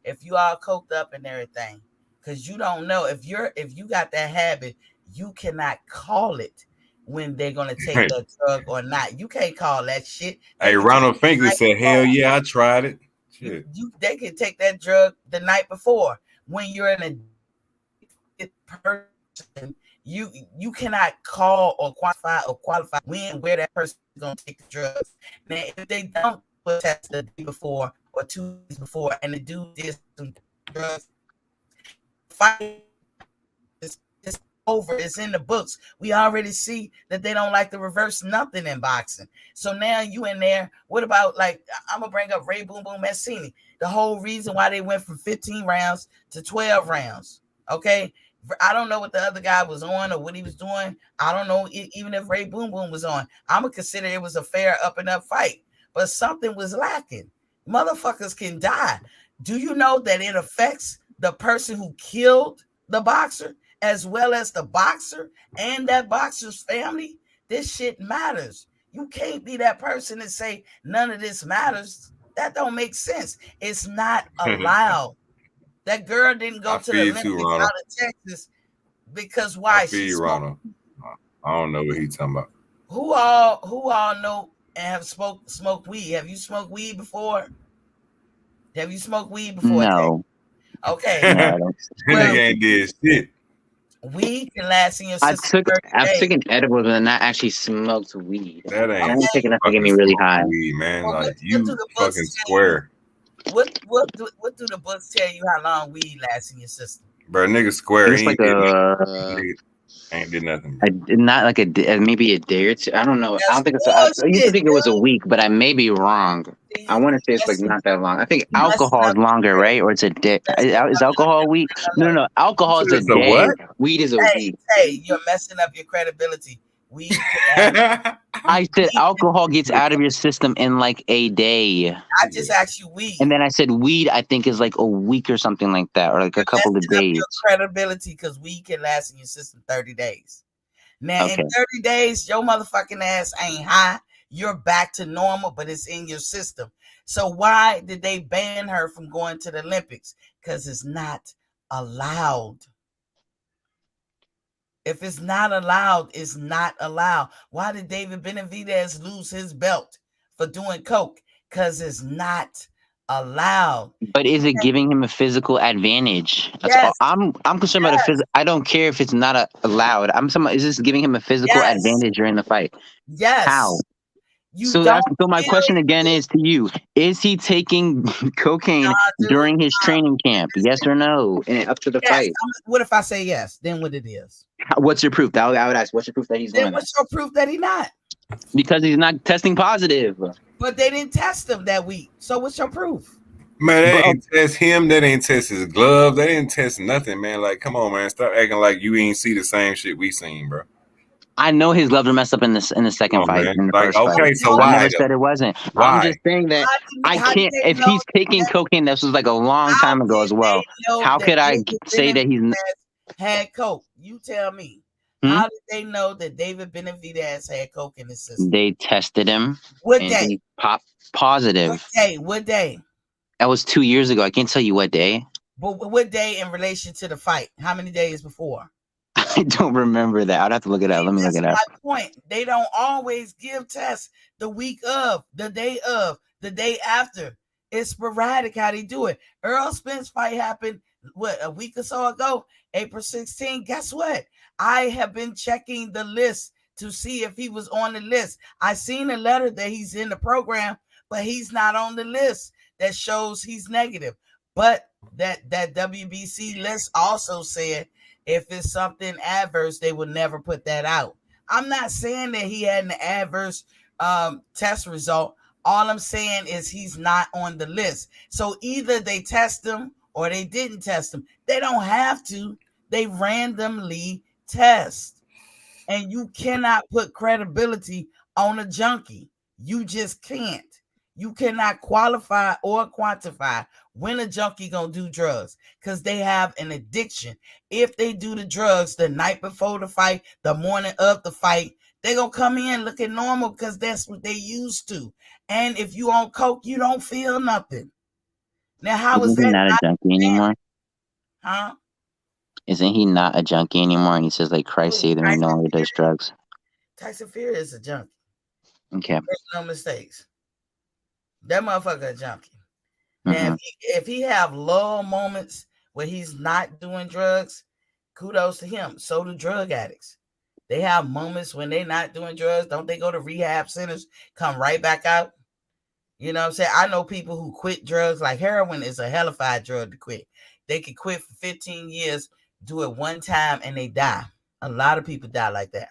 If you all coked up and everything, because you don't know if you got that habit, you cannot call it when they're gonna take the drug or not. You can't call that shit. Hey, Ronald Finkley said, "Hell yeah, I tried it." Shit. They can take that drug the night before. When you're in a person, you cannot call or qualify when where that person is gonna take the drugs. Now, if they don't test the day before or 2 days before, and the dude did some drugs, fight is over. It's in the books. We already see that they don't like to reverse nothing in boxing. So now you in there. What about, like, I'm gonna bring up Ray Boom Boom Mancini. The whole reason why they went from 15 rounds to 12 rounds. Okay. I don't know what the other guy was on or what he was doing. I don't know even if Ray Boom Boom was on. I'm gonna consider it was a fair up and up fight, but something was lacking. Motherfuckers can die. Do you know that it affects the person who killed the boxer as well as the boxer and that boxer's family? This shit matters. You can't be that person and say none of this matters. That don't make sense. It's not allowed. That girl didn't go to the Olympics out of Texas because why? Ronald. I don't know what he's talking about. Who all know and have smoked weed? Have you smoked weed before? No. Okay. No, nigga ain't did shit. Weed can last in your system. I've taken edibles and not actually smoked weed. That ain't. I only taken enough to get me really high. Weed, man. Well, like you fucking square. What do the books tell you how long weed lasts in your system? Bro, nigga square. It's like ain't did nothing. Not like maybe a day or two. I don't know. I don't think it's. I used to think it was a week, but I may be wrong. I want to say it's like not that long. I think alcohol is longer, right? Or it's a day. Is alcohol a week? No. Alcohol is a day. What? Weed is a week. Hey, you're messing up your credibility. Weed. I said alcohol gets out of your system in like a day. I just asked you weed. And then I said weed, I think, is like a week or something like that, or like a couple of days. Your credibility, because weed can last in your system 30 days. Now, in 30 days, your motherfucking ass ain't high. You're back to normal, but it's in your system. So why did they ban her from going to the Olympics? Because it's not allowed. If it's not allowed, it's not allowed. Why did David Benavidez lose his belt for doing coke? Because it's not allowed. But is it giving him a physical advantage? That's Yes. all. I'm concerned about a physical. I don't care if it's not allowed. I'm talking about, is this giving him a physical Yes. advantage during the fight? Yes. How? You So don't my feel question again is to you: is he taking cocaine Nah, dude, during his training camp? Yes or no? And up to the yes. fight. What if I say yes? Then what it is? What's your proof? I would ask. What's your proof that he's Then doing that? what's your proof that he not? Because he's not testing positive. But they didn't test him that week. So what's your proof? Man, they Bro. ain't test him. They didn't test his gloves. They didn't test nothing, man. Like, come on, man. Stop acting like you ain't see the same shit we seen, bro. I know his gloves were messed up in the second Oh, fight. man. In the Like, first okay, fight. so I why, never though? said it wasn't. Why? I'm just saying that I How did can't. they If know he's taking that- cocaine, this was like a long time ago as well. How could I say that he's? had coke? You tell me. Hmm? How did they know that David Benavidez had coke in his system? They tested him What and day? he popped positive. What day? What day? That was 2 years ago. I can't tell you what day. But what day in relation to the fight? How many days before? I don't remember that. I'd have to look it up. Let me look That's it up. my point. They don't always give tests the week of, the day of, the day after. It's sporadic how they do it. Earl Spence fight happened, what, a week or so ago, April 16. Guess what? I have been checking the list to see if he was on the list. I seen a letter that he's in the program, but he's not on the list that shows he's negative. But that WBC list also said if it's something adverse, they would never put that out. I'm not saying that he had an adverse test result. All I'm saying is he's not on the list. So either they test him or they didn't test him. They don't have to. They randomly test. And you cannot put credibility on a junkie. You just can't. You cannot qualify or quantify when a junkie gonna do drugs because they have an addiction. If they do the drugs the night before the fight, the morning of the fight, they gonna come in looking normal because that's what they used to. And if you on coke, you don't feel nothing. Now, how is Isn't he that not a junkie anymore? Huh? Isn't he not a junkie anymore? And he says, like, Christ saved him, he no longer does drugs. Tyson Fury is a junkie. Okay. Make no mistakes. That motherfucker a junkie. Now, if he have low moments where he's not doing drugs, kudos to him. So do drug addicts. They have moments when they're not doing drugs. Don't they go to rehab centers, come right back out? You know what I'm saying? I know people who quit drugs. Like heroin is a hellified drug to quit. They can quit for 15 years, do it one time, and they die. A lot of people die like that.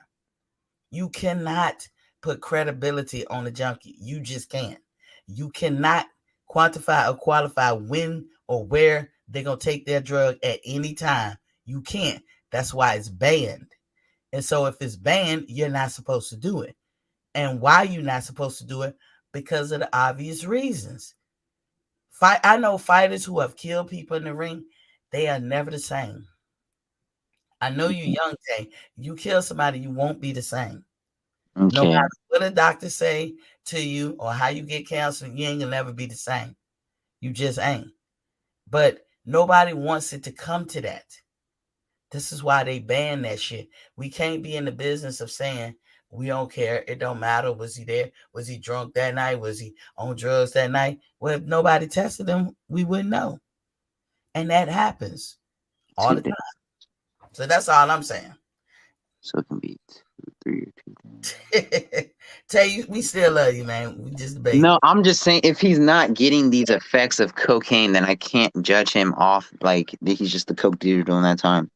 You cannot put credibility on a junkie. You just can't. You cannot quantify or qualify when or where they're going to take their drug at any time. You can't. That's why it's banned. And so if it's banned, you're not supposed to do it. And why you're not supposed to do it? Because of the obvious reasons. I know fighters who have killed people in the ring. They are never the same. I know you're young, Jay. You kill somebody, you won't be the same. Okay. No matter what a doctor say to you or how you get cancer, you ain't gonna never be the same. You just ain't. But nobody wants it to come to that. This is why they ban that shit. We can't be in the business of saying we don't care. It don't matter. Was he there? Was he drunk that night? Was he on drugs that night? Well, if nobody tested him, we wouldn't know. And that happens all the time. So that's all I'm saying. So it can be 2, 3, or 2. Tell you, we still love you, man. We just debate. No, I'm just saying if he's not getting these effects of cocaine, then I can't judge him off like he's just the coke dealer during that time.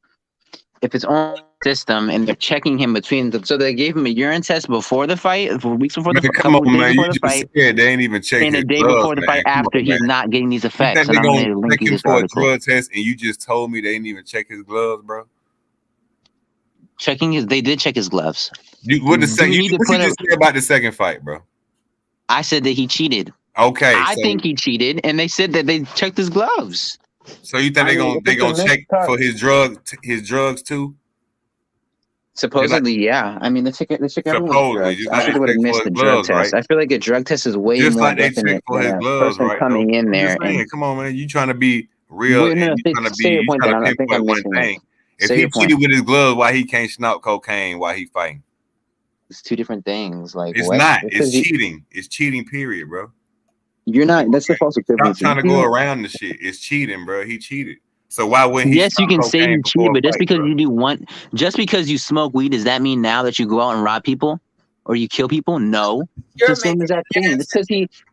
If it's on the system and they're checking him between so they gave him a urine test before the fight, for weeks before the fight, Come on, man. before You the just fight, said they ain't even check and his the day gloves, before the man. fight Come after on, he's man. not getting these You effects. think And they I'm gonna going to link check you him this for a article. drug test and you just told me they didn't even check his gloves, bro? They did check his gloves. What Do we you need to what put you just said about the second fight, bro? I said that he cheated. Okay, I so think he cheated, and they said that they checked his gloves. you think they gonna check for his drugs too? Supposedly, yeah. I mean, they check everyone's Supposedly, drugs. just I like think they they would have check for missed his the drug gloves, test. right? I feel like a drug test is way Just more like they check definite for than his a gloves, person right? coming in I'm there just saying, and come on, man. You trying to be real wait, and no, you say, trying to say your point. Then I think I'm pinpoint one missing thing. it. If Say he your point. cheated with his gloves, why he can't snort cocaine while he fighting? It's two different things. Like It's what? not. It's Because cheating. It's cheating. Period, bro. you're not. That's the false Stop equivalency. trying to You go know, around the shit. It's cheating, bro. He cheated. So why wouldn't he yes, you snort can say cocaine you before cheated, a but just fight, because bro? you do one, just because you smoke weed, does that mean now that you go out and rob people or you kill people? No. It's You're the same making exact a thing. narrative.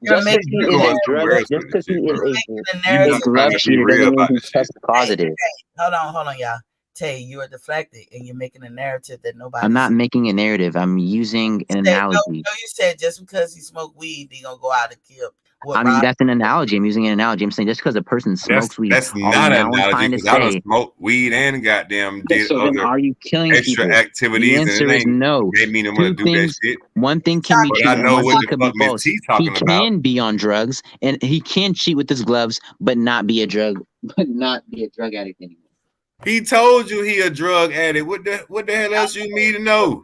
You're Just making because he You a is going a narrative. drug, somewhere else just with this because he shit, is bro. You're making a You're a not narrative. trying glove to be cheater real doesn't mean about he this shit. tests positive. Hold on, y'all. Tay, you are deflected, and you're making a narrative that I'm nobody's. not making a narrative. I'm using an No, analogy. you said just because he smoked weed, he gonna go out and kill. What, I mean, Rob? that's an analogy. I'm using an analogy. I'm saying just because a person smokes weed, That's all not an now I'm analogy trying to because I don't say, smoke weed and goddamn yeah, did so then other are you killing extra people? The activities, and answer it is ain't no. gave me no Two to do that things. shit. One thing can be But true I and know one what thing the could be fuck Miss false. T He talking about. can be on drugs and he can cheat with his gloves, but not be a drug addict anymore. He told you he a drug addict. What the hell else you need to know?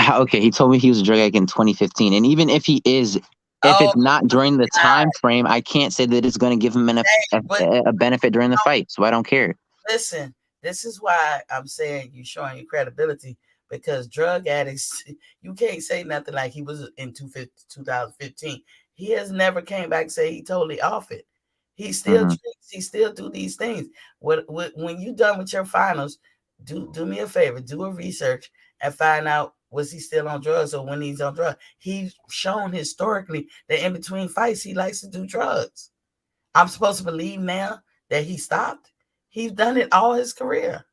Okay, he told me he was a drug addict in 2015, and even if he is, if it's not during the time frame, I can't say that it's going to give him a benefit during the fight. So I don't care. Listen, this is why I'm saying you're showing your credibility, because drug addicts, you can't say nothing like he was in 2015. He has never came back and say he totally off it. He still drinks, he still do these things. When you done with your finals, do me a favor, do a research and find out, was he still on drugs or when he's on drugs. He's shown historically that in between fights he likes to do drugs. I'm supposed to believe now that he stopped? He's done it all his career.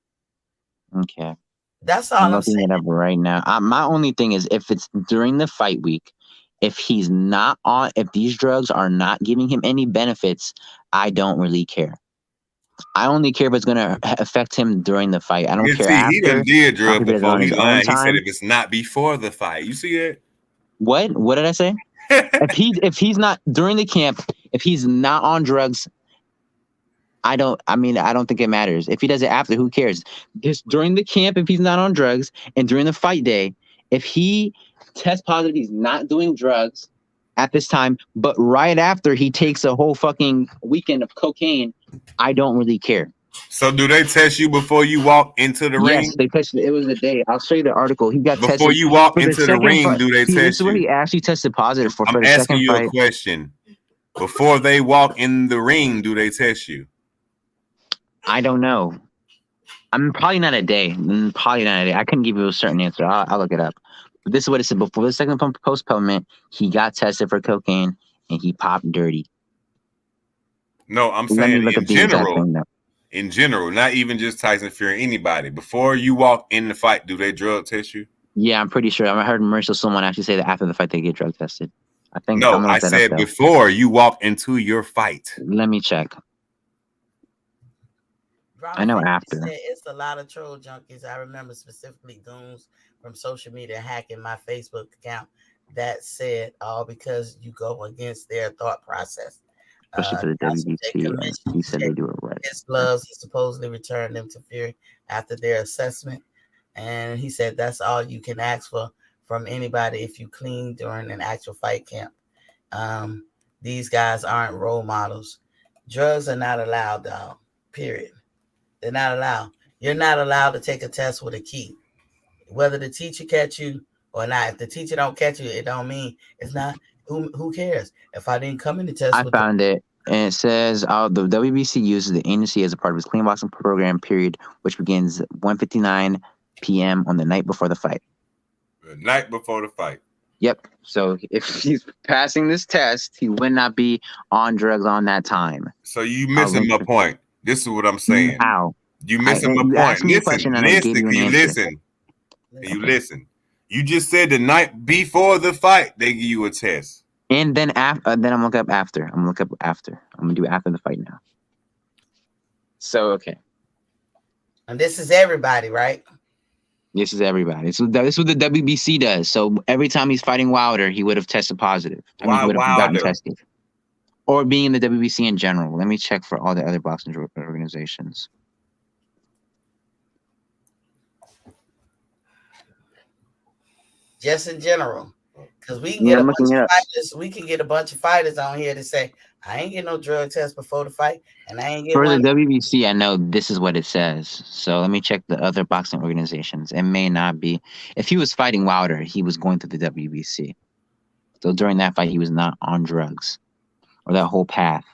Okay. That's all I'm looking saying. it up right now. My only thing is if it's during the fight week, if he's not on, if these drugs are not giving him any benefits, I don't really care. I only care if it's going to affect him during the fight. I don't care See, after. he done did drugs after he does it before. on He his own lied. He said time. if it's not before the fight. You see it? What did I say? if he's not during the camp, if he's not on drugs, I don't think it matters. If he does it after, who cares? Just during the camp, if he's not on drugs, and during the fight day, if he tests positive, he's not doing drugs at this time, but right after he takes a whole fucking weekend of cocaine, I don't really care. So do they test you before you walk into the ring? Yes, they tested. It was the day. I'll show you the article. He got tested before you walk for into the ring. fight. Do they This test is what you? he actually tested positive for I'm the asking second you fight. a question. Before they walk in the ring, do they test you? I don't know. I'm probably not a day. I couldn't give you a certain answer. I'll look it up. But this is what it said. Before the second postponement, he got tested for cocaine and he popped dirty. No, I'm Let me saying look in up the exact general. thing now. In general, not even just Tyson Fury, anybody. Before you walk in the fight, do they drug test you? Yeah, I'm pretty sure. I heard Marissa someone actually say that after the fight they get drug tested. I think. No, I said before you walk into your fight. Let me check. I know after. It's a lot of troll junkies. I remember specifically goons from social media hacking my Facebook account that said all because you go against their thought process. Especially for the WBC, he said they do it right. His gloves, he supposedly returned them to Fury after their assessment. And he said that's all you can ask for from anybody if you clean during an actual fight camp. These guys aren't role models. Drugs are not allowed, dog. Period. They're not allowed. You're not allowed to take a test with a key. Whether the teacher catch you or not. If the teacher don't catch you, it don't mean it's not. Who cares? If I didn't come in the test, I found it. And it says the WBC uses the agency as a part of its clean boxing program period, which begins 1:59 p.m. on the night before the fight. The night before the fight. Yep. So if he's passing this test, he would not be on drugs on that time. So you missing my point. This is what I'm saying. How? You missing my point. Asked me a question and I gave you an answer. Listen. You just said the night before the fight they give you a test. And then after, then I'm gonna look up after. I'm gonna do after the fight now. So okay. And this is everybody, right? This is everybody. This is what the WBC does. So every time he's fighting Wilder, he would have tested positive. He would have gotten tested. Or being in the WBC in general. Let me check for all the other boxing organizations. just in general. Because we can Yeah, get a I'm bunch looking it of up. fighters. We can get a bunch of fighters on here to say, I ain't get no drug test before the fight, and I ain't get For the one. WBC, I know this is what it says. So let me check the other boxing organizations. It may not be. If he was fighting Wilder, he was going through the WBC. So during that fight, he was not on drugs or that whole path.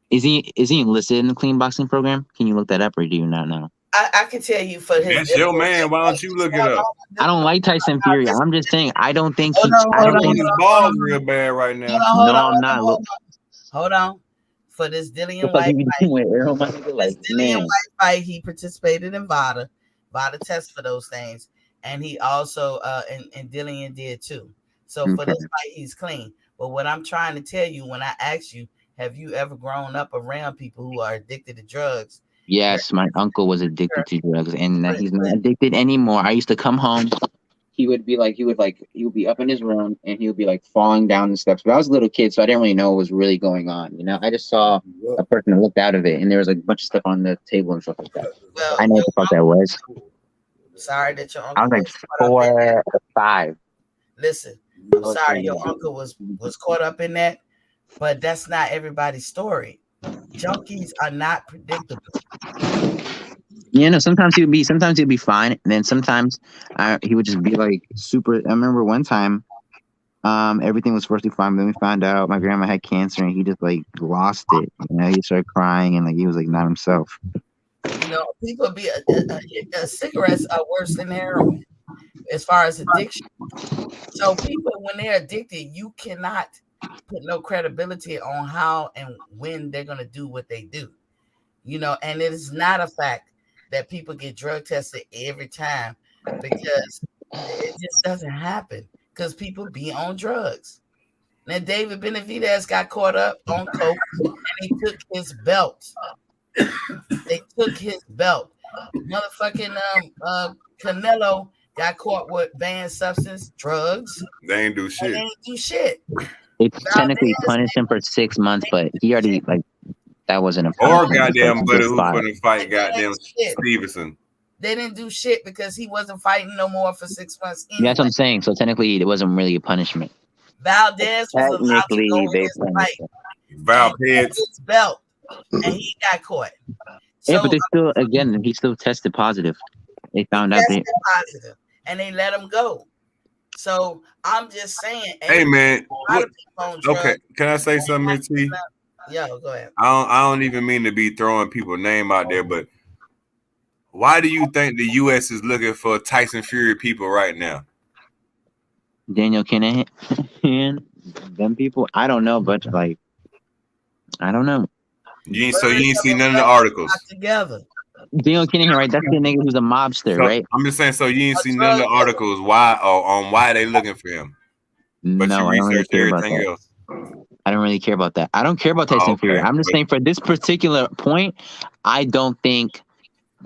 Is he enlisted in the clean boxing program? Can you look that up, or do you not know? I can tell you for his. That's your man. Why don't you look it up? I don't like Tyson Fury. I'm just saying I don't think he. Hold on, I You don't on think. his balls real bad right now. No, I'm not. Look, Hold on. For this Dillian what the fuck White you fight, doing, Errol? My nigga, like, this Dillian man. White fight, he participated in VADA. VADA tests for those things, and he also and Dillian did too. So for Okay. this fight, he's clean. But what I'm trying to tell you, when I ask you, have you ever grown up around people who are addicted to drugs? Yes, my uncle was addicted to drugs, and he's not addicted anymore. I used to come home. He would be up in his room, and he would be like falling down the steps. But I was a little kid, so I didn't really know what was really going on. You know, I just saw a person that looked out of it, and there was like a bunch of stuff on the table and stuff like that. Well, I know what the fuck that was. sorry that your uncle I was like caught up in 4 that. or 5. Listen, I'm sorry your uncle was caught up in that, but that's not everybody's story. Junkies are not predictable. You know, sometimes he'd be fine, and then sometimes he would just be like super. I remember one time, everything was firstly fine, but then we found out my grandma had cancer, and he just like lost it. You know, he started crying, and like he was like not himself. You know, people cigarettes are worse than heroin as far as addiction. So people, when they're addicted, you cannot put no credibility on how and when they're gonna do what they do. You know, and it is not a fact that people get drug tested every time, because it just doesn't happen because people be on drugs. Now David Benavidez got caught up on coke, and they took his belt. Motherfucking Canelo got caught with banned substance, drugs. They ain't do They shit. ain't do shit. It technically punished him for 6 months, but he already like that wasn't a Or punishment. goddamn Buddy who Fire. finna fight goddamn Stevenson. They didn't do shit because he wasn't fighting no more for 6 months. Yeah, that's what I'm saying. So technically, it wasn't really a punishment. Valdez was allowed to Technically, go in they his punished fight. him. Val and Peds. his belt, and he got caught. Yeah, So but they still, again, he still tested positive. They found out tested positive, and they let him go. So I'm just saying. Hey man, a lot of people on drugs. okay, can I say something, T? Yeah, go ahead. I don't even mean to be throwing people's name out there, but why do you think the U.S. is looking for Tyson Fury people right now? Daniel Kinahan, them people, I don't know, but like, I don't know. You ain't see none of the articles Together. Daniel Kinahan, right? That's the nigga who's a mobster, so, right? I'm just saying, so you ain't see none of the articles on why they looking for him. But No, I you don't really researched care about everything that. else. I don't really care about that. I don't care about Tyson Fury. I'm just saying for this particular point, I don't think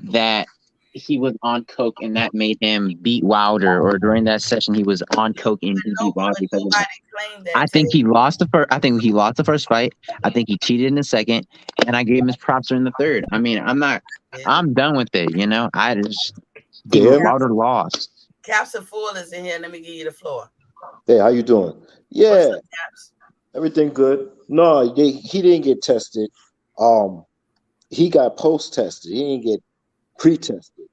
that he was on coke and that made him beat Wilder, or during that session he was on coke and he beat Wilder because of that. I think he lost the first. I think he lost the first fight. I think he cheated in the second, and I gave him his props in the third. I mean, I'm done with it. You know, I just Wilder lost. Caps and Fool is in here. Let me give you the floor. Hey, how you doing? Yeah, everything good. No, he didn't get tested. He got post-tested. He didn't get pre-tested.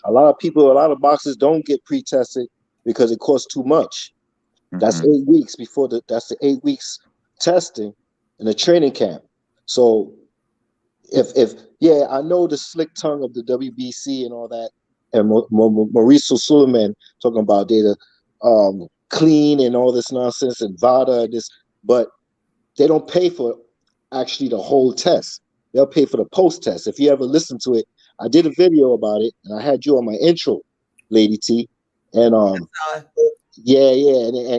A lot of boxers don't get pre-tested because it costs too much. That's 8 weeks before that's the 8 weeks testing in a training camp. So if I know the slick tongue of the WBC and all that, and Mauricio Suleiman talking about data clean and all this nonsense and VADA and this, but they don't pay for actually the whole test. They'll pay for the post test. If you ever listen to it, I did a video about it and I had you on my intro, Lady T, and and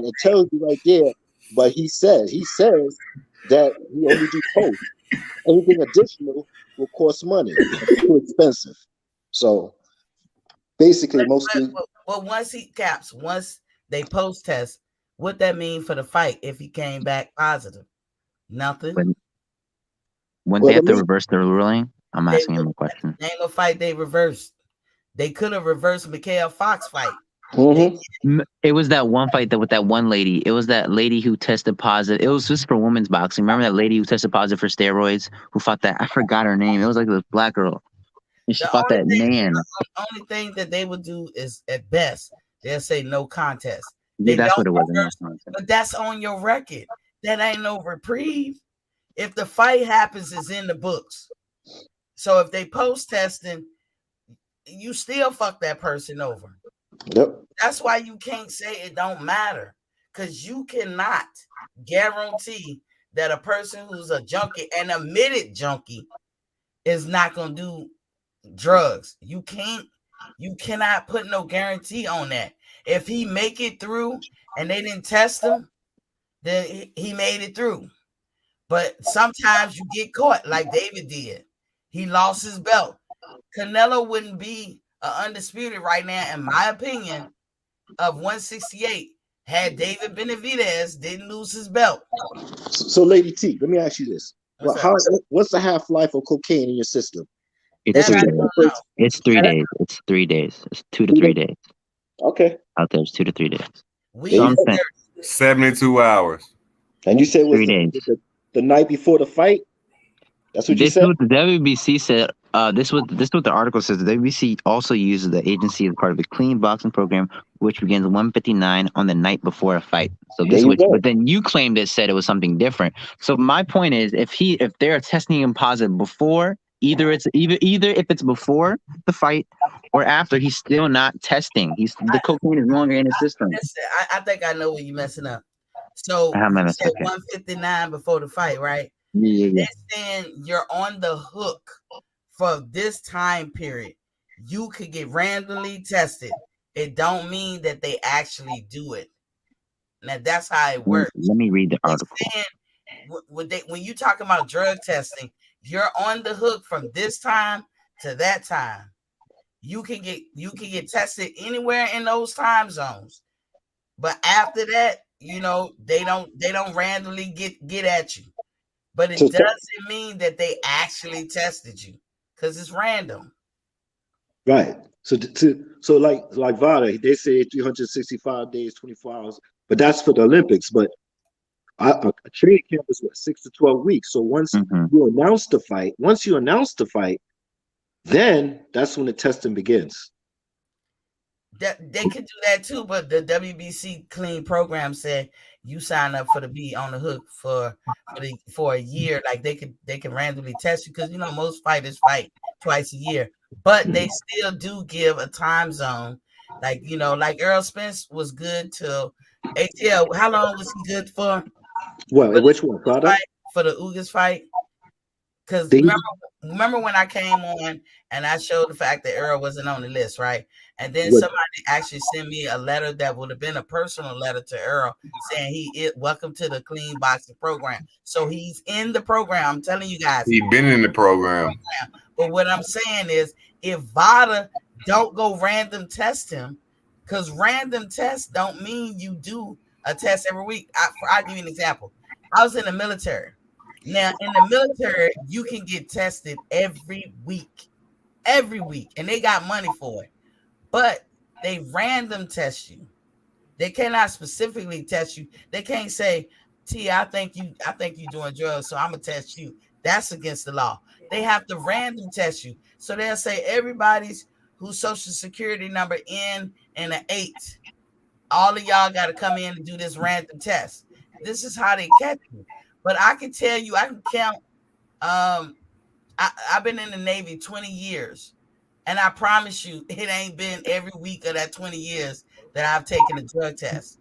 it tells you right there. But he says that he only do post. Anything additional will cost money. It's too expensive. So basically, But once they post test, what that mean for the fight if he came back positive? Nothing. When they have to reverse the ruling, I'm asking him a question. Name a fight they reversed. They could have reversed Mikhail Fox fight. It was that one fight with that one lady. It was that lady who tested positive. It was just for women's boxing. Remember that lady who tested positive for steroids? Who fought that? I forgot her name. It was like this black girl. And she fought that man. The only thing that they would do is, at best, they'll say no contest. Yeah, that's what it was. But that's on your record. That ain't no reprieve. If the fight happens, it's in the books. So if they post testing, you still fuck that person over. Yep. That's why you can't say it don't matter, because you cannot guarantee that a person who's a junkie, an admitted junkie, is not gonna do drugs. You cannot put no guarantee on that. If he make it through and they didn't test him, then he made it through. But sometimes you get caught, like David did. He lost his belt. Canelo wouldn't be undisputed right now, in my opinion, of 168 had David Benavidez didn't lose his belt. So Lady T, let me ask you this. What's the half-life of cocaine in your system? It's 3 days. It's 3 days. It's 3 days. It's 2 to 3 days. Okay. Out there, it's 2 to 3 days. So 72 hours. And you said it was 3 days. The night before the fight? That's what you said? This is what the WBC said. This is what the article says. The WBC also uses the agency as part of the clean boxing program, which begins 1:59 on the night before a fight. So this, but then you claimed it said it was something different. So my point is, if they're testing him positive before, either if it's before the fight or after, he's still not testing. The cocaine is no longer in his system. I think I know where you're messing up. So you said 1:59 before the fight, right? Yeah. They're saying you're on the hook for this time period. You could get randomly tested. It don't mean that they actually do it. Now that's how it works. Let me read the article. When you talking about drug testing, you're on the hook from this time to that time. You can get tested anywhere in those time zones, but after that, they don't randomly get at you. But it doesn't mean that they actually tested you, because it's random. Right. So like VADA, they say 365 days, 24 hours, but that's for the Olympics. But a training camp is 6 to 12 weeks. So once you announce the fight, then that's when the testing begins. That they could do that too, but the WBC clean program said you sign up to be on the hook for a year. Like they can randomly test you, because most fighters fight twice a year, but they still do give a time zone. Like Errol Spence was good till ATL. How long was he good for? Well, which one? For the Ugas fight? Because remember when I came on and I showed the fact that Errol wasn't on the list, right? And then somebody actually sent me a letter that would have been a personal letter to Errol saying welcome to the clean boxing program. So he's in the program. I'm telling you guys. He's been in the program. But what I'm saying is, if VADA don't go random test him, because random tests don't mean you do a test every week. I'll give you an example. I was in the military. Now, in the military, you can get tested every week, and they got money for it. But they random test you. They cannot specifically test you. They can't say, T, I think you doing drugs, so I'm gonna test you. That's against the law. They have to random test you. So they'll say everybody's whose social security number end in an 8. All of y'all got to come in and do this random test. This is how they catch you. But I can tell you, I can count. I've been in the Navy 20 years, and I promise you, it ain't been every week of that 20 years that I've taken a drug test.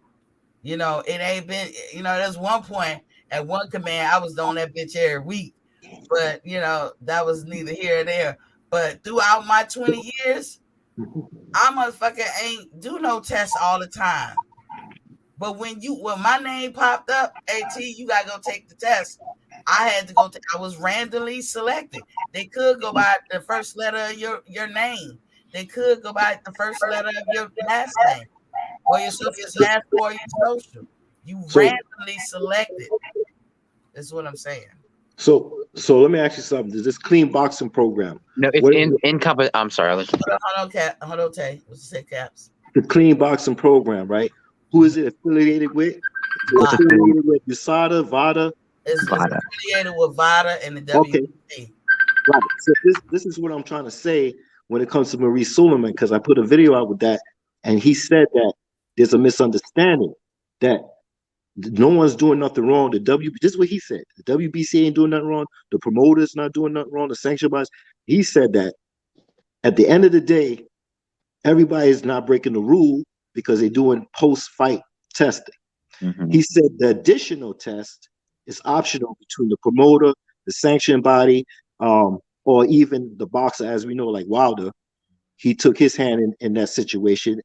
It ain't been. There's one point at one command I was doing that bitch every week, but that was neither here or there. But throughout my 20 years, I motherfucker ain't do no tests all the time. But when my name popped up, AT, you gotta go take the test. I had to go. I was randomly selected. They could go by the first letter of your name. They could go by the first letter of your last name, or your last four of your social. You randomly selected. That's what I'm saying. So let me ask you something. Is this clean boxing program? No, it's in I'm sorry. Hold on, Tay. What's the say, Caps? The clean boxing program, right? Who is it affiliated with? It's affiliated with USADA, VADA. It's Vada. affiliated with VADA and the Okay, WBC. right. So this is what I'm trying to say when it comes to Maurice Suleiman, because I put a video out with that, and he said that there's a misunderstanding that no one's doing nothing wrong. This is what he said. The WBC ain't doing nothing wrong. The promoters not doing nothing wrong. The sanction bodies. He said that at the end of the day, everybody is not breaking the rule because they're doing post-fight testing. Mhm. He said the additional test is optional between the promoter, the sanction body, or even the boxer, as we know, like Wilder. He took his hand in that situation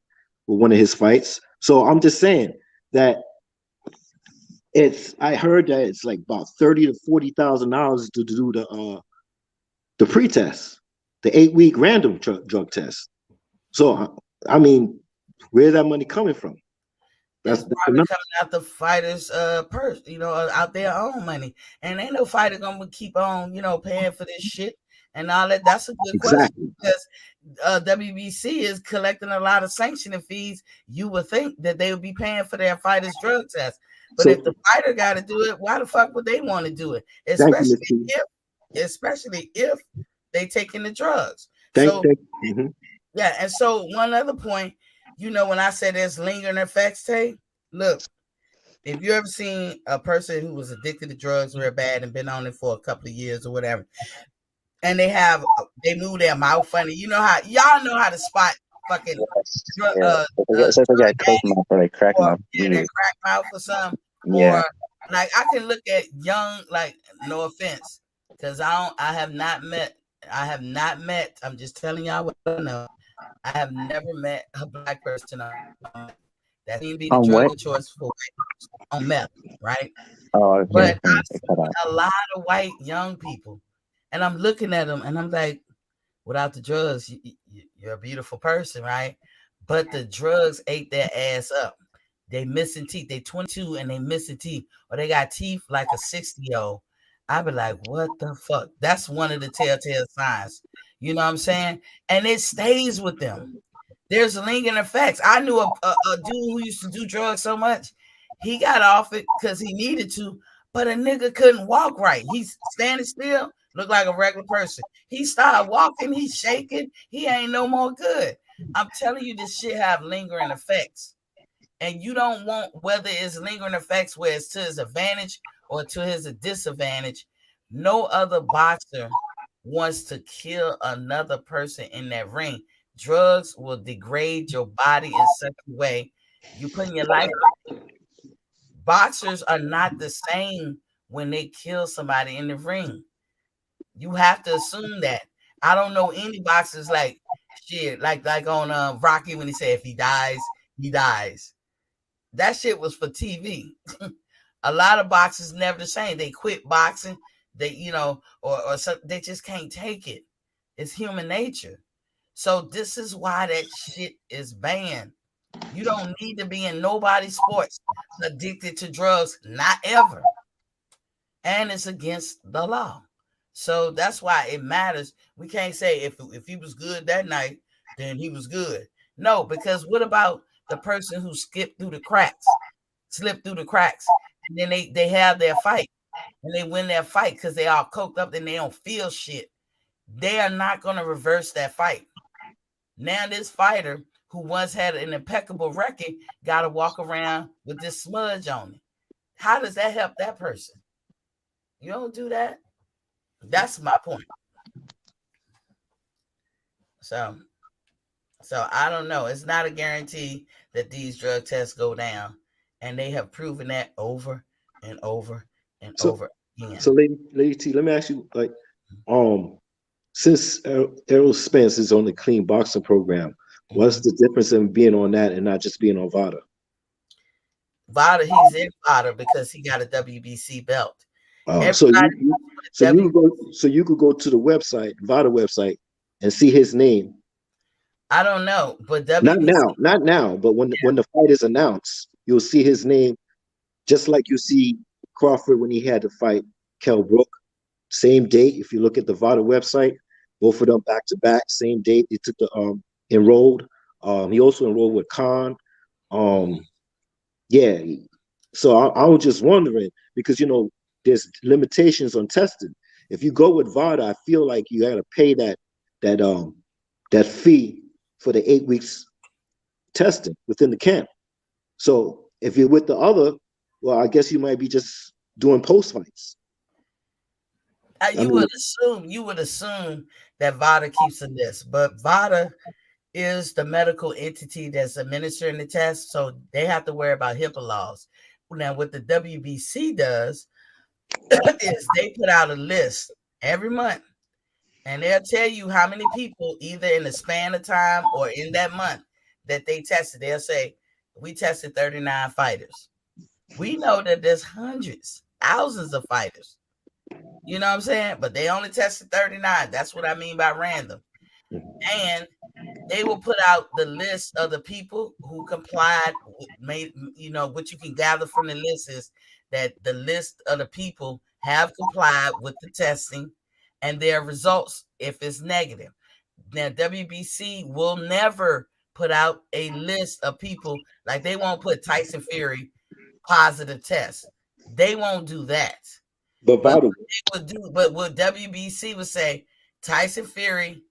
with one of his fights. So I'm just saying that I heard that it's like about $30,000 to $40,000 to do the pre-test, the 8-week random drug test. So I mean, where's that money coming from? It's probably coming out the fighters' purse, out their own money. And ain't no fighter gonna keep on, paying for this shit and all that. That's a good question because WBC is collecting a lot of sanctioning fees. You would think that they would be paying for their fighters' drug tests. But if the fighter got to do it, why the fuck would they want to do it? Especially if they taking the drugs. Yeah, and so one other point, when I say there's lingering effects, Tay, look, if you ever seen a person who was addicted to drugs real bad and been on it for a couple of years or whatever, and they move their mouth funny, y'all know how to spot fucking crack mouth. That crack mouth or something. Yeah. Or like I can look at young, like, no offense, because I have not met, I'm just telling y'all what I know. I have never met a black person that seemed to be the drug of choice for on meth, right? Oh, okay. But I've seen a lot of white young people, and I'm looking at them, and I'm like, without the drugs, you're a beautiful person, right? But the drugs ate their ass up. They missing teeth. They 22 and they missing teeth, or they got teeth like a 60-year-old. I be like, what the fuck? That's one of the telltale signs. You know what I'm saying? And it stays with them. There's lingering effects. I knew a dude who used to do drugs so much. He got off it because he needed to, but a nigga couldn't walk right. He's standing still, look like a regular person. He started walking, he's shaking. He ain't no more good. I'm telling you, this shit have lingering effects. And you don't want, whether it's lingering effects where it's to his advantage or to his disadvantage, no other boxer wants to kill another person in that ring. Drugs will degrade your body in such a way. You putting your life. Boxers are not the same when they kill somebody in the ring. You have to assume that. I don't know any boxers like shit, like on Rocky when he said if he dies, he dies. That shit was for TV. A lot of boxers never the same. They quit boxing. They, or so they just can't take it. It's human nature. So this is why that shit is banned. You don't need to be in nobody's sports addicted to drugs, not ever. And it's against the law. So that's why it matters. We can't say if he was good that night, then he was good. No, because what about the person who slipped through the cracks, and then they have their fight and they win their fight because they all coked up and they don't feel shit. They are not going to reverse that fight. Now this fighter who once had an impeccable record got to walk around with this smudge on it. How does that help that person? You don't do that. That's my point. So I don't know. It's not a guarantee that these drug tests go down, and they have proven that over and over and over again. So, Lady T, let me ask you, like, since Errol Spence is on the clean boxing program, what's the difference in being on that and not just being on VADA? VADA, he's in VADA because he got a WBC belt. So you could go to the website, VADA website, and see his name. I don't know, but WBC, not now, but when the fight is announced, you'll see his name, just like you see Crawford when he had to fight Kell Brook. Same date. If you look at the VADA website, both of them back to back, same date. They took the enrolled He also enrolled with Khan. Yeah. So I was just wondering because there's limitations on testing. If you go with VADA, I feel like you got to pay that that fee for the 8 weeks testing within the camp. So if you're with the other, well, I guess you might be just doing post fights. You would assume that VADA keeps a list, but VADA is the medical entity that's administering the test, so they have to worry about HIPAA laws. Now, what the WBC does is they put out a list every month, and they'll tell you how many people, either in the span of time or in that month, that they tested. They'll say, we tested 39 fighters. We know that there's hundreds, thousands of fighters. You know what I'm saying? But they only tested 39. That's what I mean by random. And they will put out the list of the people who complied. What you can gather from the list is that the list of the people have complied with the testing and their results if it's negative. Now, WBC will never put out a list of people, like they won't put Tyson Fury positive test. They won't do that. But what WBC would say, Tyson Fury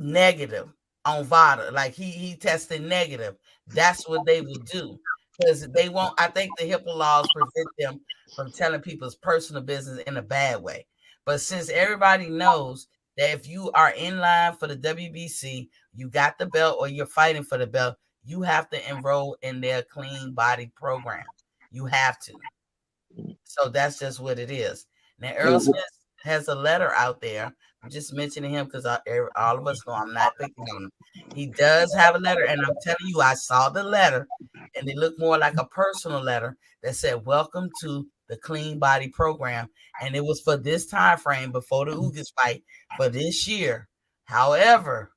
negative on VADA, like he tested negative. That's what they will do, because they won't. I think the HIPAA laws prevent them from telling people's personal business in a bad way. But since everybody knows that if you are in line for the WBC, you got the belt or you're fighting for the belt, you have to enroll in their clean body program. You have to. So that's just what it is. Now, Errol Smith has a letter out there. I'm just mentioning him because all of us know I'm not picking on him. He does have a letter, and I'm telling you, I saw the letter, and it looked more like a personal letter that said, welcome to the Clean Body Program. And it was for this time frame before the Ugas fight for this year. However,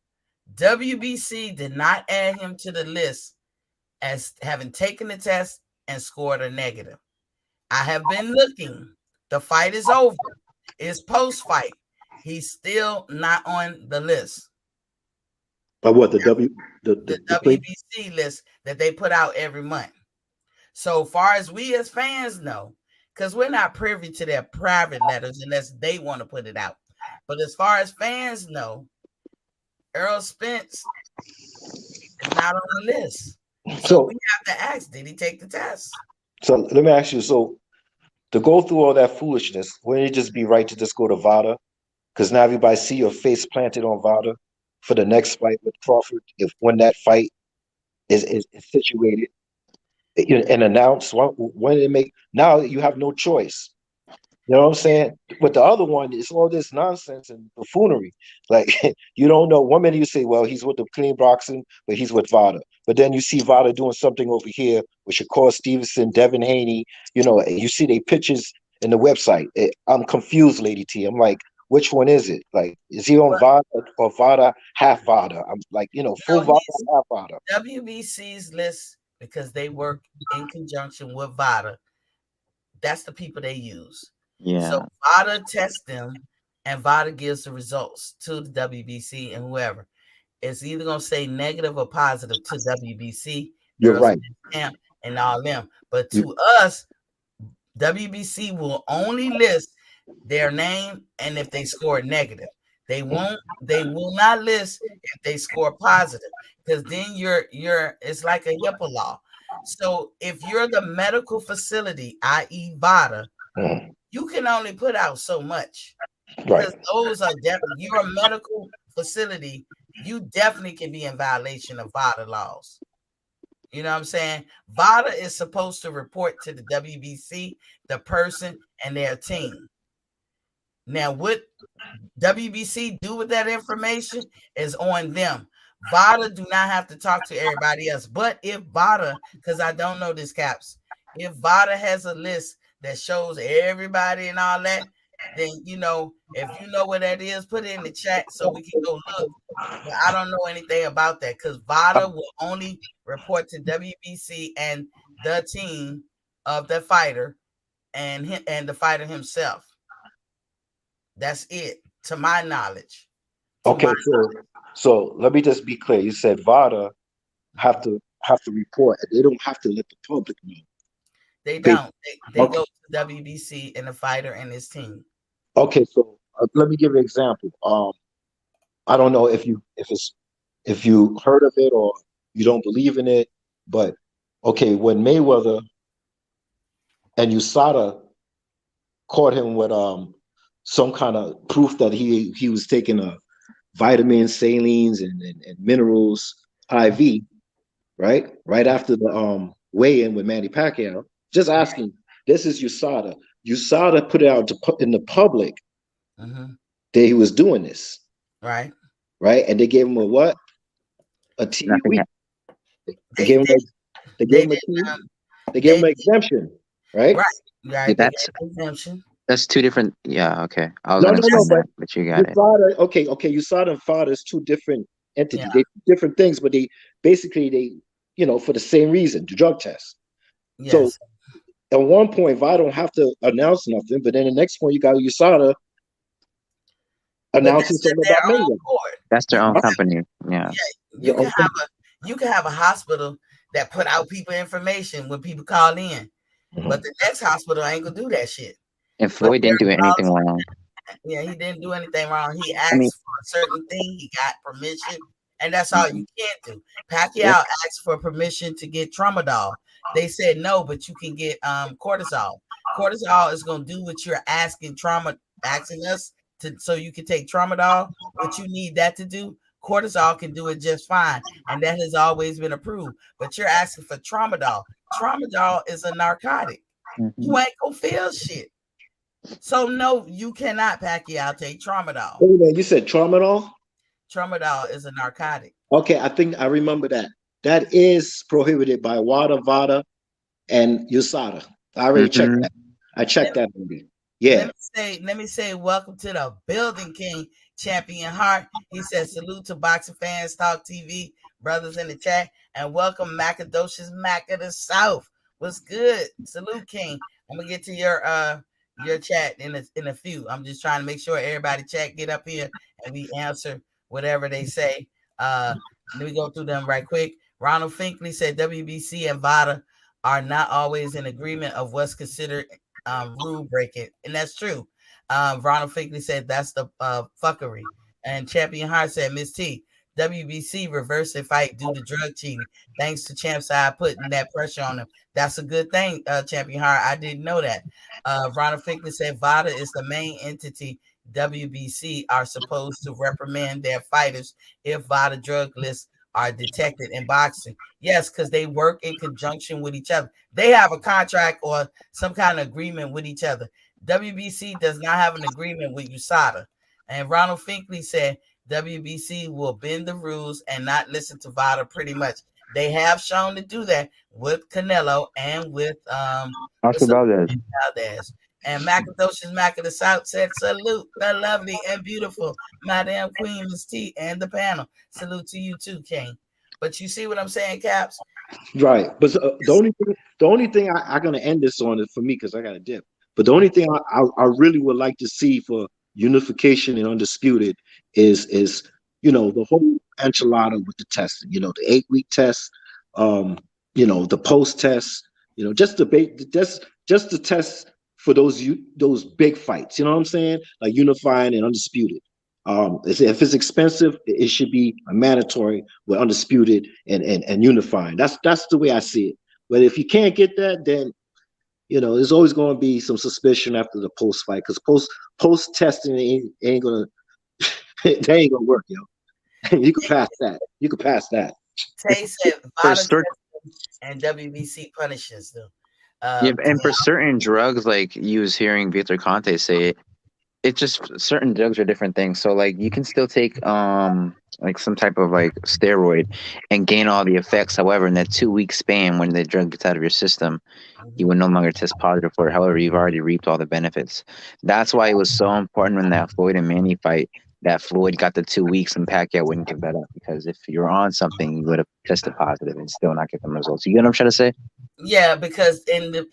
WBC did not add him to the list as having taken the test and scored a negative. I have been looking. The fight is over. It's post-fight. He's still not on the list. But what, the WBC list that they put out every month. So far as we as fans know, because we're not privy to their private letters unless they want to put it out. But as far as fans know, Errol Spence is not on the list. So we have to ask, did he take the test? So let me ask you, so to go through all that foolishness, wouldn't it just be right to just go to VADA? Because now everybody see your face planted on VADA for the next fight with Crawford. When that fight is situated and announced, when it make, now you have no choice. You know what I'm saying? But the other one is all this nonsense and buffoonery. Like, you don't know. 1 minute you say, well, he's with the clean boxing, but he's with VADA. But then you see VADA doing something over here with Shakur Stevenson, Devin Haney. You see their pictures in the website. I'm confused, Lady T. I'm like, which one is it? Like, is he on VADA or VADA half VADA? I'm like, full VADA, half VADA. WBC's list, because they work in conjunction with VADA. That's the people they use. Yeah. So VADA tests them, and VADA gives the results to the WBC and whoever. It's either going to say negative or positive to WBC. You're right. Camp and all them. But to us, WBC will only list their name and if they score negative. They will not list if they score positive, because then it's like a HIPAA law. So if you're the medical facility, i.e. VADA, you can only put out so much. Right. Because those are definitely, you're a medical facility, you definitely can be in violation of VADA laws. You know what I'm saying? VADA is supposed to report to the WBC, the person and their team. Now, what WBC do with that information is on them. VADA do not have to talk to everybody else. But if VADA, because I don't know this, Caps, if VADA has a list that shows everybody and all that, then if you know what that is, put it in the chat so we can go look. But I don't know anything about that, because VADA will only report to WBC and the team of the fighter and the fighter himself. That's it, to my knowledge. Okay, so let me just be clear. You said VADA have to report. They don't have to let the public know. They They don't. They okay. go to WBC and the fighter and his team. Okay, so let me give you an example. I don't know if you heard of it or you don't believe in it, but okay, when Mayweather and USADA caught him with some kind of proof that he was taking a vitamins, salines, and minerals IV, right? Right after the weigh-in with Manny Pacquiao. Just asking, this is USADA. USADA put it out in the public Mm-hmm. that he was doing this, Right. right? And they gave him a what? A TUE. Nothing. They gave him they gave him a TUE. They gave him an exemption, right? Right. Yeah, Right. They that's got an exemption. that's two different. Yeah, okay. I was No, gonna no, say no, that, but you got it. USADA, okay, USADA and FADA is two different entities. Yeah. They different things, but they basically for the same reason, the drug test. So Yes. at one point, VADA don't have to announce nothing, but then the next point you got USADA But announcing that's at something their about own Mayweather. court. That's their own Right? company. Yeah. You Yeah, can have a hospital that put out people information when people call in, Mhm. but the next hospital ain't gonna do that shit. And But Floyd didn't do anything wrong. yeah, he didn't do anything wrong. He I mean, asked for a certain thing. He got permission, and that's all you can't do. Pacquiao Yeah. asked for permission to get tramadol. They said no, but you can get cortisol. Cortisol is gonna do what you're asking us to, so you can take tramadol. What you need that to do, cortisol can do it just fine, and that has always been approved. But you're asking for tramadol. Tramadol is a narcotic. mhm. You ain't gonna feel shit. So no, you cannot Pacquiao take tramadol. Wait a minute, you said tramadol? Tramadol is a narcotic. Okay, I think I remember that. That is prohibited by WADA, VADA, and USADA. I already checked Mhm. that. I checked that already. Yeah. Let me say, welcome to the building, King Champion Hart. He says, salute to Boxing Fans Talk TV, brothers in the chat, and welcome Macadocious Mac of the South. What's good? Salute, King. I'm gonna get to your chat in a few. I'm just trying to make sure everybody chat, get up here, and we answer whatever they say. Let me go through them right quick. Ronald Finkley said WBC and VADA are not always in agreement of what's considered rule breaking, and that's true. Ronald Finkley said that's the fuckery. And Champion Hart said, Miss T, WBC reversed the fight due to drug cheating, thanks to Champ Side putting that pressure on him. That's a good thing, Champion Hart. I didn't know that. Ronald Finkley said VADA is the main entity. WBC are supposed to reprimand their fighters if VADA drug lists are detected in boxing. Yes, because they work in conjunction with each other. They have a contract or some kind of agreement with each other. WBC does not have an agreement with USADA. And Ronald Finkley said WBC will bend the rules and not listen to VADA pretty much. They have shown to do that with Canelo and with Oscar Valdez. Valdez. And Macadocious Mac of the South said, salute the lovely and beautiful Madam Queen Miss T and the panel. Salute to you too, King. But you see what I'm saying, Caps? Right. But the only thing I'm gonna end this on is for me because I got a dip. But the only thing I really would like to see for unification and undisputed is the whole enchilada with the testing. The 8-week test, the post test. Just the test for those big fights. You know what I'm saying? Like unifying and undisputed. If it's expensive, it should be a mandatory with undisputed and unifying. That's the way I see it. But if you can't get that, then there's always going to be some suspicion after the post fight because post testing ain't gonna that ain't gonna work, You can pass that. Tay said For VADA and WBC punishes them. Yeah, and for certain drugs, like you was hearing Victor Conte say, it's just certain drugs are different things. So like you can still take like some type of like steroid and gain all the effects. However, in that 2-week span when the drug gets out of your system, you will no longer test positive for it. However, you've already reaped all the benefits. That's why it was so important when that Floyd and Manny fight that Floyd got the 2 weeks and Pacquiao wouldn't give that up, because if you're on something, you would have tested positive and still not get them results. You get what I'm trying to say? Yeah, because in the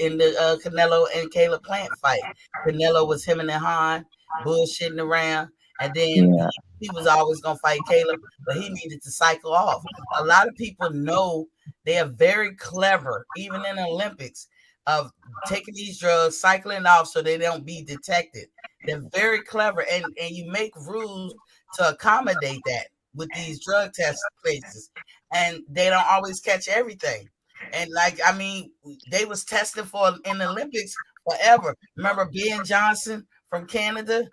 Canelo and Caleb Plant fight, Canelo was him and Han bullshitting around, And then Yeah. he was always gonna fight Caleb, but he needed to cycle off. A lot of people know they are very clever, even in the Olympics, of taking these drugs, cycling off so they don't be detected. They're very clever, and you make rules to accommodate that with these drug test places, and they don't always catch everything. And like, I mean, they was testing for in the Olympics forever. Remember Ben Johnson from Canada?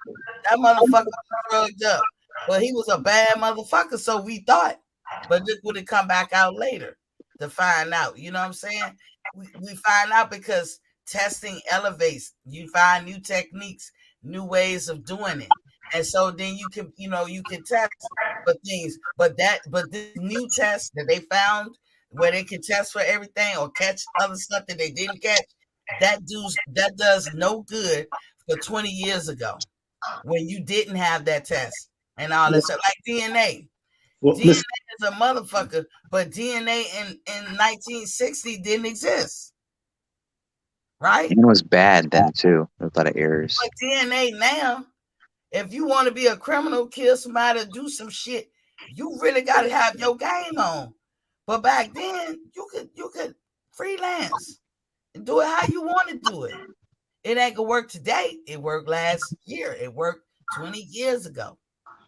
That motherfucker was drugged up, but he was a bad motherfucker, so we thought. But this would have come back out later to find out. You know what I'm saying? We find out because testing elevates. You find new techniques, new ways of doing it, and so then you can, you can test for things. But this new test that they found where they can test for everything or catch other stuff that they didn't catch, that does no good for 20 years ago when you didn't have that test and all that stuff, like DNA. Well, DNA is a motherfucker, but DNA in 1960 didn't exist, right? It was bad then too. There was a lot of errors. But DNA now, if you want to be a criminal, kill somebody, do some shit, you really got to have your game on. But back then, you could freelance and do it how you want to do it. It ain't gonna work today. It worked last year. It worked 20 years ago.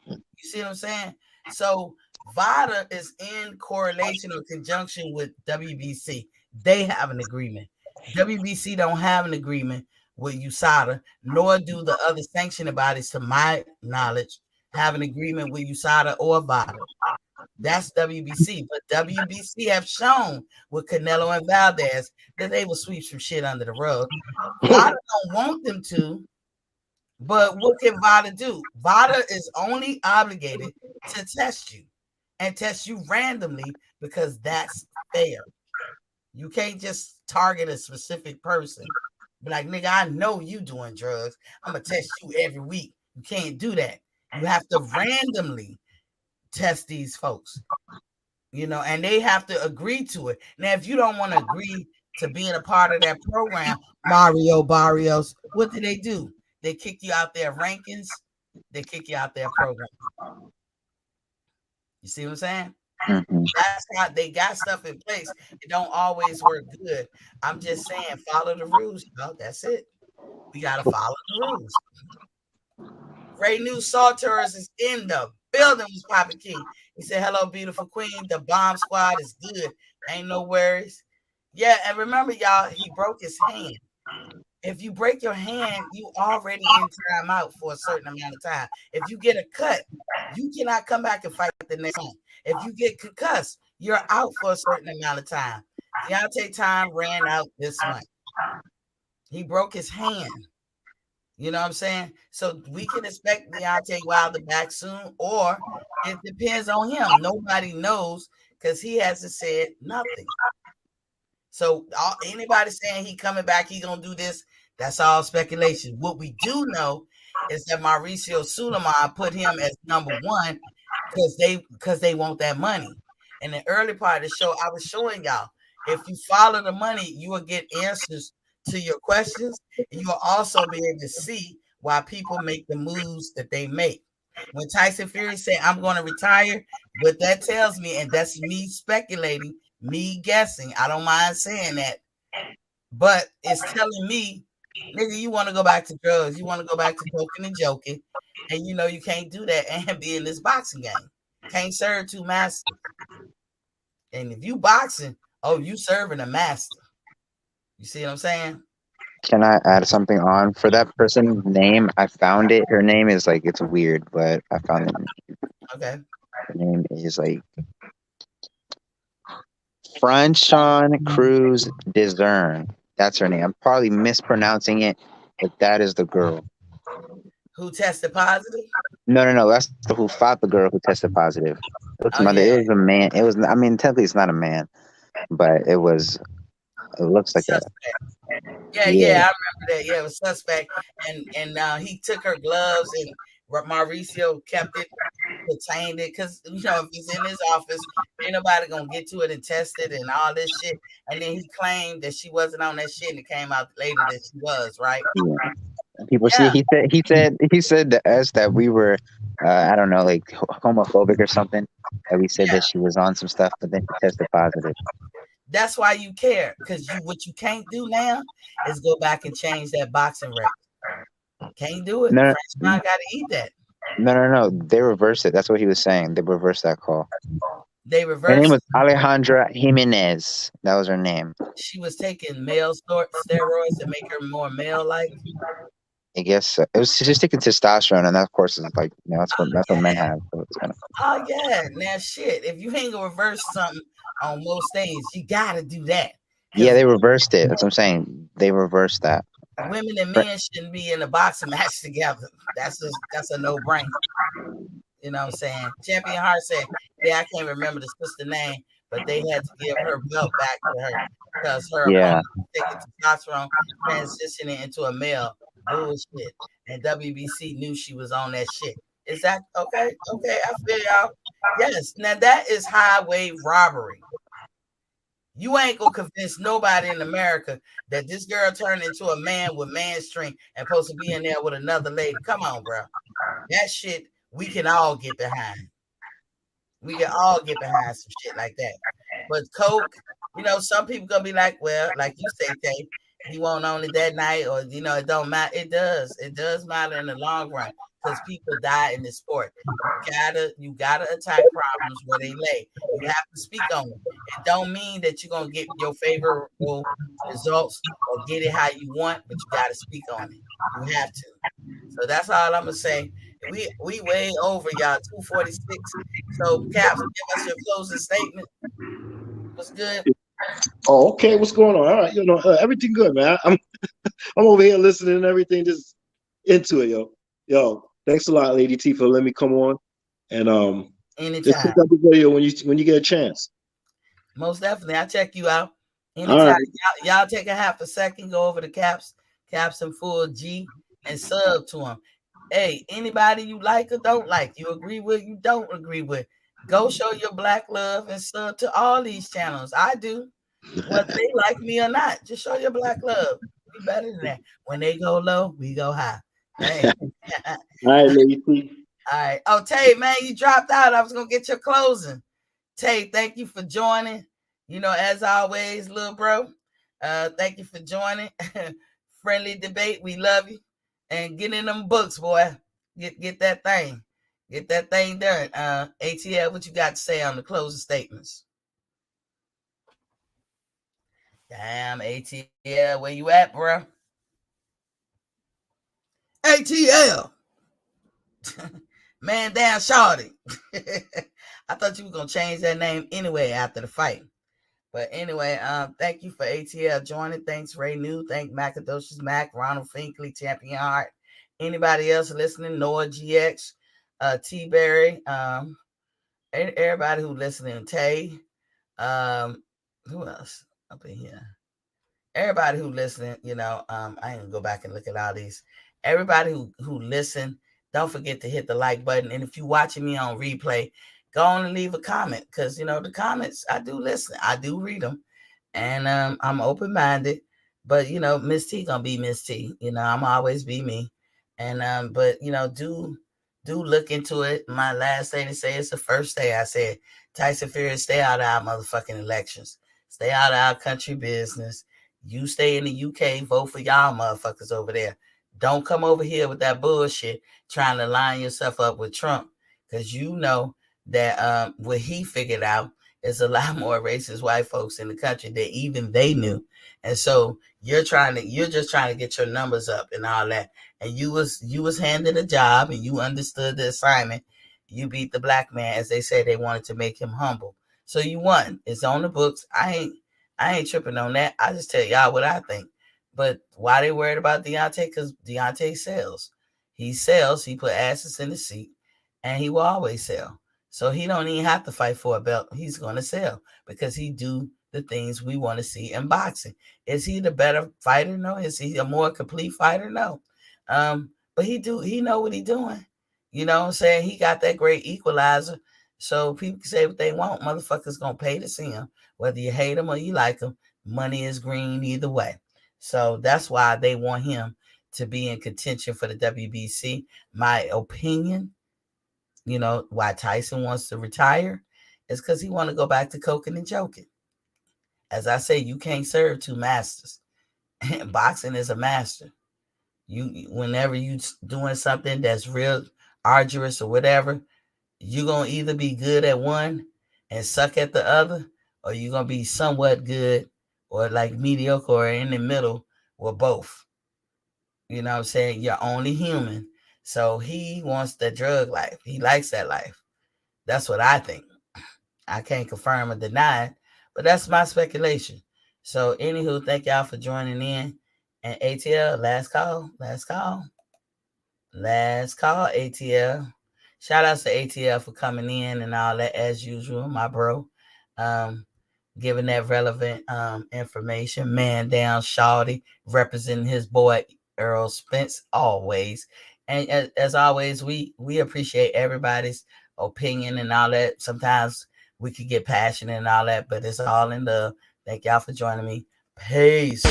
You see what I'm saying? So VADA is in correlation or conjunction with WBC. They have an agreement. WBC don't have an agreement with USADA, nor do the other sanctioning bodies, to my knowledge, have an agreement with USADA or VADA. That's WBC. But WBC have shown with Canelo and Valdez that they will sweep some shit under the rug. VADA don't want them to, but what can VADA do? VADA is only obligated to test you and test you randomly because that's fair. You can't just target a specific person. Be like, nigga, I know you doing drugs. I'm going to test you every week. You can't do that. You have to randomly test these folks, and they have to agree to it. Now, if you don't want to agree to being a part of that program, Mario Barrios, what do? They kick you out their rankings. They kick you out their program. You see what I'm saying? Mm-hmm. That's how they got stuff in place. It don't always work good. I'm just saying, follow the rules. That's it. We got to follow the rules. Ray New Salters is in the building with Poppy King. He said, hello, beautiful queen. The bomb squad is good. Ain't no worries. Yeah, and remember, y'all, he broke his hand. If you break your hand, you already in timeout for a certain amount of time. If you get a cut, you cannot come back and fight the next one. If you get concussed, you're out for a certain amount of time. Deontay time ran out this month. He broke his hand. You know what I'm saying? So we can expect Deontay Wilder back soon, or it depends on him. Nobody knows because he hasn't said nothing. So anybody saying he coming back, he gonna do this, that's all speculation. What we do know is that Mauricio Sulaiman put him as number one because they want that money. In the early part of the show, I was showing y'all, if you follow the money, you will get answers to your questions, and you will also be able to see why people make the moves that they make. When Tyson Fury said, I'm going to retire, what that tells me, and that's me speculating, me guessing, I don't mind saying that, but it's telling me, nigga, you want to go back to drugs, you want to go back to poking and joking, and you can't do that and be in this boxing game. Can't serve two masters. And if you boxing, you serving a master. You see what I'm saying? Can I add something on for that person's name? I found it. Her name is it's weird, but I found it. Okay. Her name is Franchon Cruz Discern. That's her name. I'm probably mispronouncing it, but that is the girl. Who tested positive? No. That's who fought the girl who tested positive. It was a man. It was. I mean, technically, it's not a man, but it was. It looks like suspect. Yeah, I remember that. Yeah, it was suspect, and he took her gloves, and Mauricio kept it, retained it, because if it's in his office, ain't nobody gonna get to it and test it and all this shit. And then he claimed that she wasn't on that shit, and it came out later that she was, right? Yeah. People see. He said to us that we were I don't know, like homophobic or something. That we said that she was on some stuff, but then she tested positive. That's why you care, because what you can't do now is go back and change that boxing record. Can't do it. No, Frenchman got to eat that. No. They reversed it. That's what he was saying. They reversed that call. They Her reversed. name was Alejandra Jimenez. That was her name. She was taking male steroids to make her more male-like. I guess it was just taking testosterone, and that, of course, is like, you know, that's what men have. So it's kind of... Oh yeah, now shit. If you ain't gonna reverse something on most things, you gotta do that. Yeah, they reversed it. That's what I'm saying. They reversed that. Women and men shouldn't be in a boxing match together. That's a no-brainer. You know what I'm saying? Champion Hart said, "Yeah, I can't remember the sister name, but they had to give her belt back to her because her opponent was taking testosterone, transitioning into a male. Bullshit. And WBC knew she was on that shit. Is that okay? Okay, I feel y'all. Yes. Now that is highway robbery. You ain't gonna convince nobody in America that this girl turned into a man with man strength and supposed to be in there with another lady. Come on, bro. That shit we can all get behind. We can all get behind some shit like that. But coke, you know, some people gonna be like, well, like you say, Tay, you won't own it that night, or you know, it don't matter. It does matter in the long run because people die in this sport. You gotta attack problems where they lay. You have to speak on them. It don't mean that you're gonna get your favorable results or get it how you want, but you gotta speak on it. You have to. So that's all I'm gonna say. We way over, y'all. 2:46. So Caps, give us your closing statement. What's good? Oh, okay. What's going on? All right, you know, everything good, man. I'm over here listening and everything, just into it, yo. Thanks a lot, Lady T, for letting me come on, and anytime. Just pick up the video when you get a chance. Most definitely, I'll check you out anytime. Right. Y'all take a half a second, go over to Caps and Full G, and sub to them. Hey, anybody you like or don't like, you agree with, you don't agree with, go show your black love and sub to all these channels. I do. Whether they like me or not, just show your black love. Be better than that. When they go low, we go high. Hey. All right, Lady T. All right. Oh, Tay, man, you dropped out. I was going to get your closing. Tay, thank you for joining. You know, as always, little bro, thank you for joining. Friendly debate. We love you. And get in them books, boy. Get that thing. Get that thing done. ATL, what you got to say on the closing statements? Damn, ATL, where you at, bro? ATL. Man down shorty. I thought you were going to change that name anyway after the fight. But anyway, thank you for ATL joining. Thanks, Ray New. Thank Macadocious Mac, Ronald Finkley, Champion Heart. Anybody else listening? Noah GX, T-Berry, everybody who listening. Tay, who else up in here? Everybody who listening, you know, I ain't gonna go back and look at all these. Everybody who listen, don't forget to hit the like button. And if you're watching me on replay, go on and leave a comment, because, you know, the comments, I do listen. I do read them. And I'm open-minded. But, you know, Miss T gonna be Miss T. You know, I'm always be me. And, but, you know, do look into it. My last thing to say is the first day I said, Tyson Fury, stay out of our motherfucking elections. Stay out of our country business. You stay in the UK, vote for y'all motherfuckers over there. Don't come over here with that bullshit trying to line yourself up with Trump, because you know that what he figured out is a lot more racist white folks in the country than even they knew. And so you're just trying to get your numbers up and all that. And you was handed a job and you understood the assignment. You beat the black man, as they say they wanted to make him humble. So you won. It's on the books. I ain't tripping on that. I just tell y'all what I think. But why they worried about Deontay? Because Deontay sells. He sells. He put asses in the seat, and he will always sell. So he don't even have to fight for a belt. He's going to sell because he do the things we want to see in boxing. Is he the better fighter? No. Is he a more complete fighter? No. But he know what he doing. You know what I'm saying? He got that great equalizer. So people can say what they want. Motherfuckers going to pay to see him. Whether you hate him or you like him, money is green either way. So that's why they want him to be in contention for the WBC. My opinion, You know why Tyson wants to retire? It's because he want to go back to coking and joking. As I say, you can't serve two masters. Boxing is a master. You whenever you doing something that's real arduous or whatever, you're gonna either be good at one and suck at the other, or you're gonna be somewhat good or like mediocre or in the middle with both. You know what I'm saying? You're only human. So he wants the drug life. He likes that life. That's what I think. I can't confirm or deny it, but that's my speculation. So anywho, thank y'all for joining in. And ATL, last call. ATL. Shout out to ATL for coming in and all that as usual, my bro. Giving that relevant information. Man down, Shawty, representing his boy Earl Spence always. And as always, we appreciate everybody's opinion and all that. Sometimes we could get passionate and all that, but it's all in love. Thank y'all for joining me. Peace.